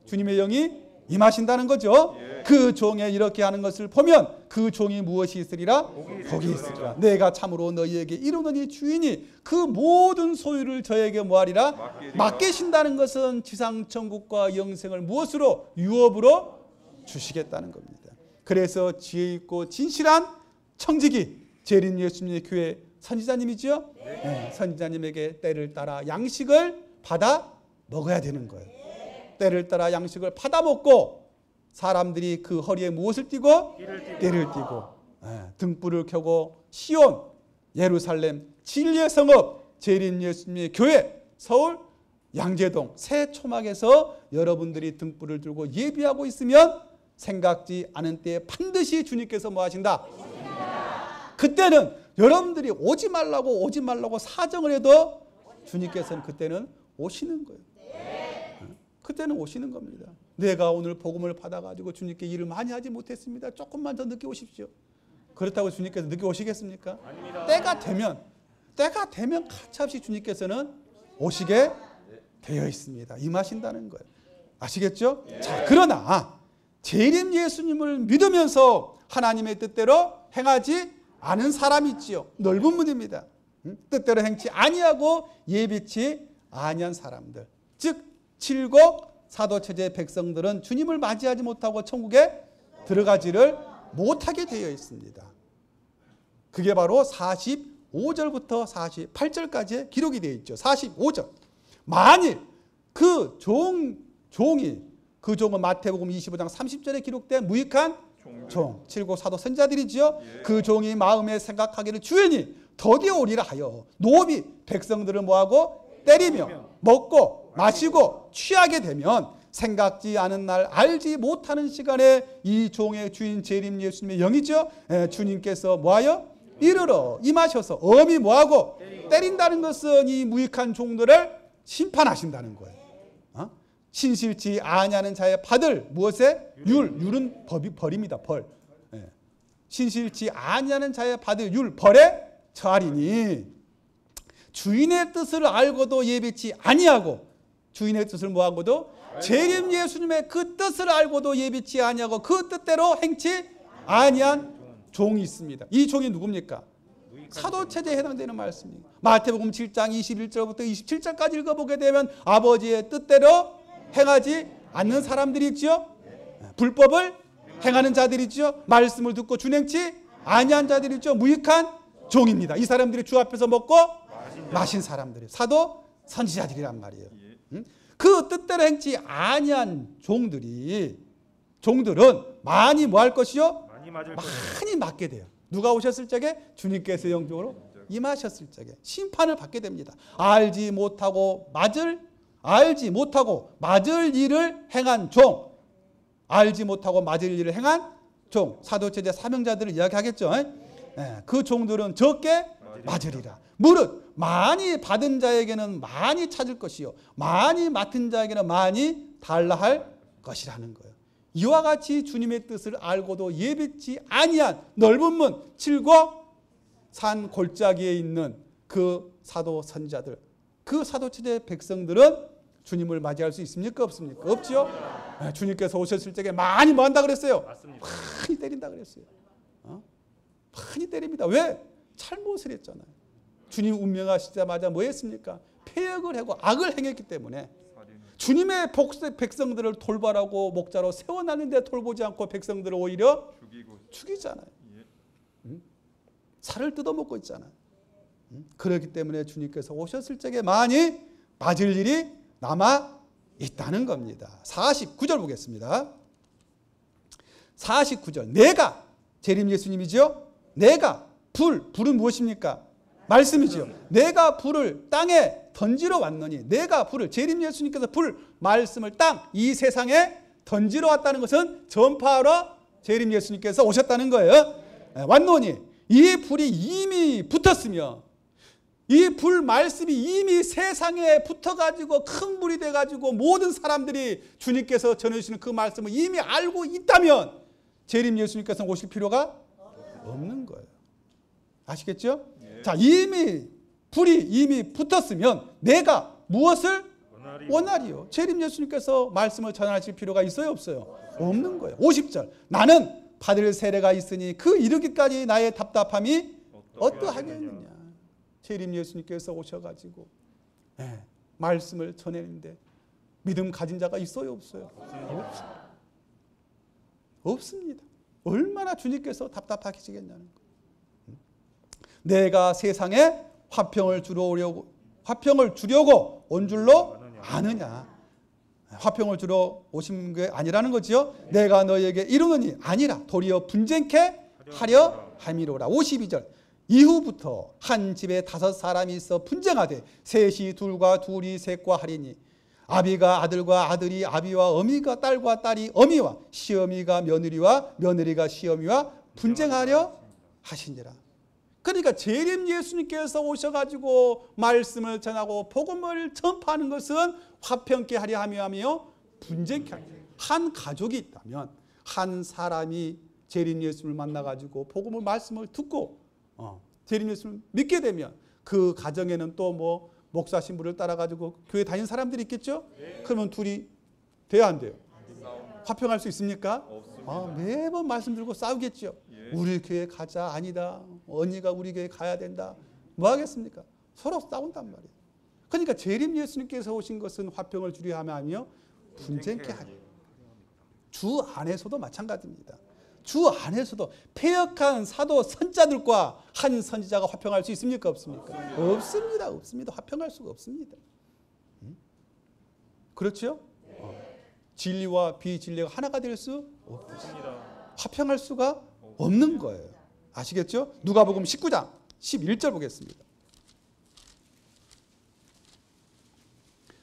주님의 영이 임하신다는 거죠. 그 종에 이렇게 하는 것을 보면 그 종이 무엇이 있으리라? 복이 있으리라. 내가 참으로 너희에게 이르노니 주인이 그 모든 소유를 저에게 뭐하리라? 맡기신다는 것은 지상천국과 영생을 무엇으로? 유업으로 주시겠다는 겁니다. 그래서 지혜 있고 진실한 청지기, 재림 예수님의 교회 선지자님이죠. 네, 선지자님에게 때를 따라 양식을 받아 먹어야 되는 거예요. 때를 따라 양식을 받아 먹고 사람들이 그 허리에 무엇을 띠고? 띠를 띠고 등불을 켜고 시온, 예루살렘, 진리의 성읍, 재림 예수님의 교회, 서울 양재동 새 초막에서 여러분들이 등불을 들고 예비하고 있으면 생각지 않은 때에 반드시 주님께서 뭐 하신다? 그때는 여러분들이 오지 말라고 사정을 해도 주님께서는 그때는 오시는 거예요. 그때는 오시는 겁니다. 내가 오늘 복음을 받아가지고 주님께 일을 많이 하지 못했습니다. 조금만 더 늦게 오십시오. 그렇다고 주님께서 늦게 오시겠습니까? 아닙니다. 때가 되면 가차없이 주님께서는 오시게 되어 있습니다. 임하신다는 거예요. 아시겠죠? 자, 그러나 재림 예수님을 믿으면서 하나님의 뜻대로 행하지 않은 사람이 있지요. 넓은 문입니다. 뜻대로 행치 아니하고 예비치 아니한 사람들, 즉 칠곡 사도체제의 백성들은 주님을 맞이하지 못하고 천국에 들어가지를 못하게 되어 있습니다. 그게 바로 45절부터 48절까지 기록이 되어 있죠. 45절. 만일 그 종은 마태복음 25장 30절에 기록된 무익한 종, 칠곡 사도 선지자들이지요. 그 종이 마음에 생각하기를 주인이 더디어 오리라 하여 노비 백성들을 뭐하고 때리며 먹고 마시고 취하게 되면 생각지 않은 날 알지 못하는 시간에 이 종의 주인 재림 예수님의 영이죠. 주님께서 뭐하여 이르러 임하셔서 엄히 뭐하고 때린다는 것은 이 무익한 종들을 심판하신다는 거예요. 신실치 아니하는 자의 받을 무엇에? 율은 벌입니다. 벌. 신실치 아니하는 자의 받을 율 벌에 처하리니 주인의 뜻을 알고도 예비치 아니하고 주인의 뜻을 뭐하고도 재림 예수님의 그 뜻을 알고도 예비치 아니하고 그 뜻대로 행치 아니한 종이 있습니다. 이 종이 누굽니까? 사도체제에 해당되는 말씀입니다. 마태복음 7장 21절부터 27절까지 읽어보게 되면 아버지의 뜻대로 행하지 않는 사람들이 있죠. 불법을 행하는 자들이죠. 말씀을 듣고 준행치 아니한 자들이죠. 무익한 종입니다. 이 사람들이 주 앞에서 먹고 마신 사람들이 사도 선지자들이란 말이에요. 그 뜻대로 행치 아니한 종들은 많이 뭐 할 것이요? 많이 맞을 것이요. 많이 맞게 돼요. 누가 오셨을 적에? 주님께서 영적으로 임하셨을 적에 심판을 받게 됩니다. 알지 못하고 맞을 일을 행한 종, 알지 못하고 맞을 일을 행한 종, 사도체제 사명자들을 이야기하겠죠. 그 종들은 적게 맞으리라. 무릇 많이 받은 자에게는 많이 찾을 것이요 많이 맡은 자에게는 많이 달라 할 것이라는 거예요. 이와 같이 주님의 뜻을 알고도 예비치 아니한 넓은 문 7고 산 골짜기에 있는 그 사도 선지자들, 그 사도체제 백성들은 주님을 맞이할 수 있습니까? 없습니까? 없죠. 주님께서 오셨을 적에 많이 뭐 한다 그랬어요? 맞습니다. 많이 때린다 그랬어요. 많이 때립니다. 왜? 잘못을 했잖아요. 주님 운명하시자마자 뭐 했습니까? 폐역을 하고 악을 행했기 때문에 주님의 백성들을 돌발하고 목자로 세워놨는데 돌보지 않고 백성들을 오히려 죽이잖아요. 살을 뜯어먹고 있잖아요. 그렇기 때문에 주님께서 오셨을 적에 많이 맞을 일이 남아 있다는 겁니다. 49절 보겠습니다. 49절. 내가 재림 예수님이죠. 내가 불은 무엇입니까? 말씀이죠. 내가 불을 땅에 던지러 왔느니, 내가 불을, 재림 예수님께서 불 말씀을 이 세상에 던지러 왔다는 것은 전파하러 재림 예수님께서 오셨다는 거예요. 왔노니 이 불이 이미 붙었으며, 이 불 말씀이 이미 세상에 붙어가지고 큰 불이 돼가지고 모든 사람들이 주님께서 전해주시는 그 말씀을 이미 알고 있다면 재림 예수님께서 오실 필요가 없는 거예요. 아시겠죠? 자, 불이 이미 붙었으면 내가 무엇을 원하리요? 재림 예수님께서 말씀을 전하실 필요가 있어요? 없어요? 없는 거예요. 50절. 나는 받을 세례가 있으니 그 이르기까지 나의 답답함이 어떠하겠느냐. 재림 예수님께서 오셔가지고 말씀을 전했는데 믿음 가진 자가 있어요? 없어요? 없습니다. 얼마나 주님께서 답답하시겠냐는 거예요. 내가 세상에 화평을 주려고 온 줄로 아느냐. 화평을 주러 오신 게 아니라는 거지요. 내가 너에게 이르노니 아니라 도리어 분쟁케 하려 함이로라. 52절. 이후부터 한 집에 5사람이 있어 분쟁하되 셋이 둘과 둘이 셋과 하리니 아비가 아들과 아들이 아비와 어미가 딸과 딸이 어미와 시어미가 며느리와 며느리가 시어미와 분쟁하려 하시니라. 그러니까 재림 예수님께서 오셔가지고 말씀을 전하고 복음을 전파하는 것은 화평케 하려 하며 분쟁케 하려. 한 가족이 있다면 한 사람이 재림 예수님을 만나가지고 복음을 말씀을 듣고 재림 예수님을 믿게 되면 그 가정에는 또 뭐 목사 신부를 따라가지고 교회 다니는 사람들이 있겠죠? 그러면 둘이 돼야 안 돼요? 화평할 수 있습니까? 매번 말씀 들고 싸우겠죠. 우리 교회 가자. 아니다. 언니가 우리 교회 가야 된다. 뭐 하겠습니까? 서로 싸운단 말이에요. 그러니까 재림 예수님께서 오신 것은 화평을 주려 하며 분쟁케 하려. 주 안에서도 마찬가지입니다. 주 안에서도 패역한 사도 선자들과 한 선지자가 화평할 수 있습니까? 없습니까? 없습니다. 없습니다. 화평할 수가 없습니다. 그렇죠? 진리와 비진리가 하나가 될 수 없습니다. 화평할 수가 없는 거예요. 아시겠죠? 누가복음 19장 11절 보겠습니다.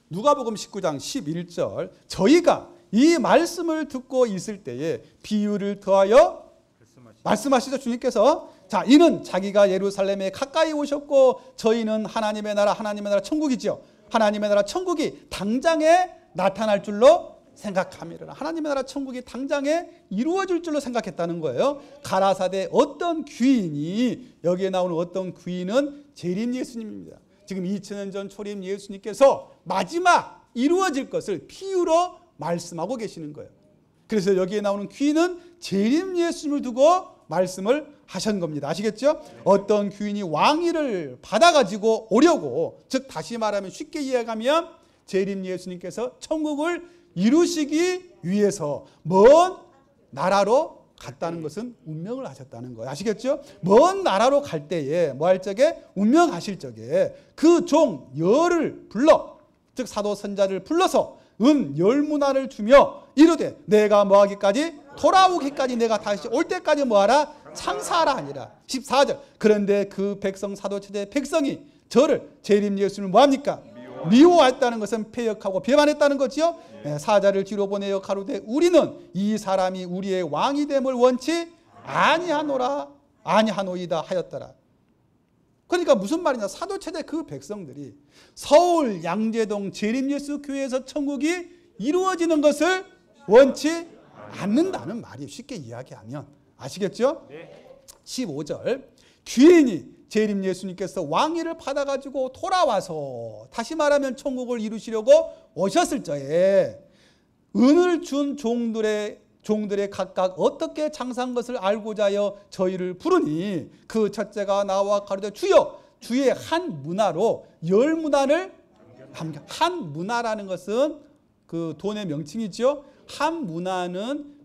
누가복음 19장 11절. 저희가 이 말씀을 듣고 있을 때에 비유를 더하여 말씀하시죠. 주님께서. 자, 이는 자기가 예루살렘에 가까이 오셨고 저희는 하나님의 나라 천국이죠. 하나님의 나라 천국이 당장에 나타날 줄로 생각함이라. 하나님의 나라 천국이 당장에 이루어질 줄로 생각했다는 거예요. 가라사대 어떤 귀인이, 여기에 나오는 어떤 귀인은 재림 예수님입니다. 지금 2000년 전 초림 예수님께서 마지막 이루어질 것을 비유로 말씀하고 계시는 거예요. 그래서 여기에 나오는 귀인은 재림 예수님을 두고 말씀을 하신 겁니다. 아시겠죠? 어떤 귀인이 왕위를 받아가지고 오려고, 즉 다시 말하면 쉽게 이해하면 재림 예수님께서 천국을 이루시기 위해서 먼 나라로 갔다는 것은 운명을 하셨다는 거예요. 아시겠죠? 먼 나라로 갈 때에 뭐 할 적에 운명하실 적에 그 종 열을 불러 즉 사도 선자를 불러서 은 10문화를 주며 이르되 내가 뭐하기까지 돌아오기까지 내가 다시 올 때까지 뭐하라 창사하라 하니라. 14절 그런데 그 백성 사도체제 백성이 저를 재림 예수를 뭐합니까? 미워했다는 것은 패역하고 배반했다는 거지요. 사자를 뒤로 보내어 가로되 우리는 이 사람이 우리의 왕이 됨을 원치 아니하노이다 하였더라. 그러니까 무슨 말이냐, 사도체제 그 백성들이 서울 양재동 재림예수 교회에서 천국이 이루어지는 것을 원치 않는다는 말이 쉽게 이야기하면 아시겠죠? 15절 귀인이 재림예수님께서 왕위를 받아가지고 돌아와서 다시 말하면 천국을 이루시려고 오셨을 적에 은을 준 종들의 각각 어떻게 장사한 것을 알고자 하여 저희를 부르니 그 첫째가 나와 가로되 주여 주의 한 문화로 10문화를 남겨. 한 문화라는 것은 그 돈의 명칭이죠. 한 문화는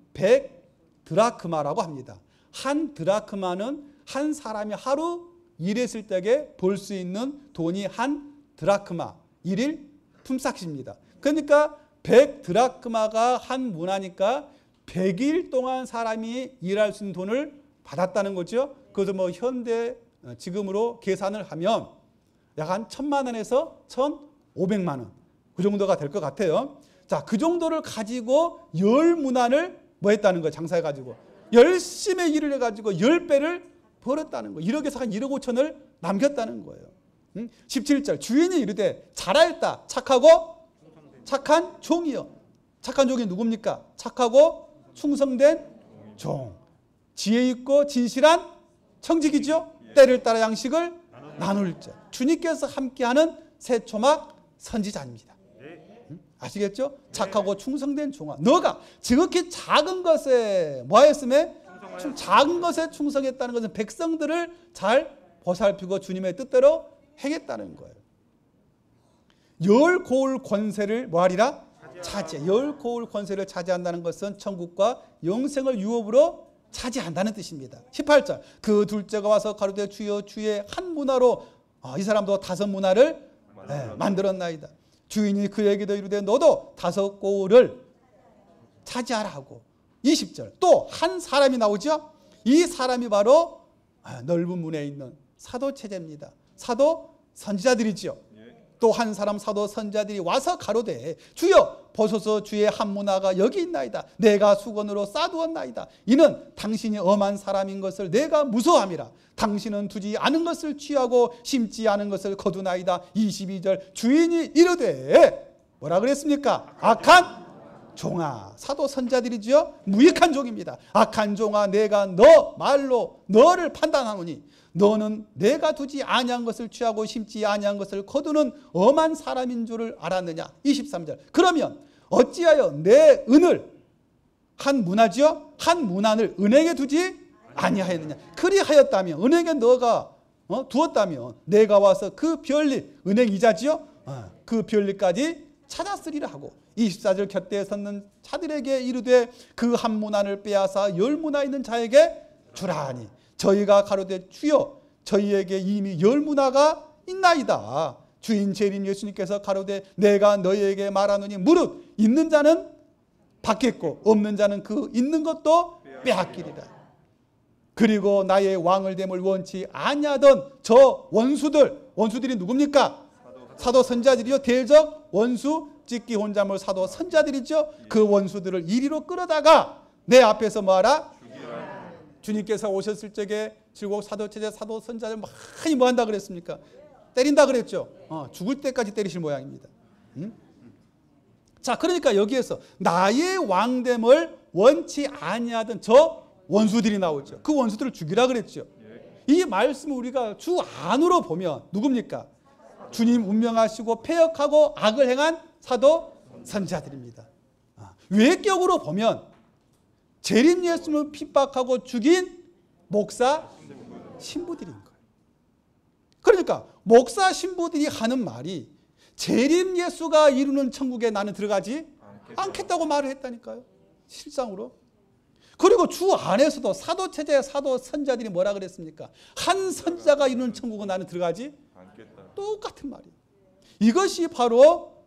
100드라크마라고 합니다. 한 드라크마는 한 사람이 하루 일했을 때에 벌 수 있는 돈이 한 드라크마, 1일 품삯입니다. 그러니까 100드라크마가 한 문화니까 100일 동안 사람이 일할 수 있는 돈을 받았다는 거죠. 그래서 뭐 현대 지금으로 계산을 하면 약 한 1,000만 원에서 1,500만 원 그 정도가 될 것 같아요. 자, 그 정도를 가지고 10문화를 뭐 했다는 거예요. 장사해가지고 열심히 일을 해가지고 10배를 벌었다는 거예요. 1억에서 한 1억 5천을 남겼다는 거예요. 17절 주인이 이르되 잘하였다 착한 종이요. 착한 종이 누굽니까? 착하고 충성된 종, 지혜 있고 진실한 청직이죠. 때를 따라 양식을 나눌 자, 주님께서 함께하는 새초막 선지자입니다. 아시겠죠? 착하고 충성된 종아, 너가 지극히 작은 것에 뭐하였음에? 작은 것에 충성했다는 것은 백성들을 잘 보살피고 주님의 뜻대로 행했다는 거예요. 10고을 권세를 뭐하리라? 차지해. 10고을 권세를 차지한다는 것은 천국과 영생을 유업으로 차지한다는 뜻입니다. 18절 그 둘째가 와서 가로되 주여 주의 한 문화로 이 사람도 5문화를 만들었나이다. 주인이 그에게도 이르되 너도 5고을을 차지하라 하고 20절 또 한 사람이 나오죠. 이 사람이 바로 넓은 문에 있는 사도체제입니다. 사도 선지자들이죠. 또 한 사람 사도 선지자들이 와서 가로되 주여 보소서 주의 한 문화가 여기 있나이다. 내가 수건으로 싸두었나이다. 이는 당신이 엄한 사람인 것을 내가 무서워함이라. 당신은 두지 않은 것을 취하고 심지 않은 것을 거두나이다. 22절 주인이 이르되 뭐라 그랬습니까? 악한 종아, 사도 선자들이지요. 무익한 종입니다. 악한 종아, 내가 너 말로 너를 판단하노니 너는 내가 두지 아니한 것을 취하고 심지 아니한 것을 거두는 엄한 사람인 줄을 알았느냐. 23절 그러면 어찌하여 내 은을 한 문화지요. 한 문안을 은행에 두지 아니하였느냐. 그리하였다면 은행에 너가 두었다면 내가 와서 그 별리 은행 이자지요. 그 별리까지 찾았으리라 하고 24절 곁에 섰는 자들에게 이르되 그 한 문안을 빼앗아 10문화 있는 자에게 주라하니 저희가 가로되 주여 저희에게 이미 10문화가 있나이다. 주인 재림 예수님께서 가로되 내가 너희에게 말하노니 무릇 있는 자는 받겠고 없는 자는 그 있는 것도 빼앗기리라. 그리고 나의 왕을 됨을 원치 아니하던 저 원수들이 누굽니까? 사도 선자들이요. 대적 원수 찍기 혼자물 사도 선자들이죠. 그 원수들을 이리로 끌어다가 내 앞에서 뭐하라? 주님께서 오셨을 적에 질곡 사도체제 사도 선자들 많이 뭐한다 그랬습니까? 때린다 그랬죠. 죽을 때까지 때리실 모양입니다. 자, 그러니까 여기에서 나의 왕됨을 원치 아니하던 저 원수들이 나오죠. 그 원수들을 죽이라 그랬죠. 이 말씀을 우리가 주 안으로 보면 누굽니까? 주님 운명하시고 패역하고 악을 행한 사도 선지자들입니다. 외격으로 보면 재림 예수님을 핍박하고 죽인 목사 신부들인 거예요. 그러니까 목사 신부들이 하는 말이 재림 예수가 이루는 천국에 나는 들어가지 않겠다고 말을 했다니까요. 실상으로. 그리고 주 안에서도 사도체제 사도 선자들이 뭐라 그랬습니까? 한 선자가 이루는 천국은 나는 들어가지 않겠다. 똑같은 말이에요. 이것이 바로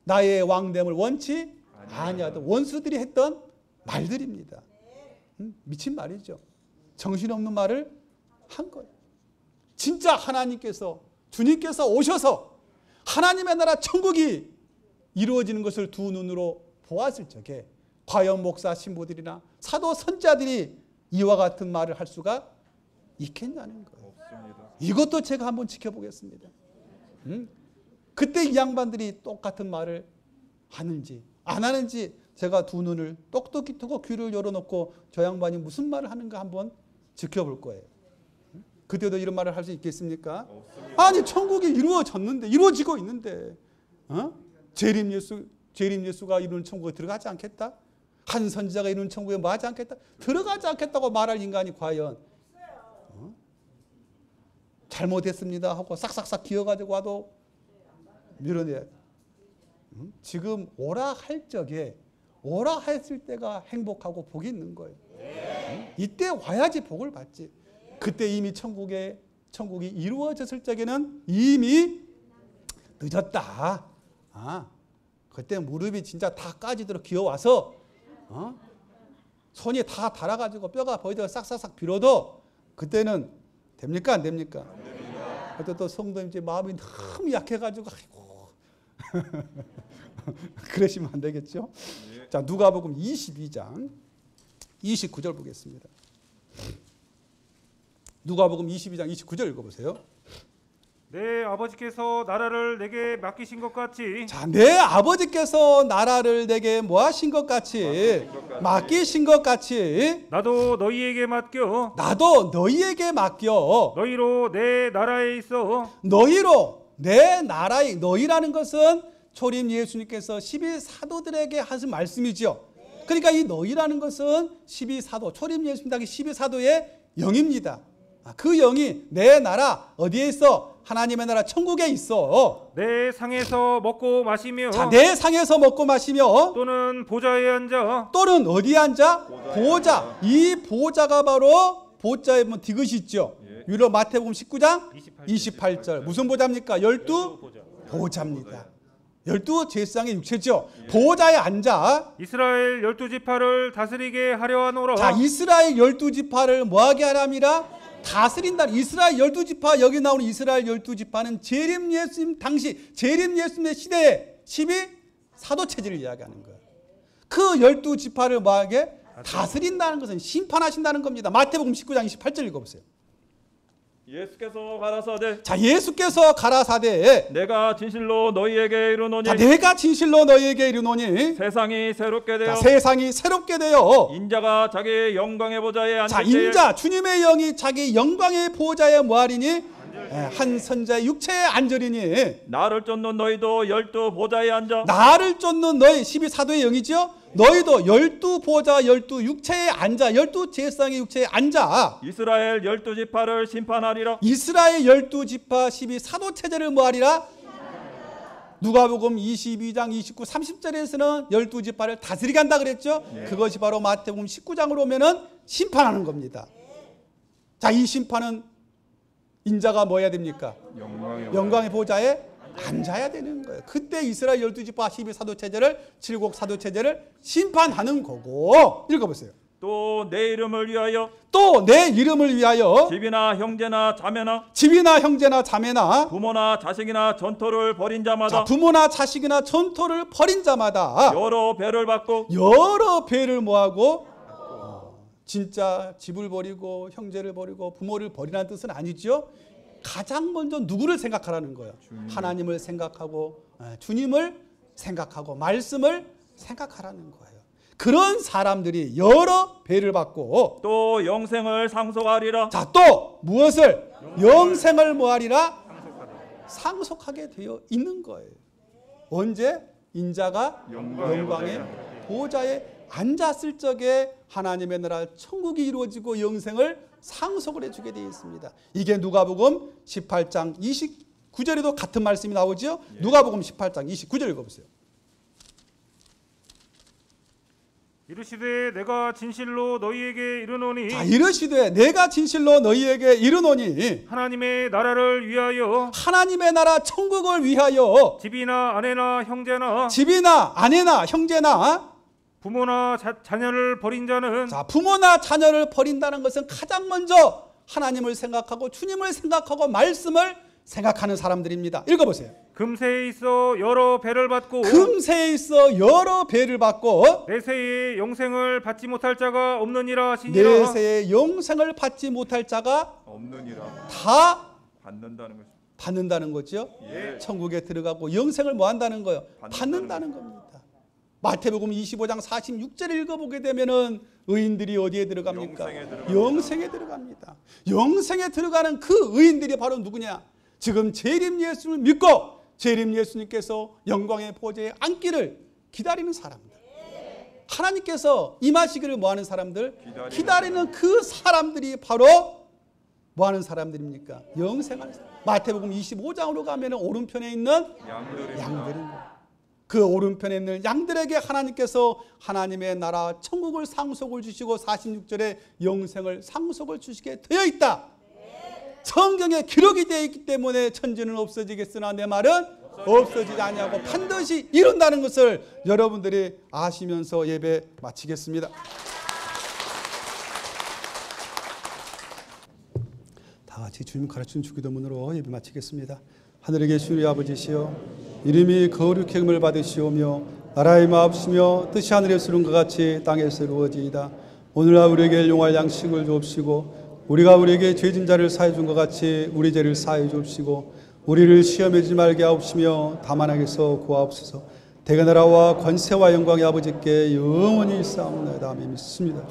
나의 왕됨을 원치 아니하던 원수들이 했던 말들입니다. 미친 말이죠. 정신없는 말을 한 거예요. 진짜 하나님께서 주님께서 오셔서 하나님의 나라 천국이 이루어지는 것을 두 눈으로 보았을 적에 과연 목사 신부들이나 사도 선자들이 이와 같은 말을 할 수가 있겠냐는 거예요. 이것도 제가 한번 지켜보겠습니다. 그때 이 양반들이 똑같은 말을 하는지 안 하는지 제가 두 눈을 똑똑히 뜨고 귀를 열어놓고 저 양반이 무슨 말을 하는가 한번 지켜볼 거예요. 그때도 이런 말을 할 수 있겠습니까? 아니 천국이 이루어졌는데 이루어지고 있는데 재림 예수가 이루는 천국에 들어가지 않겠다? 한 선지자가 이루는 천국에 뭐 하지 않겠다? 들어가지 않겠다고 말할 인간이 과연 잘못했습니다 하고 싹싹싹 기어가지고 와도 밀어내야 지금 오라 할 적에 오라 했을 때가 행복하고 복이 있는 거예요. 이때 와야지 복을 받지. 그때 이미 천국이 이루어졌을 적에는 이미 늦었다. 그때 무릎이 진짜 다 까지도록 기어와서 손이 다 닳아가지고 뼈가 보이다가 싹싹싹 빌어도 그때는 됩니까? 안 됩니까? 그때 또 성도님 이제 마음이 너무 약해가지고 아이고 그러시면 안 되겠죠? 자, 누가복음 22장 29절 보겠습니다. 누가복음 22장 29절 읽어보세요. 내 아버지께서 나라를 내게 맡기신 것 같이 자, 내 아버지께서 나라를 내게 뭐 하신 것 같이 맡기신 것 같이 나도 너희에게 맡겨 나도 너희에게 맡겨 너희로 내 나라에 있어 너희로 내 나라에 너희라는 것은 초림 예수님께서 12사도들에게 하신 말씀이죠. 그러니까 이 너희라는 것은 12사도 초림 예수님 당시 12사도의 영입니다. 그 영이 내 나라 어디에 있어? 하나님의 나라 천국에 있어. 내 상에서 먹고 마시며 자, 내 상에서 먹고 마시며 또는 보좌에 앉아 또는 어디에 앉아? 보좌. 이 보좌가 바로 보좌에 보면 디귿이 있죠. 유로 마태복음 19장 28절. 무슨 보좌입니까? 12보좌입니다. 12제사장의 육체죠. 보좌에 앉아 이스라엘 12지파를 다스리게 하려 하노라. 자, 이스라엘 12지파를 뭐하게 하랍니다? 다스린다. 이스라엘 12지파 여기 나오는 이스라엘 12지파는 재림 예수님 당시 재림 예수님의 시대에 12사도 체제를 이야기하는 거예요. 그 12지파를 뭐하게? 다스린다는 것은 심판하신다는 겁니다. 마태복음 19장 28절 읽어보세요. 예수께서 가라사대 자, 예수께서 가라사대 내가 진실로 너희에게 이르노니 자, 내가 진실로 너희에게 이르노니 세상이 새롭게 되어 자, 세상이 새롭게 되어 인자가 자기의 영광의 보좌에 앉을 자, 때에 인자 주님의 영이 자기 영광의 보좌에 뭐하리니? 한 선자의 육체에 앉으리니 나를 쫓는 너희도 12보좌에 앉아 나를 쫓는 너희 12사도의 영이죠. 너희도 12보좌 12육체에 앉아 12제사장의 육체에 앉아 이스라엘 12지파를 심판하리라. 이스라엘 12지파 12사도 체제를 뭐하리라? 누가복음 22장 29, 30절에서는 12지파를 다스리게 한다 그랬죠. 그것이 바로 마태복음 19장으로 오면은 심판하는 겁니다. 자, 이 심판은 인자가 뭐 해야 됩니까? 영광의 보좌에 앉아야 되는 거예요. 그때 이스라엘 12지파 12사도 체제를 칠곡 사도 체제를 심판하는 거고. 읽어보세요. 또 내 이름을 위하여 또 내 이름을 위하여 집이나 형제나 자매나 집이나 형제나 자매나 부모나 자식이나 전토를 벌인 자, 자마다 부모나 자식이나 전토를 벌인 자마다 여러 배를 받고 여러 배를 모아고 진짜 집을 버리고 형제를 버리고 부모를 버리라는 뜻은 아니죠. 가장 먼저 누구를 생각하라는 거예요. 하나님을 생각하고 주님을 생각하고 말씀을 생각하라는 거예요. 그런 사람들이 여러 배를 받고 또 영생을 상속하리라. 자, 또 무엇을? 영생을 뭐하리라? 상속하게 되어 있는 거예요. 언제? 인자가 영광의 보좌에 앉았을 적에 하나님의 나라 천국이 이루어지고 영생을 상속을 해주게 되어 있습니다. 이게 누가복음 18장 29절에도 같은 말씀이 나오죠. 누가복음 18장 29절 읽어보세요. 이르시되 내가 진실로 너희에게 이르노니 자, 이르시되 내가 진실로 너희에게 이르노니 하나님의 나라를 위하여 하나님의 나라 천국을 위하여 집이나 아내나 형제나 집이나 아내나 형제나 부모나 자녀를 버린 자는 자, 부모나 자녀를 버린다는 것은 가장 먼저 하나님을 생각하고 주님을 생각하고 말씀을 생각하는 사람들입니다. 읽어보세요. 금세에 있어 여러 배를 받고 금세에 있어 여러 배를 받고 내세에 영생을 받지 못할 자가 없느니라 하시니라. 내세에 영생을 받지 못할 자가 없느니라. 다 받는다는 것입니다. 받는다는 거죠. 예. 천국에 들어가고 영생을 뭐 한다는 거예요? 받는다는 겁니다. 마태복음 25장 46절을 읽어보게 되면은 의인들이 어디에 들어갑니까? 영생에 들어갑니다. 영생에 들어가는 그 의인들이 바로 누구냐? 지금 재림 예수를 믿고 재림 예수님께서 영광의 보좌에 앉기를 기다리는 사람들. 하나님께서 임하시기를 뭐하는 사람들? 기다리는 그 사람들이 바로 뭐하는 사람들입니까? 영생하는 사람. 마태복음 25장으로 가면 오른편에 있는 양들인 거예요. 그 오른편에 있는 양들에게 하나님께서 하나님의 나라 천국을 상속을 주시고 46절에 영생을 상속을 주시게 되어 있다. 성경에 기록이 되어 있기 때문에 천지는 없어지겠으나 내 말은 없어지지 아니하고 반드시 이룬다는 것을 여러분들이 아시면서 예배 마치겠습니다. 다 같이 주님 가르친 주기도문으로 예배 마치겠습니다. 하늘에 계신 우리 아버지시여, 이름이 거룩히 여김을 받으시오며 나라의 마옵시며 뜻이 하늘에서 이룬 것 같이 땅에서 이루어지이다. 오늘날 우리에게 용할 양식을 주옵시고 우리가 우리에게 죄진 자를 사해 준 것 같이 우리 죄를 사해 주옵시고 우리를 시험에 들지 말게 하옵시며 다만 악에서 구하옵소서. 대가 나라와 권세와 영광의 아버지께 영원히 있사옵나이다. 아멘. 믿습니다.